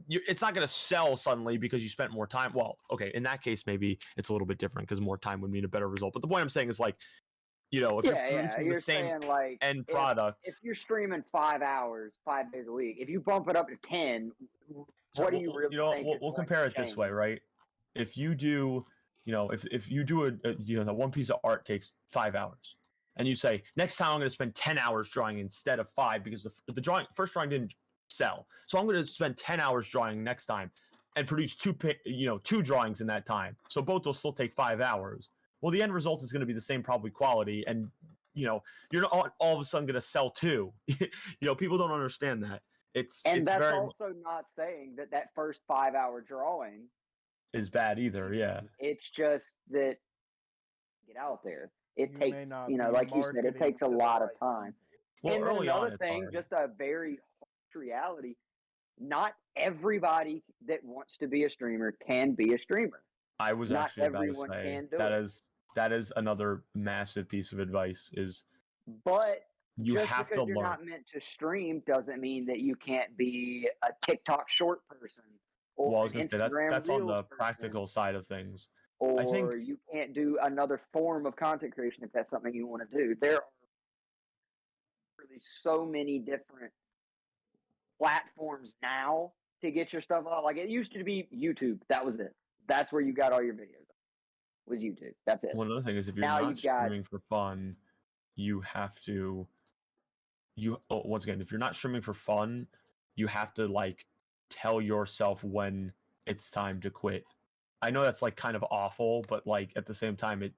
it's not going to sell suddenly because you spent more time. Well, okay, in that case, maybe it's a little bit different because more time would mean a better result. But the point I'm saying is like, if you're producing the same saying like end if product, you're streaming 5 hours, 5 days a week, if you bump it up to 10, so what do you really think? we'll compare it this way, right? If you do, if you do the one piece of art takes 5 hours, and you say next time I'm going to spend 10 hours drawing instead of 5 because the first drawing didn't sell, so I'm going to spend 10 hours drawing next time and produce two drawings in that time, so both will still take 5 hours. Well, the end result is going to be the same probably quality, and you're not all of a sudden going to sell two. People don't understand that. It's that's very also not saying that first 5-hour drawing is bad either. Yeah, it's just that get out there. It You takes, may not be like you said, it marketing takes a to the lot of right time. well, And then early on another it's thing, hard. just a very harsh reality, not everybody that wants to be a streamer can be a streamer. I was Not actually about to everyone say can do that it. that is another massive piece of advice is But you just have to because you're learn. not meant to stream doesn't mean that you can't be a TikTok short person or Well, I was an going to say Instagram that's on Reels the person, practical side of things. I think, or you can't do another form of content creation if that's something you want to do. There are really so many different platforms now to get your stuff out. Like it used to be YouTube. That was it. That's where you got all your videos. Was YouTube. That's it. one other thing is if you're Now not you've got streaming for fun, you have to once again, if you're not streaming for fun, you have to like tell yourself when it's time to quit. I know that's like kind of awful, but like at the same time, it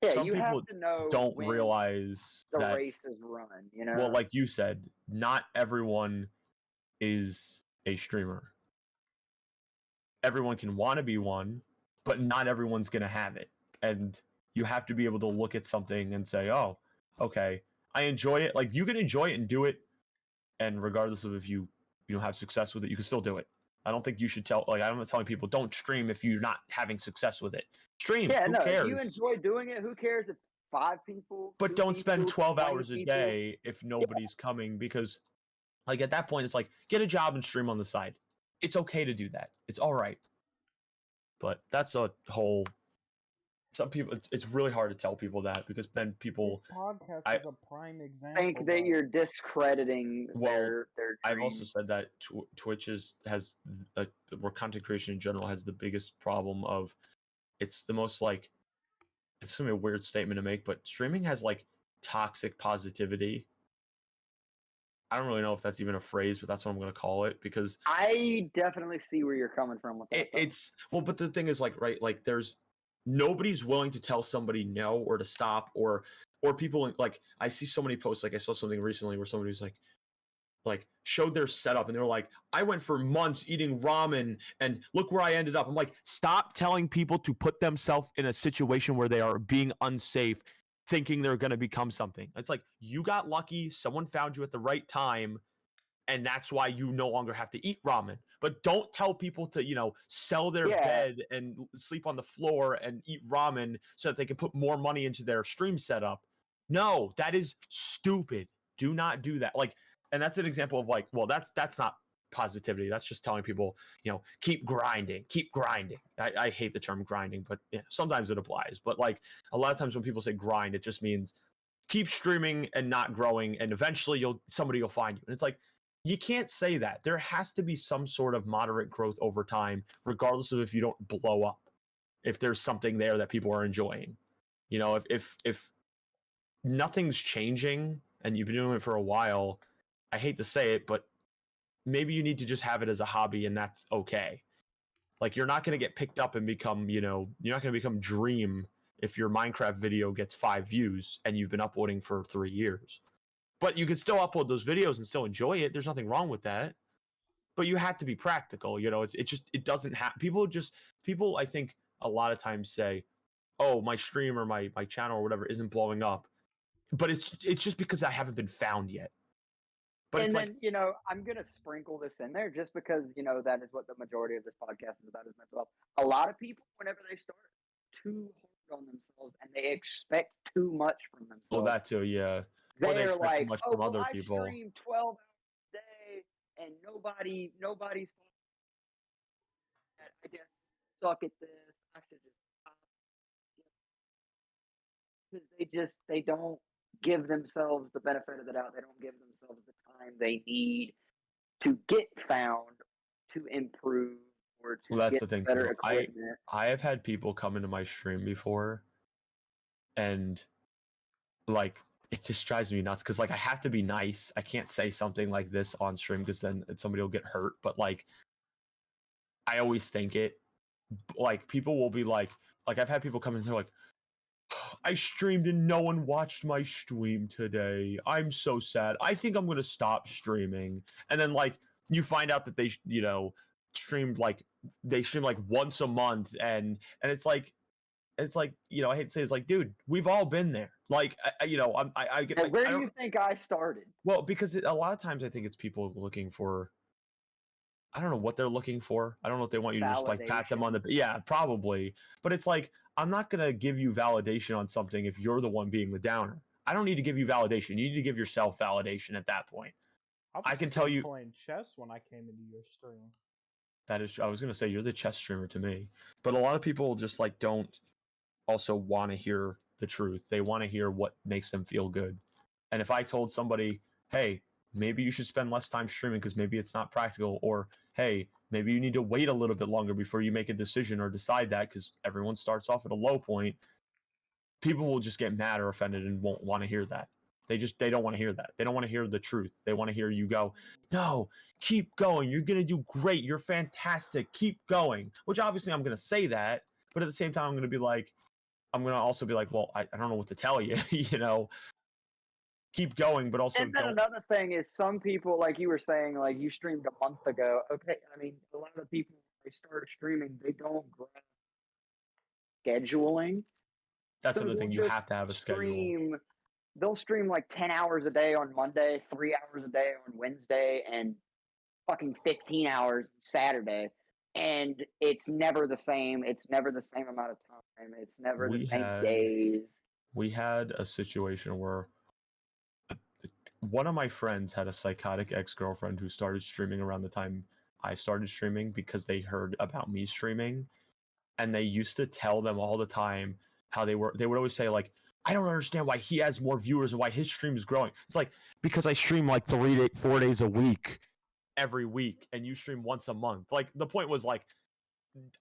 yeah. some You have people to know don't when realize the that. race is run. Well, like you said, not everyone is a streamer. Everyone can want to be one, but not everyone's going to have it. And you have to be able to look at something and say, oh, okay, I enjoy it. Like you can enjoy it and do it. And regardless of if you don't have success with it, you can still do it. I don't think you should I'm not telling people don't stream if you're not having success with it. Stream. Yeah, Who no. cares? If you enjoy doing it, who cares if 5 people, But 2 don't people, spend 12 20 hours a people? day if nobody's coming because like at that point it's like get a job and stream on the side. It's okay to do that. It's all right. But that's a whole some people it's really hard to tell people that because then people This podcast is a prime example. I think that you're discrediting their I've also dreams. said that Twitch has where content creation in general has the biggest problem of it's the most like it's gonna be a weird statement to make, but streaming has like toxic positivity. I don't really know if that's even a phrase, but that's what I'm going to call it because I definitely see where you're coming from with that. it's well, but the thing is like, right, like there's nobody's willing to tell somebody no or to stop or people like I see so many posts, like I saw something recently where somebody was like showed their setup and they were like, I went for months eating ramen and look where I ended up. I'm like, stop telling people to put themselves in a situation where they are being unsafe thinking they're going to become something. It's like you got lucky, someone found you at the right time, and that's why you no longer have to eat ramen. But don't tell people to, sell their bed and sleep on the floor and eat ramen so that they can put more money into their stream setup. No, that is stupid. Do not do that. Like, and that's an example of like, well, that's not positivity. That's just telling people, keep grinding, keep grinding. I hate the term grinding, but sometimes it applies. But like a lot of times when people say grind, it just means keep streaming and not growing, and eventually somebody will find you. And it's like you can't say that. There has to be some sort of moderate growth over time, regardless of if you don't blow up. If there's something there that people are enjoying, if nothing's changing and you've been doing it for a while, I hate to say it, but maybe you need to just have it as a hobby and that's okay. Like you're not going to get picked up and become, you're not going to become Dream if your Minecraft video gets 5 views and you've been uploading for 3 years. But you can still upload those videos and still enjoy it. There's nothing wrong with that. But you have to be practical, it doesn't have people I think a lot of times say, "Oh, my stream or my channel or whatever isn't blowing up." But it's just because I haven't been found yet. But And it's like, then, I'm going to sprinkle this in there just because, that is what the majority of this podcast is about, is mental health. A lot of people, whenever they start, too hard on themselves and they expect too much from well, themselves. that too, yeah. Or they They're expect too like, much oh, from well, other I people. stream 12 hours a day and nobody's I guess suck at this. I should just stop. Because they don't give themselves the benefit of the doubt. They don't give themselves the time they need to get found, to improve, or to Well, that's get the thing better too. I equipment. I have had people come into my stream before, and like it just drives me nuts because like I have to be nice. I can't say something like this on stream because then somebody will get hurt. But like I always think it. Like people will be like I've had people come in here like, I streamed and no one watched my stream today. I'm so sad. I think I'm gonna stop streaming. And then like you find out that they streamed like they stream like once a month, and it's like I hate to say it's like, dude, we've all been there. Like I get And where I do don't, you think I started? well, because a lot of times I think it's people looking for, I don't know what they're looking for. I don't know if they want you to just like pat them on Validation. the, yeah, probably. But it's like, I'm not going to give you validation on something if you're the one being the downer. I don't need to give you validation. You need to give yourself validation at that point. I I was can tell still you playing chess when I came into your stream. that is, I was going to say you're the chess streamer to me. But a lot of people just like don't also want to hear the truth. They want to hear what makes them feel good. And if I told somebody, hey, maybe you should spend less time streaming because maybe it's not practical, or hey, maybe you need to wait a little bit longer before you make a decision or decide that because everyone starts off at a low point, people will just get mad or offended and won't want to hear that. They don't want to hear that. They don't want to hear the truth. They want to hear you go, no, keep going. You're gonna do great. You're fantastic. Keep going. Which obviously I'm gonna say that, but at the same time I'm gonna be like, I'm gonna also be like, well, I don't know what to tell you. Keep going, but also And then don't. another thing is, some people, like you were saying, like you streamed a month ago. Okay, I mean, a lot of people, when they start streaming, they don't grasp scheduling. That's So another they'll thing. You just have to have a schedule. stream. They'll stream like 10 hours a day on Monday, 3 hours a day on Wednesday, and fucking 15 hours Saturday. And it's never the same. It's never the same amount of time. It's never the We same had days. we had a situation where one of my friends had a psychotic ex-girlfriend who started streaming around the time I started streaming because they heard about me streaming, and they used to tell them all the time how they would always say like, I don't understand why he has more viewers and why his stream is growing. It's like, because I stream like 4 days a week every week and you stream once a month. Like the point was like,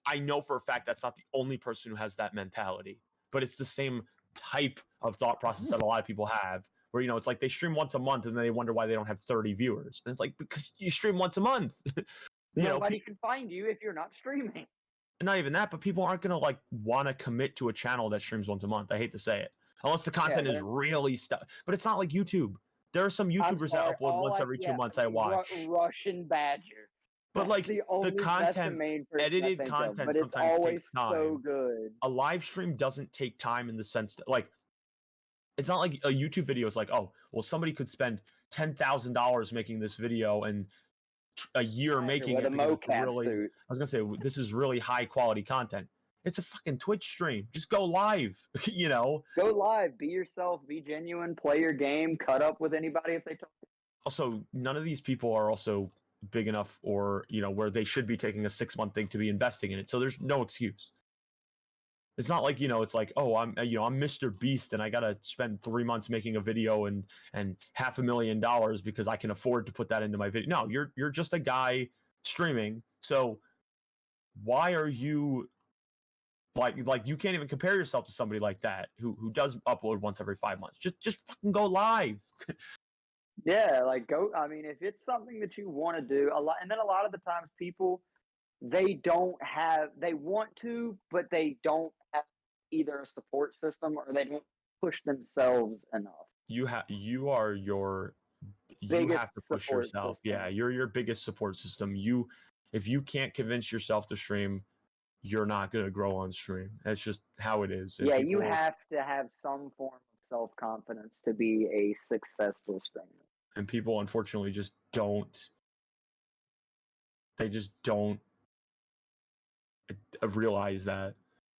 I know for a fact that's not the only person who has that mentality, but it's the same type of thought process that a lot of people have, where it's like they stream once a month and then they wonder why they don't have 30 viewers. And it's like, because you stream once a month. Nobody can find you if you're not streaming. Not even that, but people aren't gonna like want to commit to a channel that streams once a month. I hate to say it, unless the Yeah, content is really stuff. But it's not like YouTube. There are some I'm YouTubers that sorry. upload once every 2 months I watch. Russian Badger. But like That's the main person I edited think of. content But it's sometimes takes always so time. good. A live stream doesn't take time in the sense that like it's not like a YouTube video is like, oh, well, somebody could spend $10,000 making this video and a year Badger making with a it because it's mocap really, suit. I was gonna say this is really high quality content. It's a fucking Twitch stream. Just go live, Go live, be yourself, be genuine, play your game, cut up with anybody if they talk. Also, none of these people are also big enough or, where they should be taking a 6 month thing to be investing in it. So there's no excuse. It's not like, it's like, oh, I'm Mr. Beast and I got to spend 3 months making a video and $500,000 because I can afford to put that into my video. No, you're just a guy streaming. So why are you like you can't even compare yourself to somebody like that who does upload once every 5 months. Just fucking go live. Yeah, like go. I mean, if it's something that you want to do, a lot, and then a lot of the times people they want to, but they don't have either a support system or they don't push themselves enough. You Biggest have to push support yourself. system. Yeah, you're your biggest support system. If you can't convince yourself to stream, you're not going to grow on stream. That's just how it is. And Yeah, you have to have some form of self-confidence to be a successful streamer. and people unfortunately just don't. They just don't realize that.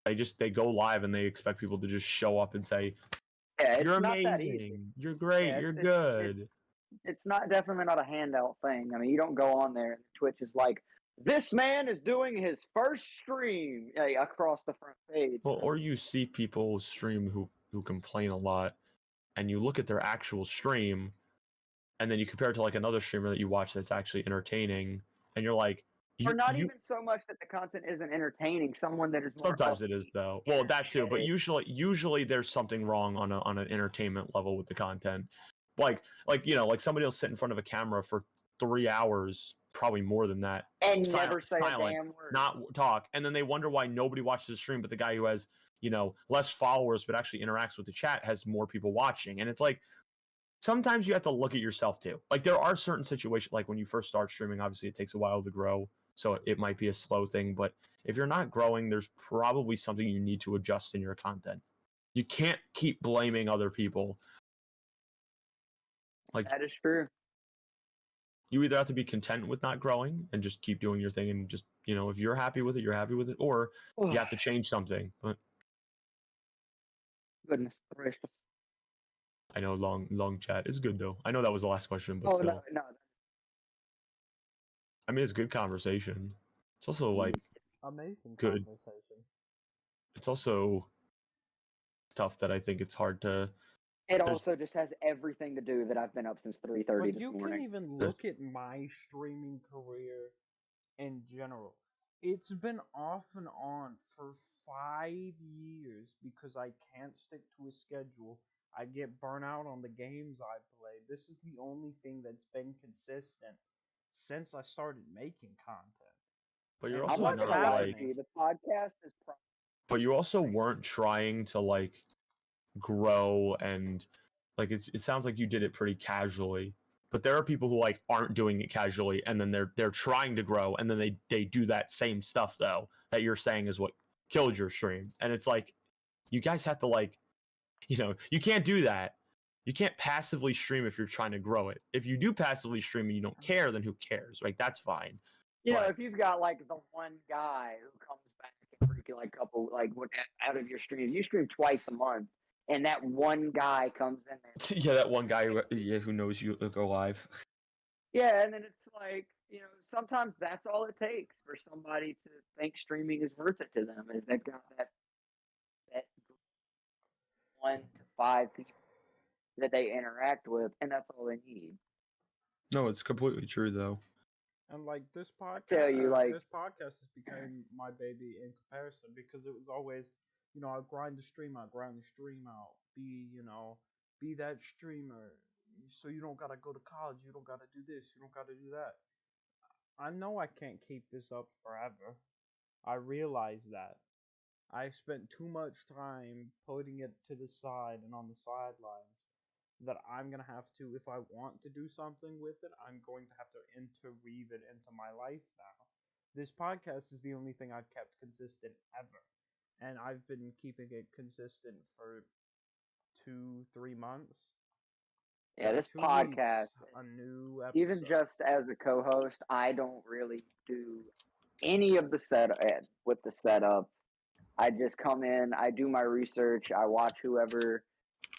They go live and they expect people to just show up and say, Yeah, "You're it's not that easy. amazing. You're great. Yeah, You're it's good." it's not definitely not a handout thing. I mean, you don't go on there and Twitch is like, this man is doing his first stream across the front page. Well, or you see people stream who complain a lot, and you look at their actual stream, and then you compare it to like another streamer that you watch that's actually entertaining, and you're like, Or not you even so much that the content isn't entertaining. Someone that is more sometimes it is though. Well, that too, but energetic. usually there's something wrong on an entertainment level with the content. Like like somebody will sit in front of a camera for 3 hours, probably more than that, And never say a silent, damn word. not talk, and then they wonder why nobody watches the stream, but the guy who has less followers but actually interacts with the chat has more people watching, and it's like sometimes you have to look at yourself too. Like there are certain situations, like when you first start streaming, obviously it takes a while to grow, so it might be a slow thing. But if you're not growing, there's probably something you need to adjust in your content. You can't keep blaming other people. Like That is true. you either have to be content with not growing and just keep doing your thing, and just if you're happy with it, you're happy with it, or you have to change something. But Goodness gracious. I know long chat is good though. I know that was the last question, but Oh still, no. I mean it's good conversation. It's also like Amazing good. conversation. It's also stuff that I think it's hard to. It also just has everything to do that I've been up since 3:30 But this you can morning. even look at my streaming career in general. It's been off and on for 5 years because I can't stick to a schedule. I get burnt out on the games I play. This is the only thing that's been consistent since I started making content. But you're And I'm also not what's gonna not lie like. to you. happening? The podcast is probably But you also weren't trying to like grow and like it sounds like you did it pretty casually. But there are people who like aren't doing it casually, and then they're trying to grow, and then they do that same stuff though that you're saying is what killed your stream. And it's like you guys have to like you can't do that. You can't passively stream if you're trying to grow it. If you do passively stream and you don't care, then who cares? Right? That's fine. But if you've got like the one guy who comes back and freaking like couple like out of your stream, you stream twice a month, and that one guy comes in there. yeah, that one guy who knows you go live. Yeah, and then it's like sometimes that's all it takes for somebody to think streaming is worth it to them is they've got that 1 to 5 people that they interact with, and that's all they need. No, it's completely true though. And like this Tell podcast, you like this podcast has become my baby in comparison because it was always, I grind the stream out, be that streamer. So you don't gotta go to college, you don't gotta do this, you don't gotta do that. I know I can't keep this up forever. I realize that. I spent too much time putting it to the side and on the sidelines that I'm gonna have to, if I want to do something with it, I'm going to have to interweave it into my life now. This podcast is the only thing I've kept consistent ever. And I've been keeping it consistent for 2, 3 months. yeah, this 2 weeks, podcast, a new even episode. just as a co-host, I don't really do any of the setup with the setup. I just come in, I do my research, I watch whoever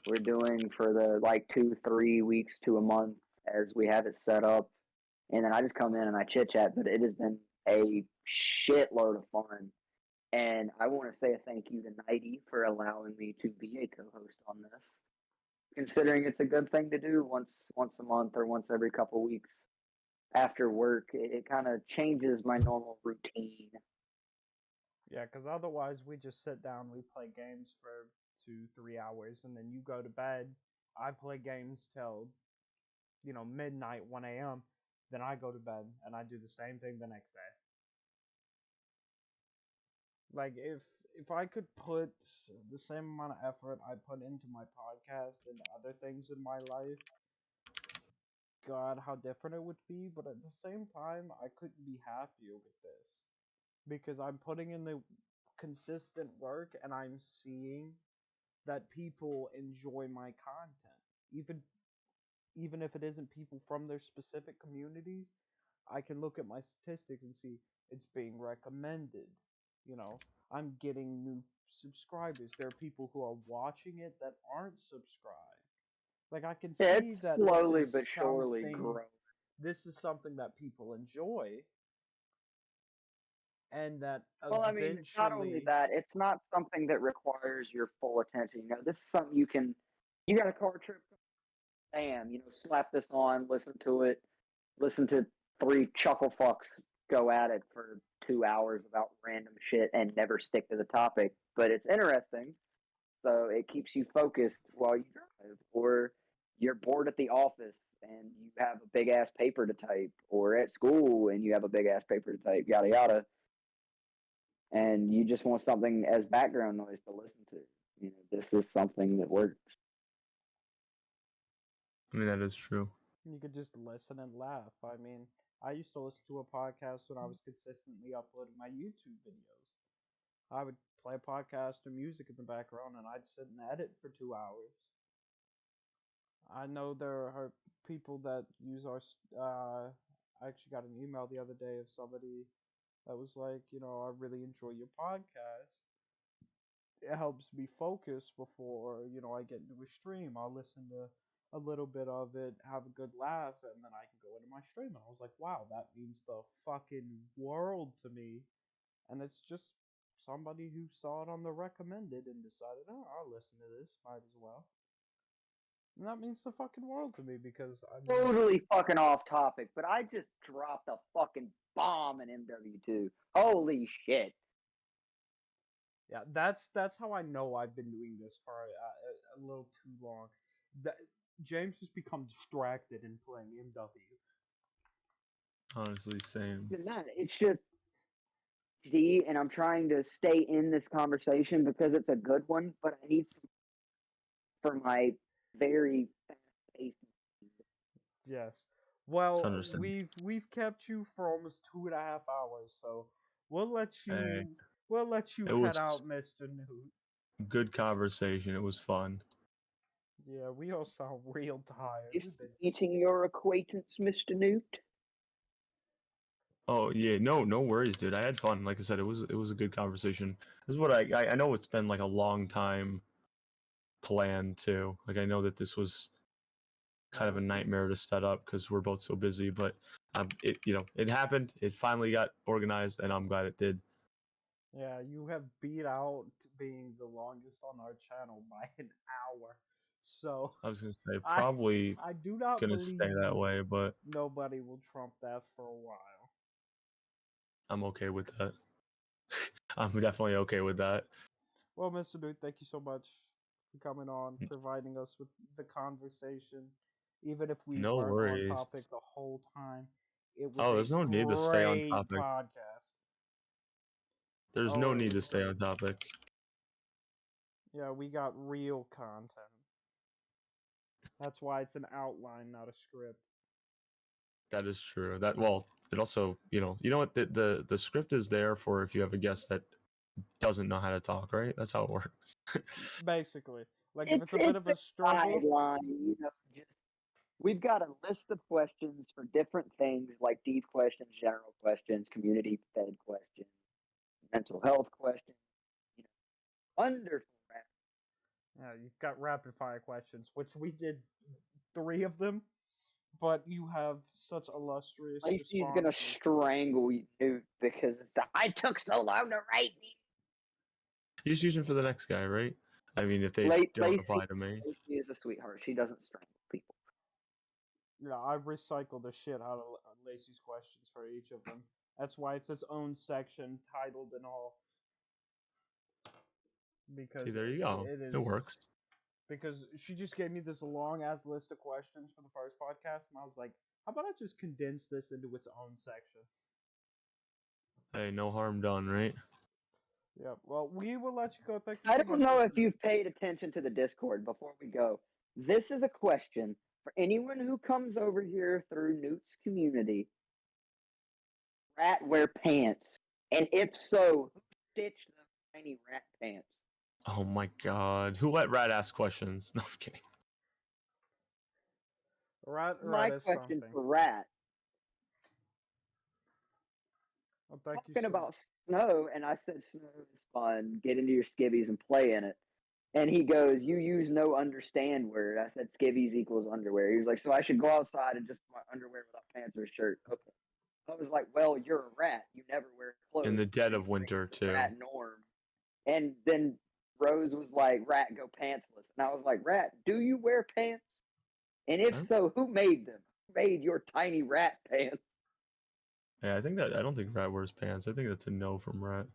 we're doing for the like 2, 3 weeks to a month as we have it set up, and then I just come in and I chit chat. But it has been a shitload of fun, and I want to say a thank you to Nighty for allowing me to be a co-host on this. Considering it's a good thing to do once a month or once every couple weeks after work, it kind of changes my normal routine. Yeah, because otherwise we just sit down, we play games for 2, 3 hours, and then you go to bed. I play games till midnight, 1 a.m. Then I go to bed and I do the same thing the next day. Like if I could put the same amount of effort I put into my podcast and other things in my life, God, how different it would be. But at the same time, I couldn't be happier with this because I'm putting in the consistent work and I'm seeing that people enjoy my content. Even even if it isn't people from their specific communities, I can look at my statistics and see it's being recommended. You know, I'm getting new subscribers. There are people who are watching it that aren't subscribed. Like I can Yeah, see it's that slowly but surely growing. this is something that people enjoy and that Well, I mean, not only eventually. that, it's not something that requires your full attention. You know, this is something you can. You got a car trip, bam, slap this on, listen to it, listen to three chuckle fucks go at it for 2 hours about random shit and never stick to the topic. But it's interesting, so it keeps you focused while you drive, or you're bored at the office and you have a big ass paper to type, or at school and you have a big ass paper to type, yada yada, and you just want something as background noise to listen to. This is something that works. I mean, that is true. You could just listen and laugh. I mean, I used to listen to a podcast when I was consistently uploading my YouTube videos. I would play a podcast or music in the background and I'd sit and edit for 2 hours. I know there are people that use our. I actually got an email the other day of somebody that was like, I really enjoy your podcast. It helps me focus before, I get into a stream. I'll listen to a little bit of it, have a good laugh, and then I can go into my stream. And I was like, wow, that means the fucking world to me. And it's just somebody who saw it on the recommended and decided, oh, I'll listen to this, might as well. And that means the fucking world to me because, I mean, Totally fucking off topic, but I just dropped a fucking bomb in MW2. Holy shit. yeah, that's how I know I've been doing this for a little too long. That James has become distracted in playing MW. Honestly, same. Than that, it's just and I'm trying to stay in this conversation because it's a good one, but I need some for my very fast paced. Yes. It's Well, understandable. we've kept you for almost 2.5 hours, so we'll let Hey, you we'll let you it head was out, Mister Newt. good conversation. It was fun. Yeah, we all sound real tired. Is We've been meeting your acquaintance, Mr. Newt? Oh yeah, no worries, dude. I had fun. Like I said, it was a good conversation. This is what I know it's been like a long time plan too. Like I know that this was yeah, kind of a this is nightmare to set up because we're both so busy, but it happened. It finally got organized, and I'm glad it did. yeah, you have beat out being the longest on our channel by an hour. So I was gonna say I probably I do not gonna stay that believe way, but nobody will trump that for a while. I'm okay with that. I'm definitely okay with that. Well, Mr. Newt, thank you so much for coming on, providing us with the conversation. Even if we No weren't on worries. topic the whole time, it was Oh, a there's no need to stay on great topic. podcast. There's Oh, no it need to was stay great. on topic. Yeah, we got real content. That's why it's an outline, not a script. That is true. That well, it also, you know what the script is there for if you have a guest that doesn't know how to talk, right? That's how it works. Basically, like if It's it's a bit it's of a a struggle, guideline, just we've got a list of questions for different things like deep questions, general questions, community fed questions, mental health questions, wonderful. you've got rapid fire questions, which we did 3 of them, but you have such illustrious Lacey's gonna responses. strangle you because I took so long to write these. You just use them for the next guy, right? I mean, if they don't Lacey, apply to me. Lacey is a sweetheart. She doesn't strangle people. Yeah, I recycle the shit out of Lacey's questions for each of them. That's why it's its own section, titled and all. See, Because there you go. it It is. works. Because she just gave me this long ass list of questions for the first podcast, and I was like, how about I just condense this into its own section? Hey, no harm done, right? Yep. Well, we will let you go. Thank you I so don't much, know Mr. if Newt. you've paid attention to the Discord before we go. This is a question for anyone who comes over here through Newt's community. Rat wear pants? And if so, who stitched those tiny rat pants? Oh my god. Who let Rat ask questions? No, I'm kidding. Rat My is question something. for Rat, Well, thank you, talking sir. about snow, and I said snow is fun. Get into your skivvies and play in it. And he goes, "You use no understand word." I said, "Skivvies equals underwear." He was like, "So I should go outside and just wear underwear without pants or a shirt?" Okay. I was like, "Well, you're a rat. You never wear In clothes. the dead You of break winter the too. rat norm." And then Rose was like, "Rat, go pantsless." And I was like, "Rat, do you wear pants? And if Huh? so, who made them? Who made your tiny rat pants?" Yeah, I don't think Rat wears pants. I think that's a no from Rat.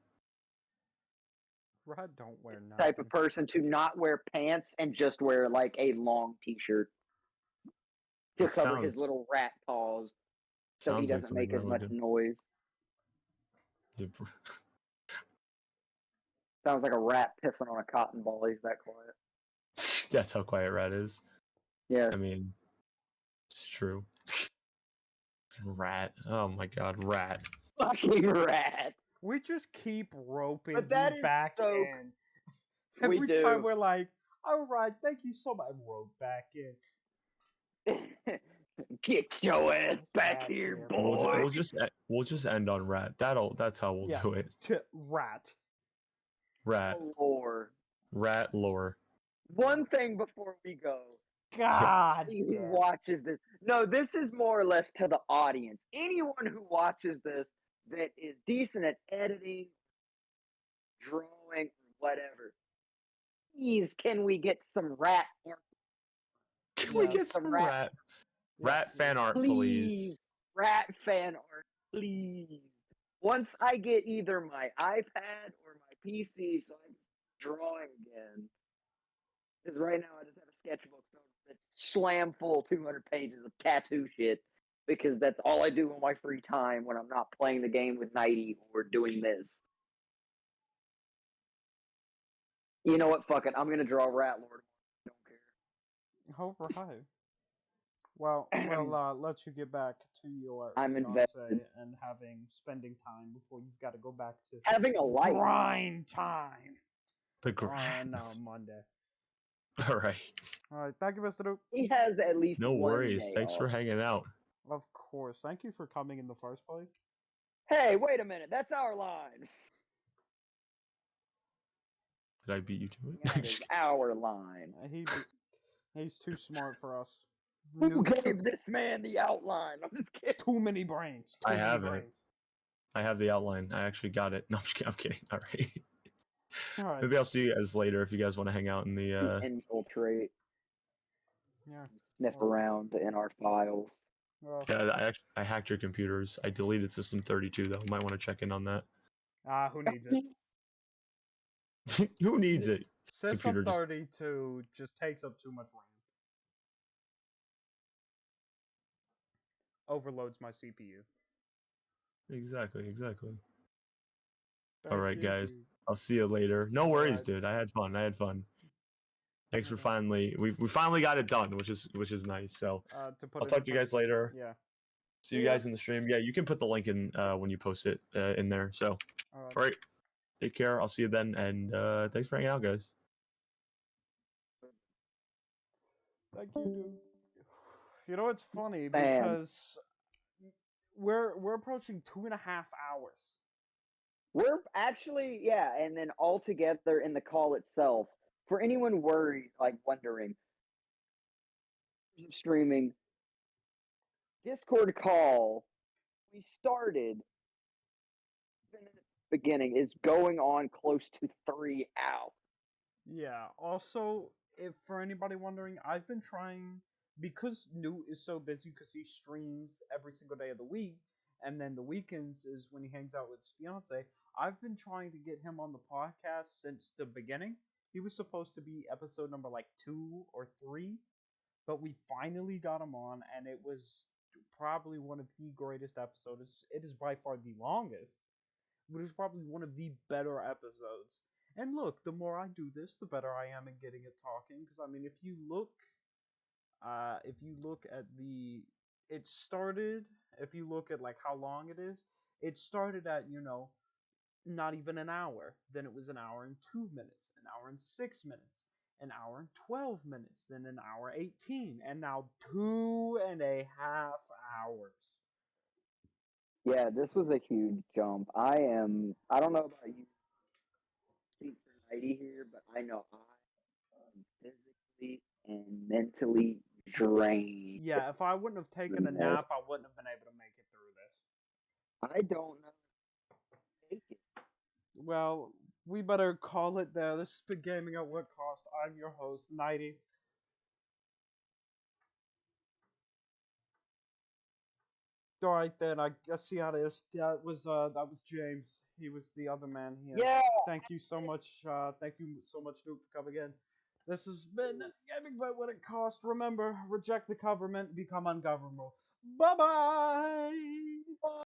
Rat don't wear Type of nothing. person to not wear pants and just wear like a long t-shirt to It cover his sounds little rat paws so he sounds like doesn't something make as Rat would much do. noise. Sounds like a rat pissing on a cotton ball. He's that quiet. That's how quiet Rat is. Yeah. I mean, it's true. Rat. Oh my god, Rat. Fucking rat. We just keep roping But that you is back so in. we Every time do. we're like, all right, thank you so much. Rope back in. Get your ass back Back here, here, boy. We'll just end on Rat. That's how we'll Yeah. do it. Rat. Rat. Oh, Lord. Rat lore. One thing before we go. Yeah. God See who damn. watches this. No, this is more or less to the audience. Anyone who watches this that is decent at editing, drawing, whatever. Please, can we get some rat art? Can we Yes. get Some some Rat Yes. fan art, please, please? rat fan art, please. Once I get either my iPad or my PC, so I'm drawing again. Because right now I just have a sketchbook that's slam full 200 pages of tattoo shit. Because that's all I do in my free time when I'm not playing the game with Nighty or doing this. You know what? Fuck it. I'm gonna draw Rat Lord. All right. Well, Don't care. we'll let you get back to your I'm fiance invested. and spending time before you've got to go back to Having a life. grind time The Rat. on Monday. All right. All right. Thank you, Mr. Duke. He has at least No one worries. day Thanks off. for hanging out. Of course. Thank you for coming in the first place. Hey, wait a minute. That's our line. Did I beat you to That is it? our line. He's too smart for us. Who gave this man the outline? I'm just kidding. Too many brains. Too I many have it. brains. I have the outline. I actually got it. No, I'm kidding. All right. All right. Maybe I'll see you guys later if you guys want to hang out in the. Infiltrate, Yeah. sniff Well, around in our files. well, Yeah, I hacked your computers. I deleted System 32 though. Might want to check in on that. who needs it? Who needs it? System Computer just 32 just takes up too much RAM. Overloads my CPU. exactly. All Thank right, you, guys. dude. I'll see you later. No All worries, right. dude. I had fun. Thanks for All right. finally we finally got it done, which is nice. So To put I'll it talk in to you guys later. Yeah. See you guys in the stream. Yeah, you can put the link in when you post it in there. So All right. all right, take care. I'll see you then, and thanks for hanging out, guys. Thank you, dude. You know, it's funny Bam. because we're approaching 2.5 hours. We're actually, yeah, and then all together in the call itself. For anyone worried, like wondering, streaming Discord call we started in the beginning is going on close to 3 hours. Yeah. Also, if for anybody wondering, I've been trying because Newt is so busy because he streams every single day of the week, and then the weekends is when he hangs out with his fiance. I've been trying to get him on the podcast since the beginning. He was supposed to be episode number like 2 or 3, but we finally got him on, and it was probably one of the greatest episodes. It is by far the longest, but it's probably one of the better episodes. And look, the more I do this, the better I am in getting it talking. Because I mean, if you look at it started. If you look at like how long it started at not even an hour. Then it was an hour and 2 minutes, an hour and 6 minutes, an hour and 12 minutes, then an hour 18, and now 2.5 hours. Yeah, this was a huge jump. I don't know about you, speak for 90 here, but I know I am physically and mentally drained Yeah, if I wouldn't have taken a from this. nap, I wouldn't have been able to make it through this. I don't know how to take it. Well, we better call it there. This has been Gaming at What Cost. I'm your host, Nighty. All right then, I see how it is. That was James. He was the other man here. Yeah. Thank you so much. Thank you so much, Duke, for coming in. This has been Gaming at What It Cost. Remember, reject the government, become ungovernable. Bye bye.